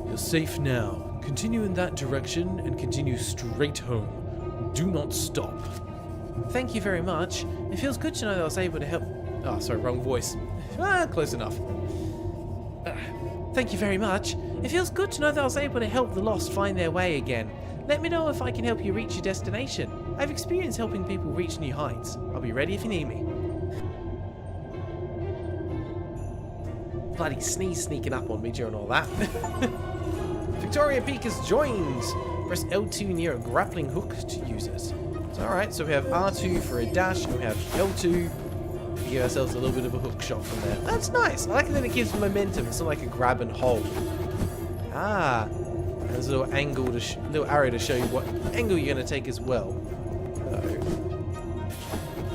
You're safe now. Continue in that direction and continue straight home. Do not stop. Thank you very much. It feels good to know that I was able to help... Oh, sorry, wrong voice. Ah, close enough. Thank you very much. It feels good to know that I was able to help the lost find their way again. Let me know if I can help you reach your destination. I've experience helping people reach new heights. I'll be ready if you need me. Bloody sneeze sneaking up on me during all that. Victoria Peak has joined. Press L2 near a grappling hook to use it. So, alright, so we have R2 for a dash, and we have L2 to give ourselves a little bit of a hook shot from there. That's nice. I like that it gives momentum. It's not like a grab and hold. Ah, and there's a little angle, little arrow to show you what angle you're going to take as well. So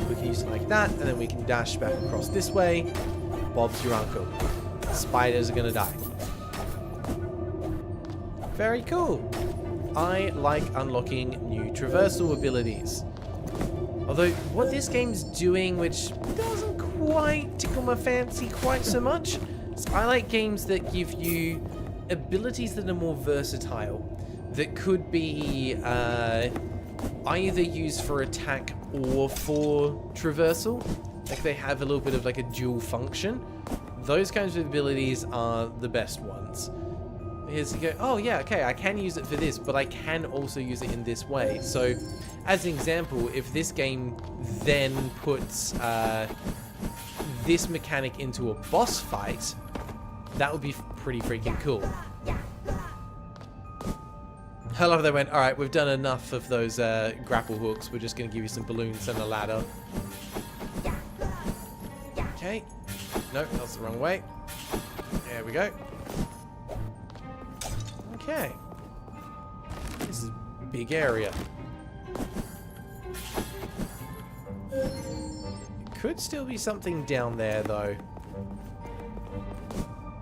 we can use it like that, and then we can dash back across this way. Bob's your uncle. Spiders are going to die. Very cool. I like unlocking new traversal abilities. Although, what this game's doing, which doesn't quite tickle my fancy quite so much, is I like games that give you abilities that are more versatile, that could be either used for attack or for traversal. Like they have a little bit of like a dual function. Those kinds of abilities are the best ones. Here's you go, oh yeah, okay, I can use it for this, but I can also use it in this way. So, as an example, if this game then puts this mechanic into a boss fight, that would be pretty freaking cool. I love they went, alright, we've done enough of those grapple hooks, we're just going to give you some balloons and a ladder. Okay. Nope, that's the wrong way. There we go. Okay. This is a big area. Could still be something down there, though.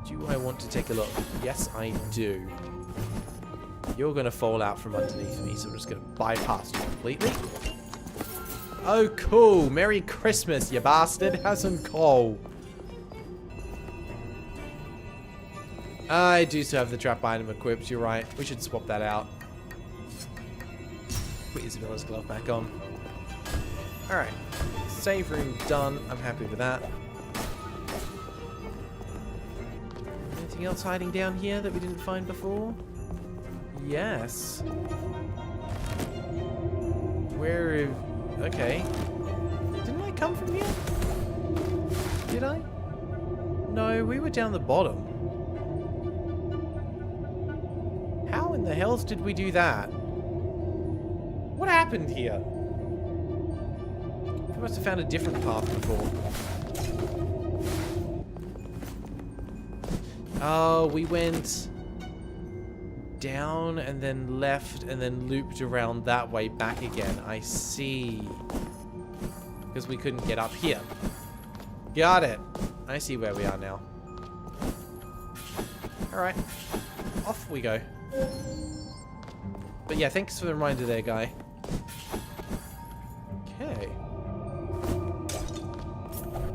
Do I want to take a look? Yes, I do. You're going to fall out from underneath me, so I'm just going to bypass you completely. Oh, cool. Merry Christmas, you bastard. Have some coal. I do still have the trap item equipped. You're right. We should swap that out. Put Isabella's glove back on. Alright. Save room done. I'm happy with that. Anything else hiding down here that we didn't find before? Yes. Where... Okay. Didn't I come from here? Did I? No, we were down the bottom. How in the hell did we do that? What happened here? We must have found a different path before. Oh, we went down and then left and then looped around that way back again. I see. Because we couldn't get up here. Got it. I see where we are now. Alright. Off we go. But yeah, thanks for the reminder there, guy. Okay.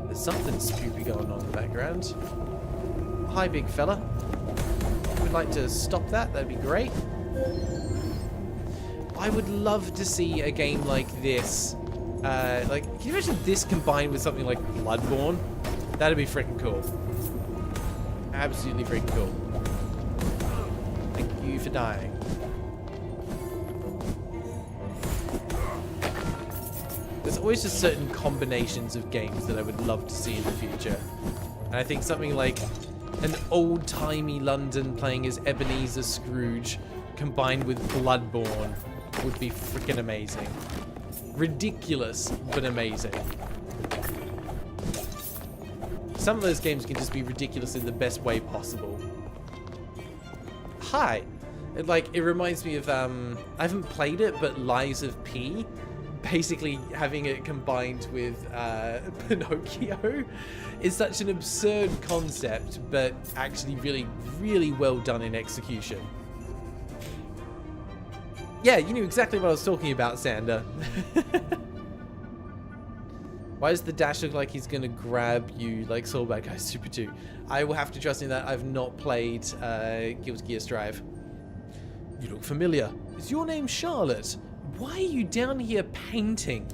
There's something spoopy going on in the background. Hi, big fella. If you'd like to stop that, that'd be great. I would love to see a game like this. Like, can you imagine this combined with something like Bloodborne? That'd be freaking cool. Absolutely freaking cool. Thank you for dying. There's always just certain combinations of games that I would love to see in the future. And I think something like an old-timey London playing as Ebenezer Scrooge combined with Bloodborne would be freaking amazing. Ridiculous, but amazing. Some of those games can just be ridiculous in the best way possible. Hi. It reminds me of, I haven't played it, but Lies of P. Basically having it combined with Pinocchio is such an absurd concept, but actually really, really well done in execution. Yeah, you knew exactly what I was talking about, Sander. Why does the dash look like he's going to grab you like Soul Bad Guy Super 2? I will have to trust in that. I've not played Guilty Gear Strive. You look familiar. Is your name Charlotte? Why are you down here painting?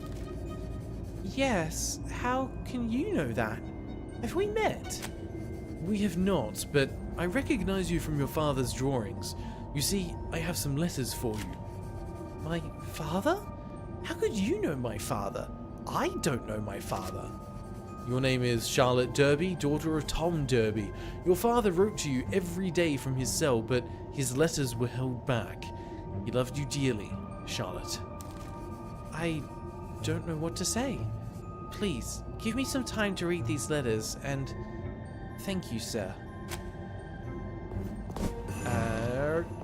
Yes, how can you know that? Have we met? We have not, but I recognize you from your father's drawings. You see, I have some letters for you. My father? How could you know my father? I don't know my father. Your name is Charlotte Derby, daughter of Tom Derby. Your father wrote to you every day from his cell, but his letters were held back. He loved you dearly, Charlotte. I don't know what to say. Please, give me some time to read these letters, and thank you, sir.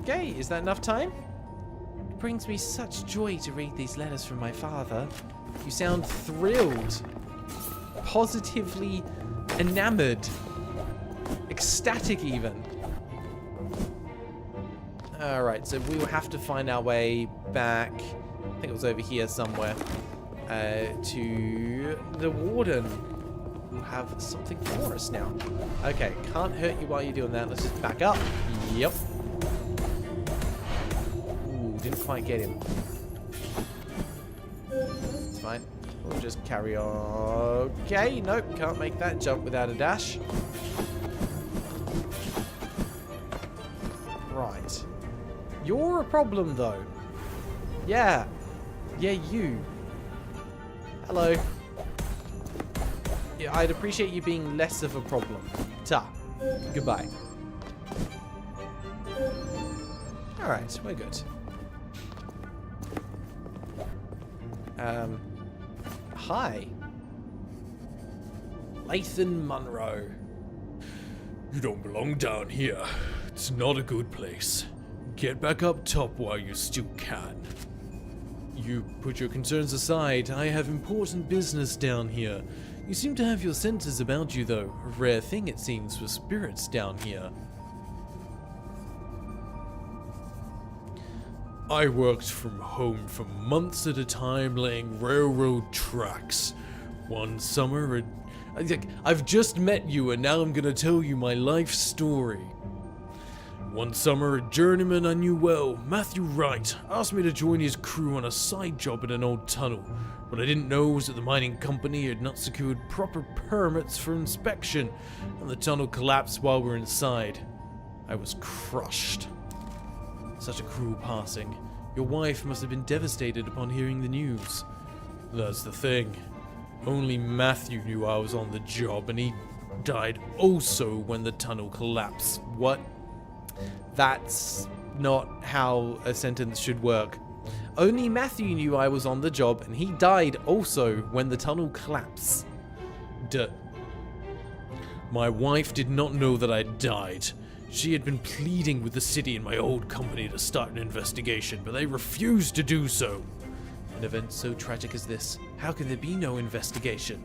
Okay, is that enough time? It brings me such joy to read these letters from my father. You sound thrilled. Positively enamored. Ecstatic, even. Alright, so we will have to find our way back. I think it was over here somewhere. To the warden, who have something for us now. Okay, can't hurt you while you're doing that. Let's just back up. Yep. Ooh, didn't quite get him. It's fine. We'll just carry on. Okay, nope, can't make that jump without a dash. Right. You're a problem, though. Yeah. Yeah, you. Hello. Yeah, I'd appreciate you being less of a problem. Ta. Goodbye. Alright, we're good. Hi. Lathan Munro. You don't belong down here. It's not a good place. Get back up top while you still can. You put your concerns aside. I have important business down here. You seem to have your senses about you, though. A rare thing, it seems, for spirits down here. I worked from home for months at a time laying railroad tracks. One summer, I've just met you and now I'm gonna tell you my life story. One summer, a journeyman I knew well, Matthew Wright, asked me to join his crew on a side job at an old tunnel. What I didn't know was that the mining company had not secured proper permits for inspection, and the tunnel collapsed while we were inside. I was crushed. Such a cruel passing. Your wife must have been devastated upon hearing the news. That's the thing. Only Matthew knew I was on the job, and he died also when the tunnel collapsed. What? That's not how a sentence should work. Only Matthew knew I was on the job, and he died also when the tunnel collapsed. My wife did not know that I died. She had been pleading with the city and my old company to start an investigation, but they refused to do so. An event so tragic as this, how can there be no investigation?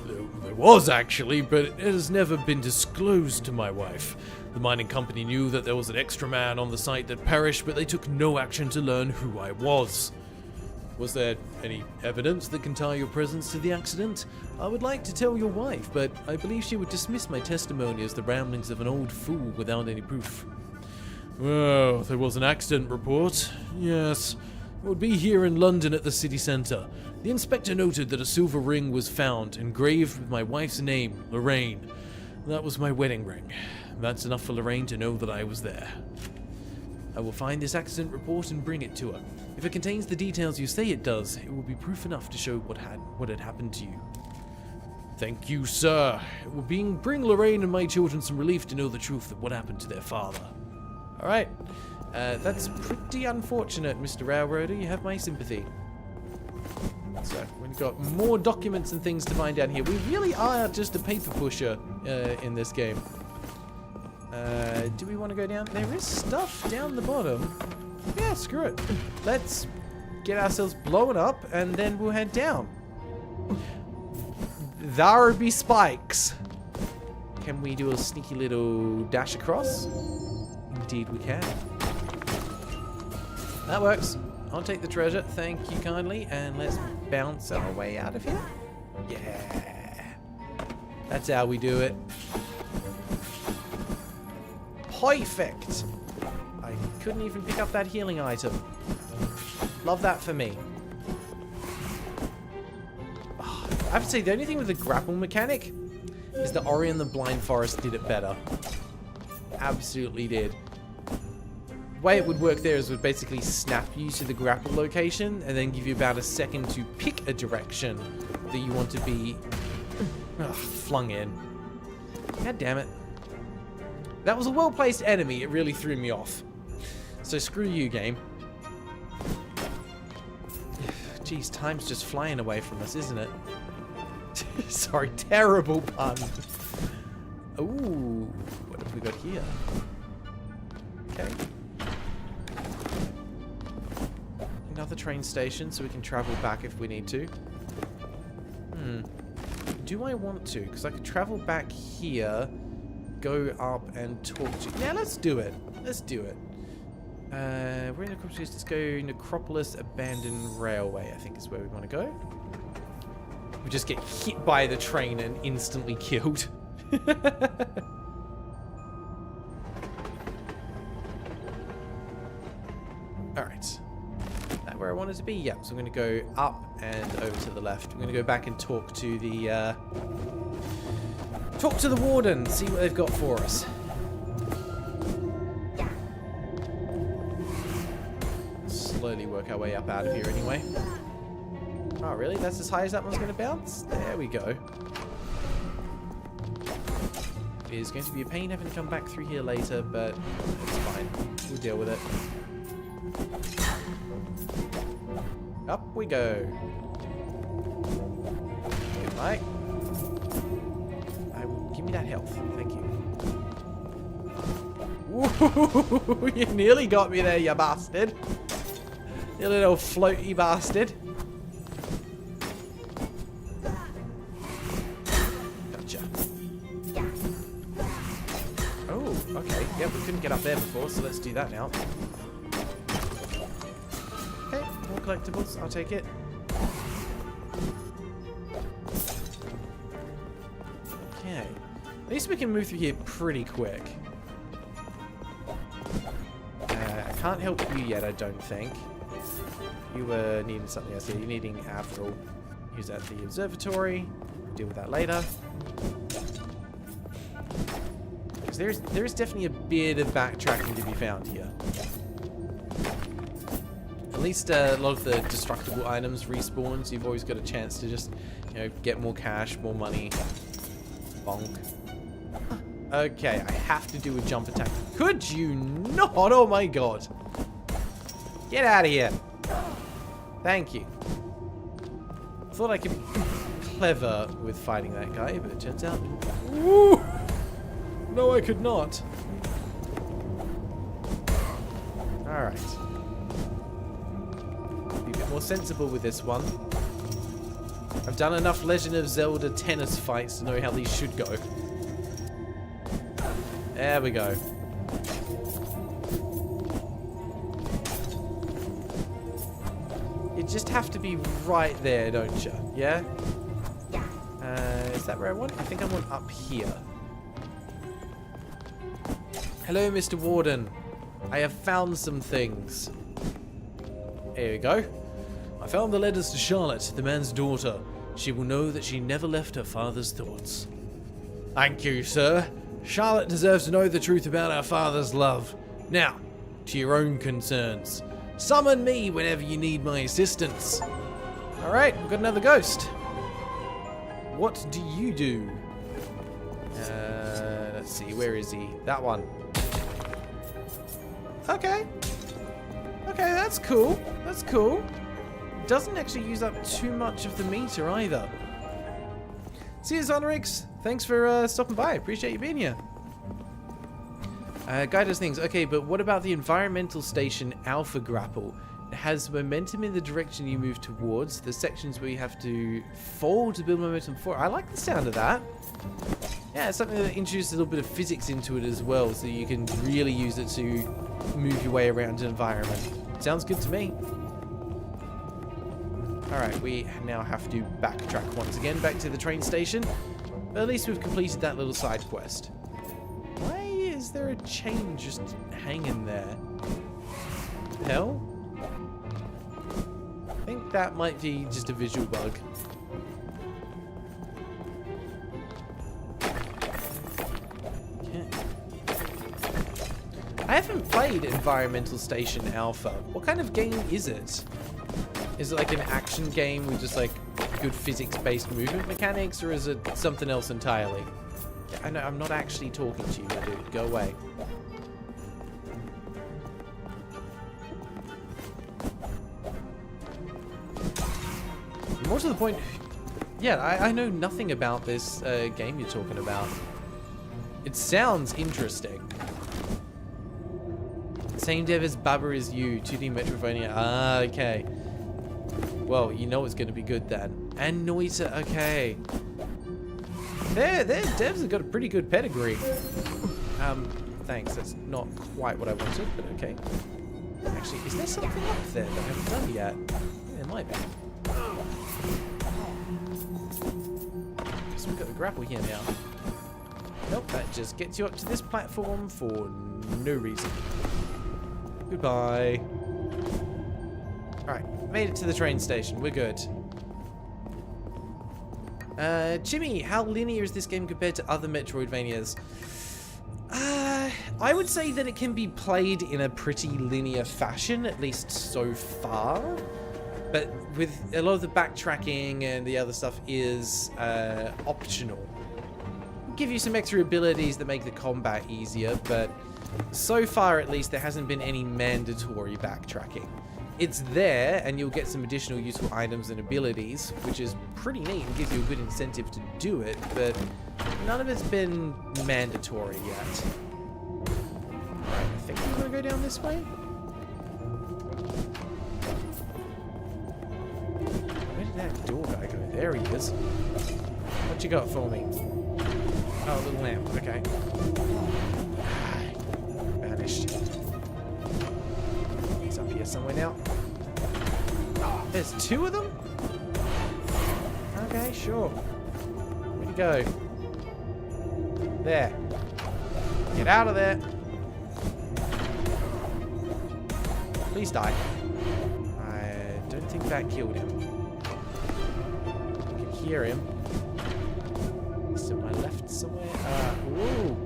There was actually, but it has never been disclosed to my wife. The mining company knew that there was an extra man on the site that perished, but they took no action to learn who I was. Was there any evidence that can tie your presence to the accident? I would like to tell your wife, but I believe she would dismiss my testimony as the ramblings of an old fool without any proof. Well, there was an accident report. Yes. It would be here in London at the city centre. The inspector noted that a silver ring was found, engraved with my wife's name, Lorraine. That was my wedding ring. That's enough for Lorraine to know that I was there. I will find this accident report and bring it to her. If it contains the details you say it does, it will be proof enough to show what had happened to you. Thank you, sir. It will bring Lorraine and my children some relief to know the truth of what happened to their father. Alright. That's pretty unfortunate, Mr. Railroader. You have my sympathy. So, we've got more documents and things to find down here. We really are just a paper pusher in this game. Do we want to go down? There is stuff down the bottom. Yeah, screw it. Let's get ourselves blown up and then we'll head down. There be spikes. Can we do a sneaky little dash across? Indeed we can. That works. I'll take the treasure, thank you kindly, and let's bounce our way out of here. Yeah. That's how we do it. Perfect. I couldn't even pick up that healing item. Love that for me. Oh, I have to say, the only thing with the grapple mechanic is that Ori and the Blind Forest did it better. Absolutely did. The way it would work there is it would basically snap you to the grapple location and then give you about a second to pick a direction that you want to be flung in. God damn it. That was a well-placed enemy. It really threw me off. So screw you, game. Jeez, time's just flying away from us, isn't it? Sorry, terrible pun. Ooh, what have we got here? Okay. Another train station, so we can travel back if we need to. Do I want to? Because I could travel back here, go up and talk to... Yeah, let's do it. Let's do it. We're in Necropolis. Let's go Necropolis Abandoned Railway, I think is where we want to go. We just get hit by the train and instantly killed. Alright. That where I wanted to be? Yep, so I'm going to go up and over to the left. I'm going to go back and talk to the... talk to the warden, see what they've got for us. Slowly work our way up out of here anyway. Oh, really? That's as high as that one's going to bounce? There we go. It is going to be a pain having to come back through here later, but it's fine. We'll deal with it. Up we go. Good night. Give me that health. Thank you. Woo, you nearly got me there, you bastard. You little floaty bastard. Gotcha. Oh, okay. Yeah, we couldn't get up there before, so let's do that now. Okay, more collectibles. I'll take it. Okay. At least we can move through here pretty quick. I can't help you yet, I don't think. You were needing something else here. You're needing Arvil. Use that at the observatory. Deal with that later. Because there is definitely a bit of backtracking to be found here. At least a lot of the destructible items respawn, so you've always got a chance to just, you know, get more cash, more money. Bonk. Okay, I have to do a jump attack. Could you not? Oh my god. Get out of here. Thank you. Thought I could be clever with fighting that guy, but it turns out... Woo! No, I could not. Alright. Be a bit more sensible with this one. I've done enough Legend of Zelda tennis fights to know how these should go. There we go. You just have to be right there, don't you? Yeah? Is that where I want? I think I want up here. Hello, Mr. Warden. I have found some things. There we go. I found the letters to Charlotte, the man's daughter. She will know that she never left her father's thoughts. Thank you, sir. Charlotte deserves to know the truth about her father's love. Now, to your own concerns. Summon me whenever you need my assistance. Alright, we've got another ghost. What do you do? Let's see, where is he? That one. Okay. Okay, that's cool. That's cool. Doesn't actually use up too much of the meter either. See you, Zonorix. Thanks for stopping by. Appreciate you being here. Guide us things. Okay, but what about the environmental station Alpha Grapple? It has momentum in the direction you move towards. The sections where you have to fold to build momentum forward. I like the sound of that. Yeah, it's something that introduces a little bit of physics into it as well, so you can really use it to move your way around an environment. Sounds good to me. Alright, we now have to backtrack once again back to the train station. But at least we've completed that little side quest. Why is there a chain just hanging there? Hell? I think that might be just a visual bug. I haven't played Environmental Station Alpha. What kind of game is it? Is it like an action game with just like good physics-based movement mechanics, or is it something else entirely? I know, I'm not actually talking to you, my dude. Go away. More to the point, yeah, I know nothing about this game you're talking about. It sounds interesting. Same dev as Baba Is You, 2D Metroidvania. Ah, okay. Well, you know it's going to be good then. And Noita, okay. Their devs have got a pretty good pedigree. Thanks, that's not quite what I wanted, but okay. Actually, is there something up there that I haven't done yet? Yeah, there might be. Guess we've got the grapple here now. Nope, that just gets you up to this platform for no reason. Goodbye. Alright, made it to the train station. We're good. Jimmy, how linear is this game compared to other Metroidvanias? I would say that it can be played in a pretty linear fashion, at least so far. But with a lot of the backtracking and the other stuff is optional. It'll give you some extra abilities that make the combat easier, but so far at least there hasn't been any mandatory backtracking. It's there, and you'll get some additional useful items and abilities, which is pretty neat and gives you a good incentive to do it, but none of it's been mandatory yet. Alright, I think we're going to go down this way. Where did that door guy go? There he is. What you got for me? Oh, a little lamp. Okay. Vanished. He's up here somewhere now. There's two of them? Okay, sure. Where'd he go? There. Get out of there. Please die. I don't think that killed him. I can hear him. He's to my left somewhere. Ooh.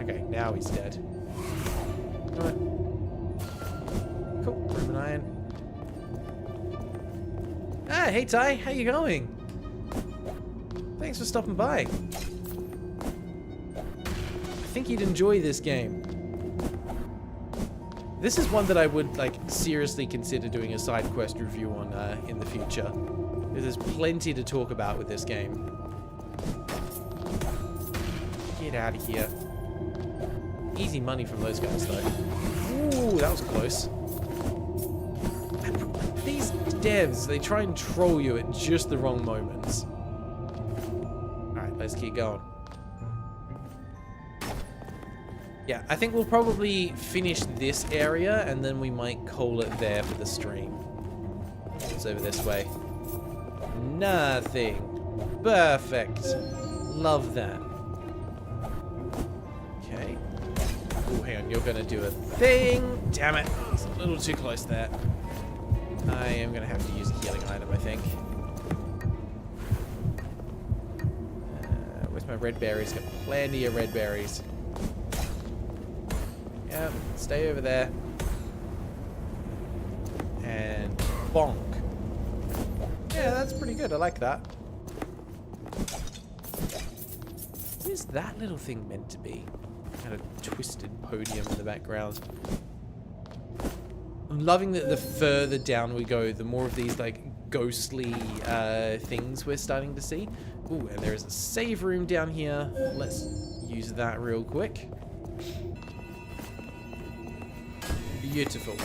Okay, now he's dead. Alright. Cool. Ruben Iron. Ah, hey Ty, how you going? Thanks for stopping by. I think you'd enjoy this game. This is one that I would like seriously consider doing a side quest review on in the future. There's plenty to talk about with this game. Get out of here. easy money from those guys, though. Ooh, that was close. These devs, they try and troll you at just the wrong moments. Alright, let's keep going. Yeah, I think we'll probably finish this area, and then we might call it there for the stream. It's over this way. Nothing. Perfect. Love that. Okay. Oh, hang on. You're going to do a thing. Damn it. It's a little too close there. I am going to have to use a healing item, I think. Where's my red berries? Got plenty of red berries. Yep. Stay over there. And bonk. Yeah, that's pretty good. I like that. What is that little thing meant to be? Kind of twisted podium in the background. I'm loving that the further down we go, the more of these like ghostly things we're starting to see. Ooh, and there is a save room down here. Let's use that real quick. Beautiful.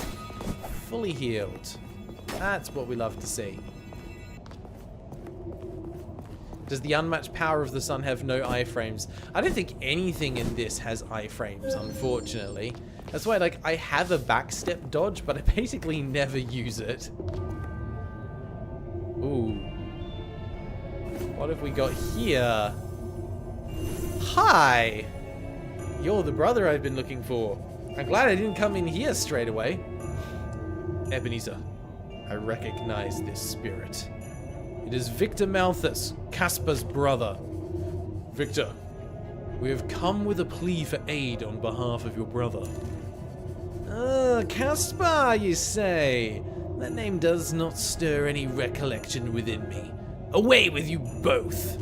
Fully healed. That's what we love to see. Does the unmatched power of the sun have no iframes? I don't think anything in this has iframes, unfortunately. That's why, like, I have a backstep dodge, but I basically never use it. Ooh. What have we got here? Hi! You're the brother I've been looking for. I'm glad I didn't come in here straight away. Ebenezer, I recognize this spirit. It is Victor Malthus, Caspar's brother. Victor, we have come with a plea for aid on behalf of your brother. Caspar, you say? That name does not stir any recollection within me. Away with you both!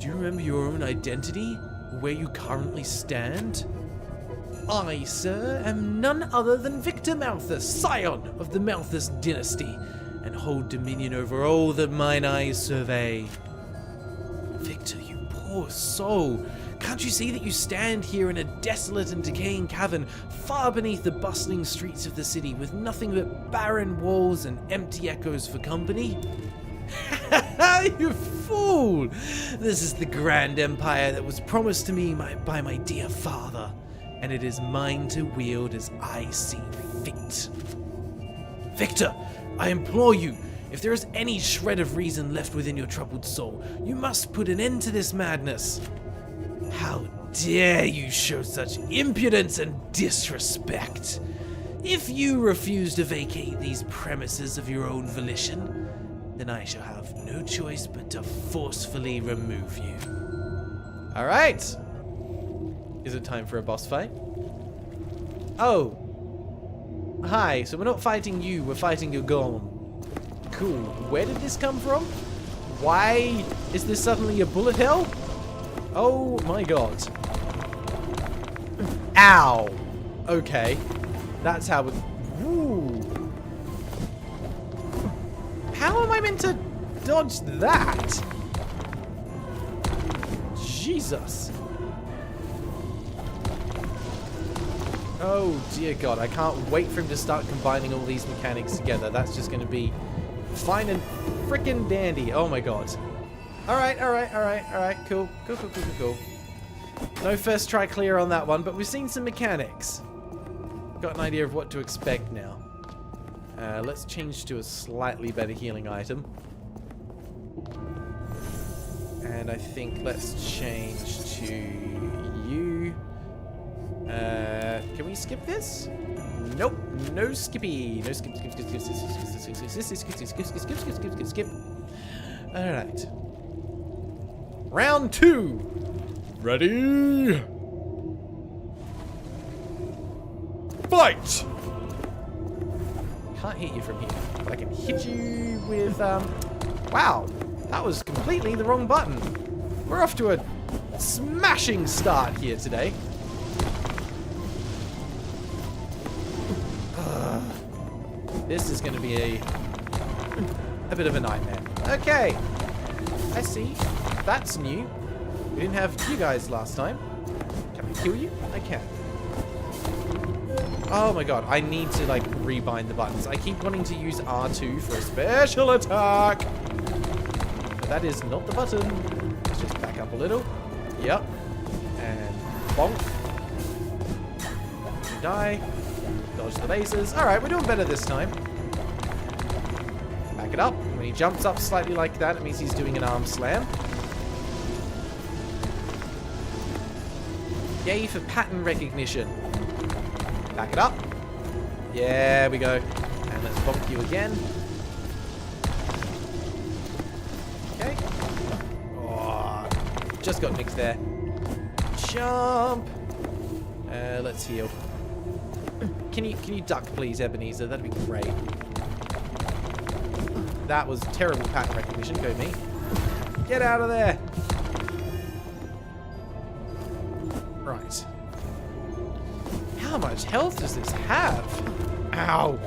Do you remember your own identity? Where you currently stand? I, sir, am none other than Victor Malthus, scion of the Malthus dynasty, and hold dominion over all that mine eyes survey. Victor, you poor soul. Can't you see that you stand here in a desolate and decaying cavern, far beneath the bustling streets of the city, with nothing but barren walls and empty echoes for company? You fool! This is the grand empire that was promised to me by my dear father, and it is mine to wield as I see fit. Victor, I implore you, if there is any shred of reason left within your troubled soul, you must put an end to this madness. How dare you show such impudence and disrespect? If you refuse to vacate these premises of your own volition, then I shall have no choice but to forcefully remove you. Alright. Is it time for a boss fight? Oh. Hi, so we're not fighting you, we're fighting your golem. Cool. Where did this come from? Why is this suddenly a bullet hell? Oh my god. Ow. Okay. That's how it... Ooh. How am I meant to dodge that? Jesus. Oh dear god, I can't wait for him to start combining all these mechanics together. That's just going to be fine and frickin' dandy. Oh my god. Alright, cool. No first try clear on that one, but we've seen some mechanics. Got an idea of what to expect now. Let's change to a slightly better healing item. And I think let's change to you. Can we skip this? Nope, no skippy. No skip. Alright. Round 2. Ready? Fight! Can't hit you from here, but I can hit you with, wow, that was completely the wrong button. We're off to a smashing start here today. This is going to be a bit of a nightmare. Okay, I see. That's new. We didn't have you guys last time. Can I kill you? I can. Oh my god, I need to like rebind the buttons. I keep wanting to use R2 for a special attack. But that is not the button. Let's just back up a little. Yep. And bonk. Die. Dodge the bases. Alright, we're doing better this time. Back it up. When he jumps up slightly like that, it means he's doing an arm slam. Yay for pattern recognition. Back it up. Yeah, we go. And let's bonk you again. Okay. Oh, just got nicked there. Jump. Let's heal. Can you duck, please, Ebenezer? That'd be great. That was terrible pattern recognition. Go me. Get out of there. Right. How much health does this have? Ow.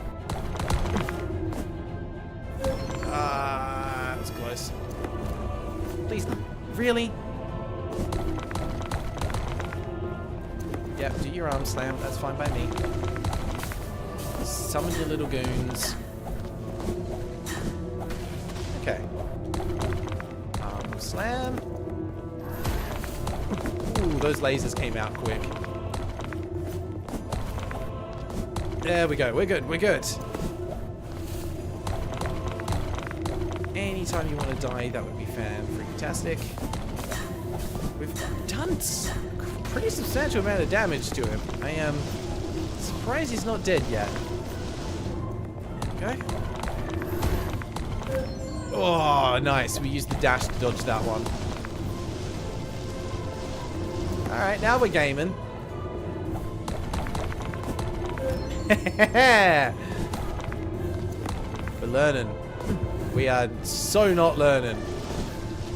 That's close. Please. Really? Yep, do your arm slam. That's fine by me. Summon your little goons. Okay. Arm slam. Ooh, those lasers came out quick. There we go. We're good. We're good. Anytime you want to die, that would be fantastic. We've done a pretty substantial amount of damage to him. I am surprised he's not dead yet. Okay. Oh, nice. We used the dash to dodge that one. Alright, now we're gaming. We're learning. We are so not learning.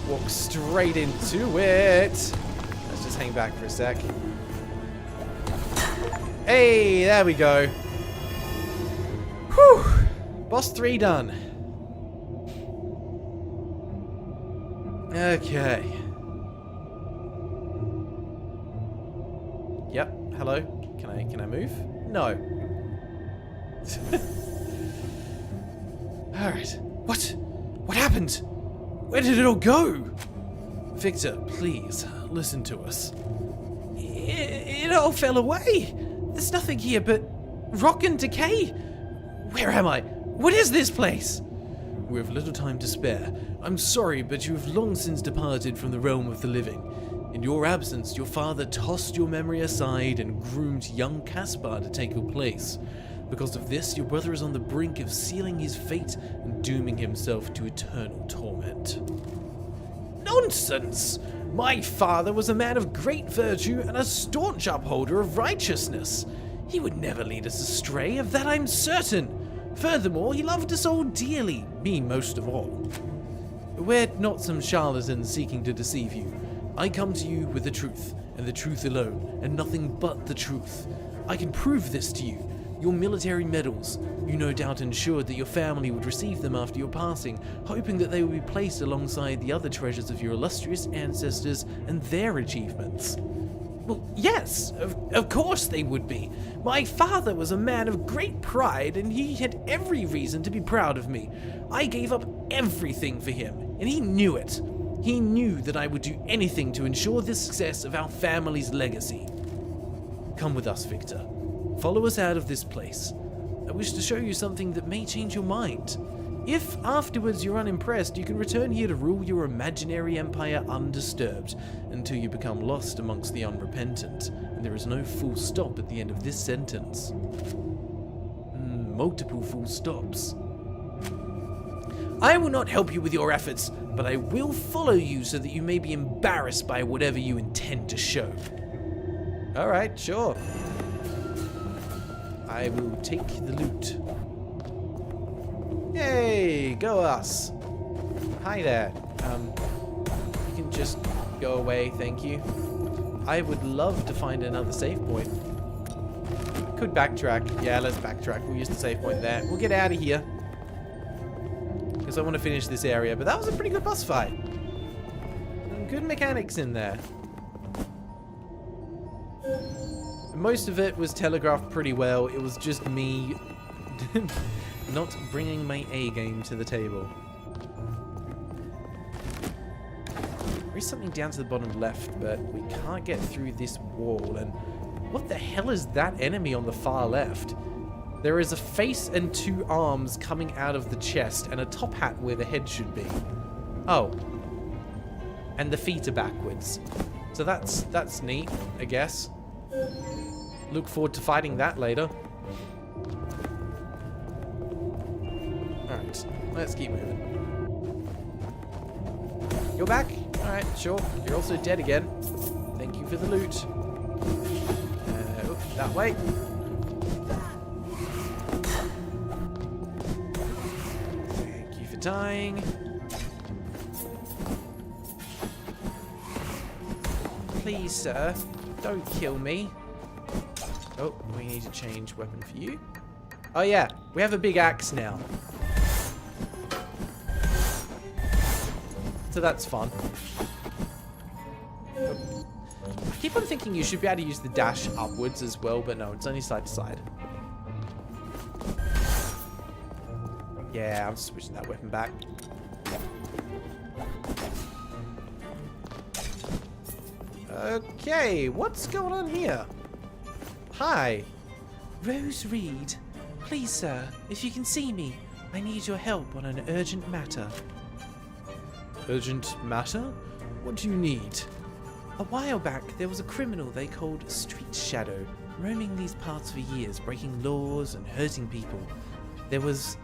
Walk straight into it. Let's just hang back for a sec. Hey, there we go. Whew. Boss 3 done. Okay. Yep. Hello. Can I move? No. Alright. What happened? Where did it all go? Victor, please, listen to us. It all fell away. There's nothing here but rock and decay. Where am I? What is this place? We have little time to spare. I'm sorry, but you have long since departed from the realm of the living. In your absence, your father tossed your memory aside and groomed young Caspar to take your place. Because of this, your brother is on the brink of sealing his fate and dooming himself to eternal torment. Nonsense! My father was a man of great virtue and a staunch upholder of righteousness. He would never lead us astray, of that I'm certain. Furthermore, he loved us all dearly, me most of all. We're not some charlatans seeking to deceive you. I come to you with the truth, and the truth alone, and nothing but the truth. I can prove this to you. Your military medals, you no doubt ensured that your family would receive them after your passing, hoping that they would be placed alongside the other treasures of your illustrious ancestors and their achievements. Well, yes, of course they would be. My father was a man of great pride, and he had every reason to be proud of me. I gave up everything for him, and he knew it. He knew that I would do anything to ensure the success of our family's legacy. Come with us, Victor. Follow us out of this place. I wish to show you something that may change your mind. If afterwards you're unimpressed, you can return here to rule your imaginary empire undisturbed until you become lost amongst the unrepentant, and there is no full stop at the end of this sentence. Multiple full stops. I will not help you with your efforts, but I will follow you so that you may be embarrassed by whatever you intend to show. Alright, sure. I will take the loot. Yay, go us. Hi there. You can just go away, thank you. I would love to find another save point. Could backtrack. Yeah, let's backtrack. We'll use the save point there. We'll get out of here. Because I want to finish this area. But that was a pretty good boss fight. Good mechanics in there. most of it was telegraphed pretty well. It was just me not bringing my A game to the table. There is something down to the bottom left, but we can't get through this wall. And what the hell is that enemy on the far left? There is a face and 2 arms coming out of the chest and a top hat where the head should be. Oh. And the feet are backwards. So that's neat, I guess. Look forward to fighting that later. Alright, let's keep moving. You're back? Alright, sure. You're also dead again. Thank you for the loot. That way. Thank you for dying. Please, sir, don't kill me. Oh, we need to change weapon for you. Oh yeah, we have a big axe now. So that's fun. I keep on thinking you should be able to use the dash upwards as well, but no, it's only side to side. Yeah, I'm switching that weapon back. Okay, what's going on here? Hi. Rose Reed. Please, sir, if you can see me, I need your help on an urgent matter. Urgent matter? What do you need? A while back, there was a criminal they called Street Shadow, roaming these parts for years, breaking laws and hurting people. There was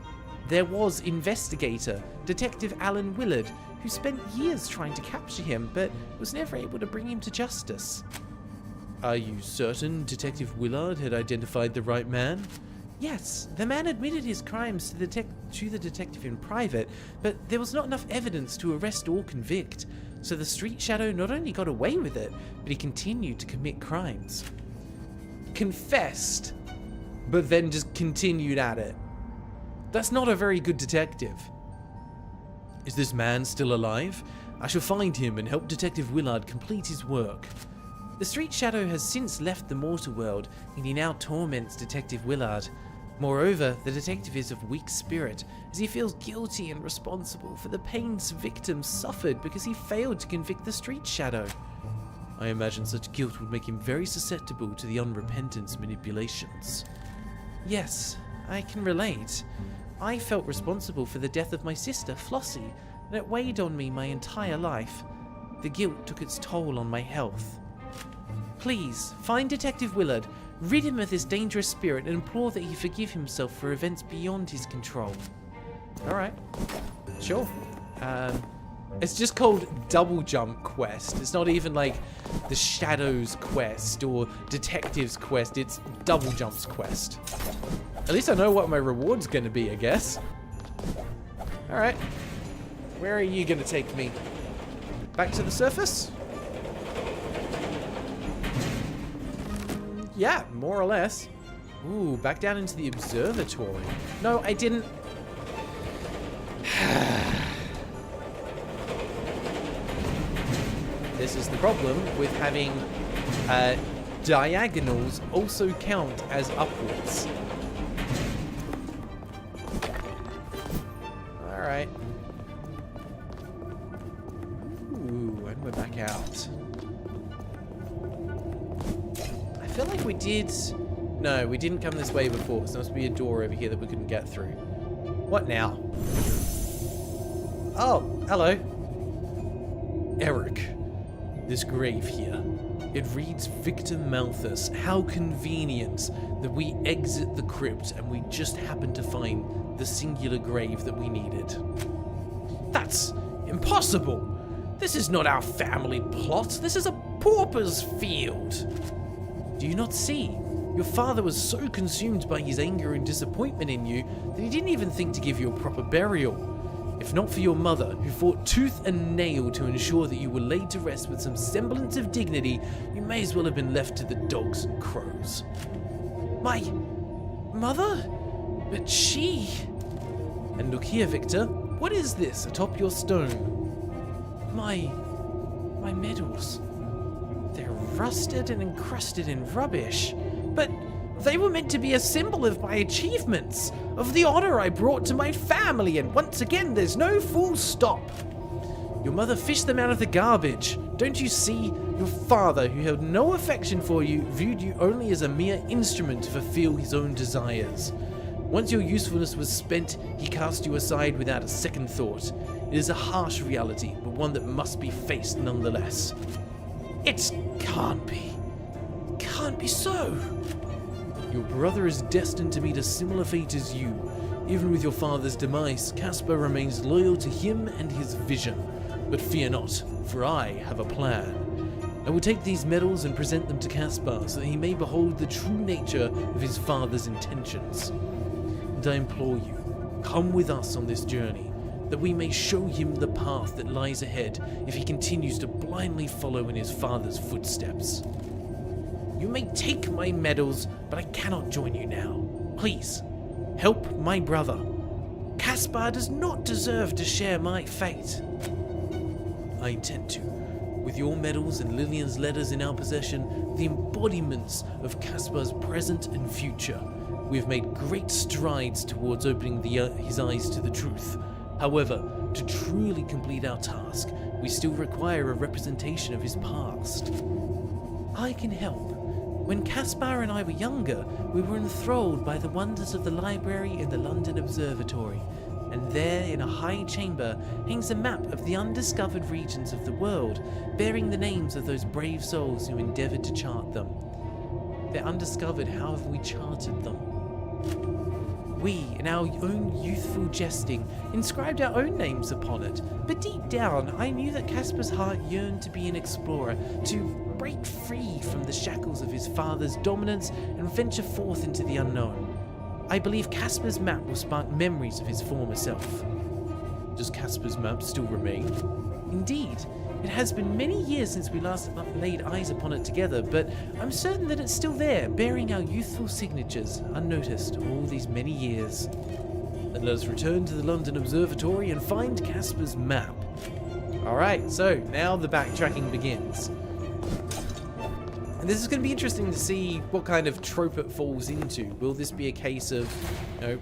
investigator, Detective Alan Willard, who spent years trying to capture him, but was never able to bring him to justice. Are you certain Detective Willard had identified the right man? Yes, the man admitted his crimes to the detective in private, but there was not enough evidence to arrest or convict. So the Street Shadow not only got away with it, but he continued to commit crimes. Confessed, but then just continued at it. That's not a very good detective. Is this man still alive? I shall find him and help Detective Willard complete his work. The Street Shadow has since left the mortal world, and he now torments Detective Willard. Moreover, the detective is of weak spirit, as he feels guilty and responsible for the pains victims suffered because he failed to convict the Street Shadow. I imagine such guilt would make him very susceptible to the unrepentant's manipulations. Yes, I can relate. I felt responsible for the death of my sister, Flossie, and it weighed on me my entire life. The guilt took its toll on my health. Please, find Detective Willard, rid him of this dangerous spirit, and implore that he forgive himself for events beyond his control. Alright. Sure. It's just called Double Jump Quest. It's not even like the Shadows Quest or Detective's Quest. It's Double Jump's Quest. At least I know what my reward's gonna be, I guess. Alright. Where are you gonna take me? Back to the surface? Yeah, more or less. Ooh, back down into the observatory. No, I didn't. This is the problem with having diagonals also count as upwards. Alright. Ooh, and we're back out. I feel like we did... No, we didn't come this way before, so there must be a door over here that we couldn't get through. What now? Oh, hello. Eric, this grave here. It reads Victor Malthus. How convenient that we exit the crypt and we just happened to find the singular grave that we needed. That's impossible! This is not our family plot. This is a pauper's field. Do you not see? Your father was so consumed by his anger and disappointment in you that he didn't even think to give you a proper burial. If not for your mother, who fought tooth and nail to ensure that you were laid to rest with some semblance of dignity, you may as well have been left to the dogs and crows. My mother? But she... And look here, Victor. What is this atop your stone? My medals. They're rusted and encrusted in rubbish. But they were meant to be a symbol of my achievements, of the honor I brought to my family, and once again, there's no full stop. Your mother fished them out of the garbage. Don't you see? Your father, who held no affection for you, viewed you only as a mere instrument to fulfill his own desires. Once your usefulness was spent, he cast you aside without a second thought. It is a harsh reality, but one that must be faced nonetheless. It can't be. Can't be so. Your brother is destined to meet a similar fate as you. Even with your father's demise, Caspar remains loyal to him and his vision. But fear not, for I have a plan. I will take these medals and present them to Caspar so that he may behold the true nature of his father's intentions. And I implore you, come with us on this journey, that we may show him the path that lies ahead if he continues to blindly follow in his father's footsteps. You may take my medals, but I cannot join you now. Please, help my brother. Caspar does not deserve to share my fate. I intend to. With your medals and Lillian's letters in our possession, the embodiments of Caspar's present and future, we have made great strides towards opening his eyes to the truth. However, to truly complete our task, we still require a representation of his past. I can help. When Caspar and I were younger, we were enthralled by the wonders of the library in the London Observatory, and there in a high chamber hangs a map of the undiscovered regions of the world, bearing the names of those brave souls who endeavoured to chart them. They're undiscovered, however we charted them. We, in our own youthful jesting, inscribed our own names upon it, but deep down I knew that Caspar's heart yearned to be an explorer, to break free from the shackles of his father's dominance and venture forth into the unknown. I believe Caspar's map will spark memories of his former self. Does Caspar's map still remain? Indeed. It has been many years since we last laid eyes upon it together, but I'm certain that it's still there, bearing our youthful signatures, unnoticed all these many years. Then let us return to the London Observatory and find Caspar's map. Alright, so now the backtracking begins. And this is going to be interesting to see what kind of trope it falls into. Will this be a case of,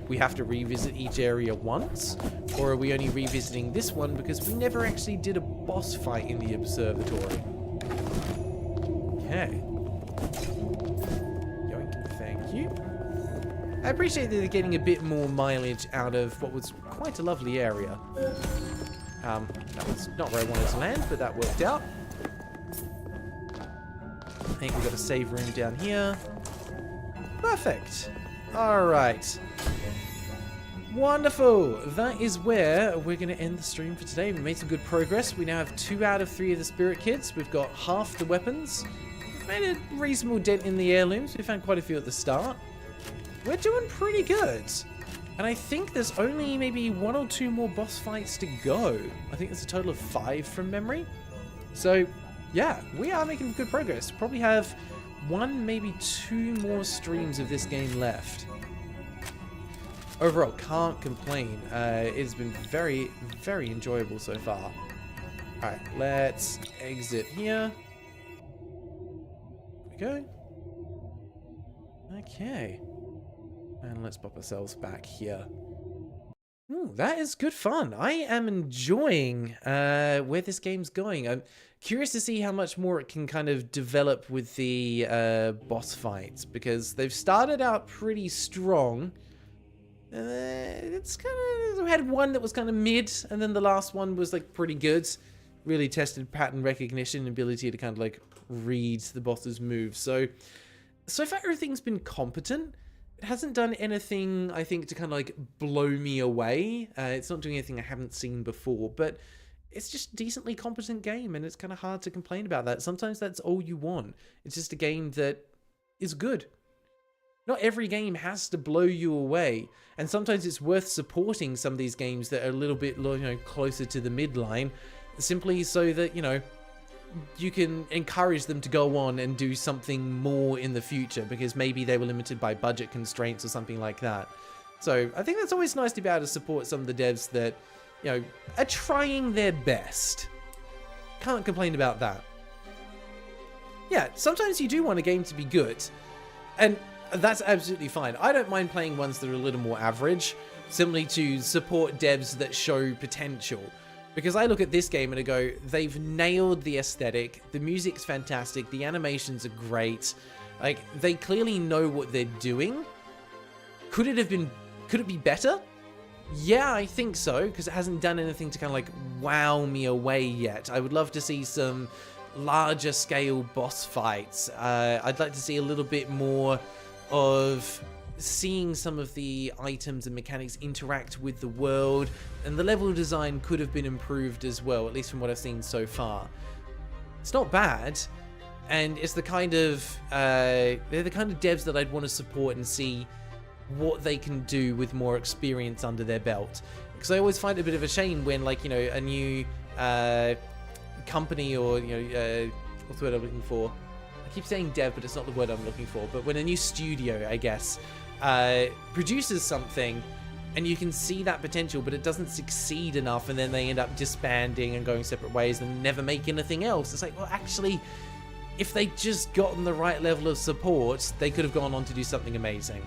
we have to revisit each area once? Or are we only revisiting this one because we never actually did a boss fight in the observatory? Okay. Yoink, thank you. I appreciate that they're getting a bit more mileage out of what was quite a lovely area. That was not where I wanted to land, but that worked out. I think we've got a save room down here. Perfect. Alright. Wonderful. That is where we're going to end the stream for today. We made some good progress. We now have 2 out of 3 of the spirit kits. We've got half the weapons. We've made a reasonable dent in the heirlooms. We found quite a few at the start. We're doing pretty good. And I think there's only maybe 1 or 2 more boss fights to go. I think it's a total of 5 from memory. So, yeah, we are making good progress. Probably have 1, maybe 2 more streams of this game left. Overall, can't complain. It's been very, very enjoyable so far. Alright, let's exit here. There we go. Okay. And let's pop ourselves back here. Ooh, that is good fun. I am enjoying where this game's going. I'm curious to see how much more it can kind of develop with the boss fights, because they've started out pretty strong. It's kind of, we had one that was kind of mid, and then the last one was like pretty good. Really tested pattern recognition and ability to kind of like read the boss's moves. So far everything's been competent. It hasn't done anything, I think, to kind of like blow me away. It's not doing anything I haven't seen before, but it's just a decently competent game, and it's kind of hard to complain about that. Sometimes that's all you want. It's just a game that is good. Not every game has to blow you away, and sometimes it's worth supporting some of these games that are a little bit, closer to the midline, simply so that, you can encourage them to go on and do something more in the future, because maybe they were limited by budget constraints or something like that. So I think that's always nice to be able to support some of the devs that, are trying their best. Can't complain about that. Yeah, sometimes you do want a game to be good, And that's absolutely fine. I don't mind playing ones that are a little more average, simply to support devs that show potential. Because I look at this game and I go, they've nailed the aesthetic, the music's fantastic, the animations are great, like, they clearly know what they're doing. Could it be better? Yeah, I think so, because it hasn't done anything to kind of like wow me away yet. I would love to see some larger scale boss fights. I'd like to see a little bit more of seeing some of the items and mechanics interact with the world, and the level design could have been improved as well, at least from what I've seen so far. It's not bad, and it's the kind of they're the kind of devs that I'd want to support and see what they can do with more experience under their belt. Because I always find it a bit of a shame when, like, you know, a new company, or, you know, what's the word I'm looking for? I keep saying dev, but it's not the word I'm looking for. But when a new studio, I guess, produces something, and you can see that potential, but it doesn't succeed enough, and then they end up disbanding and going separate ways and never make anything else. It's like, well, actually, if they just gotten the right level of support, they could have gone on to do something amazing.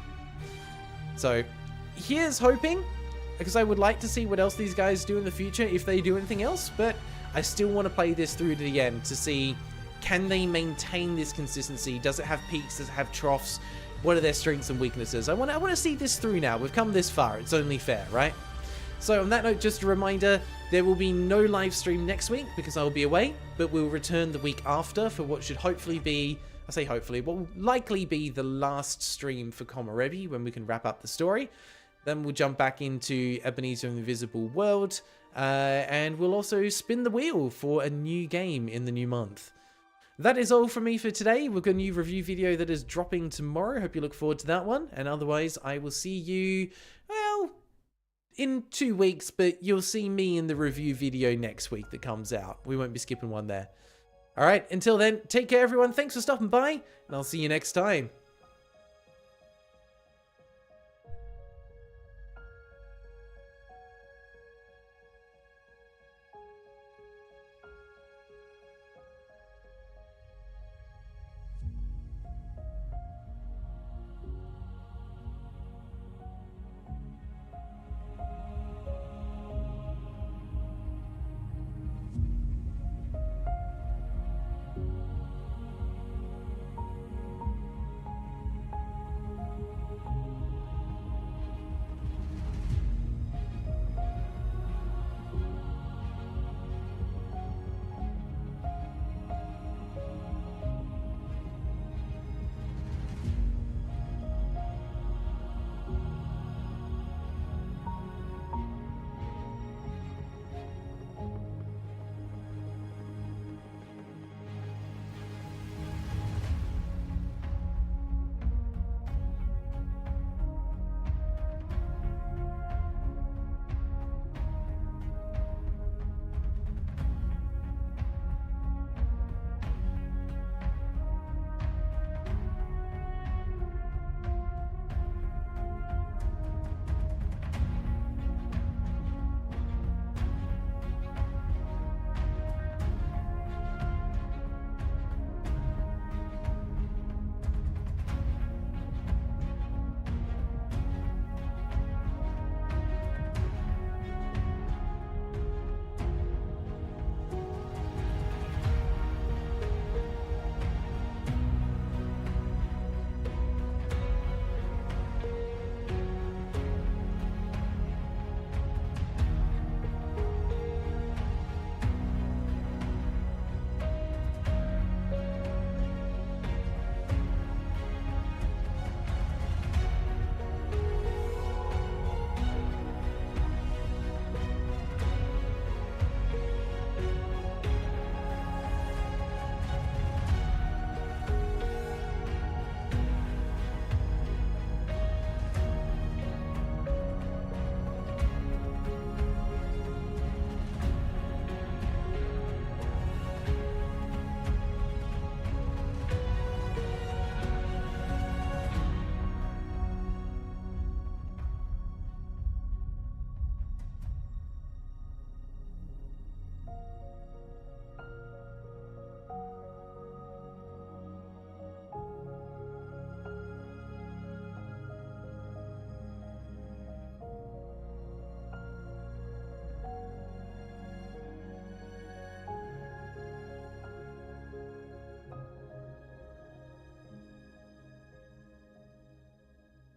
So here's hoping, because I would like to see what else these guys do in the future, if they do anything else, but I still want to play this through to the end to see, can they maintain this consistency? Does it have peaks? Does it have troughs? What are their strengths and weaknesses? I want to see this through now. We've come this far. It's only fair, right? So on that note, just a reminder, there will be no live stream next week because I'll be away, but we'll return the week after for what should hopefully be, I say hopefully, what will likely be the last stream for Komorebi when we can wrap up the story. Then we'll jump back into Ebenezer and the Invisible World, and we'll also spin the wheel for a new game in the new month. That is all from me for today. We've got a new review video that is dropping tomorrow. Hope you look forward to that one. And otherwise, I will see you, well, in 2 weeks, but you'll see me in the review video next week that comes out. We won't be skipping one there. All right, until then, take care, everyone. Thanks for stopping by, and I'll see you next time.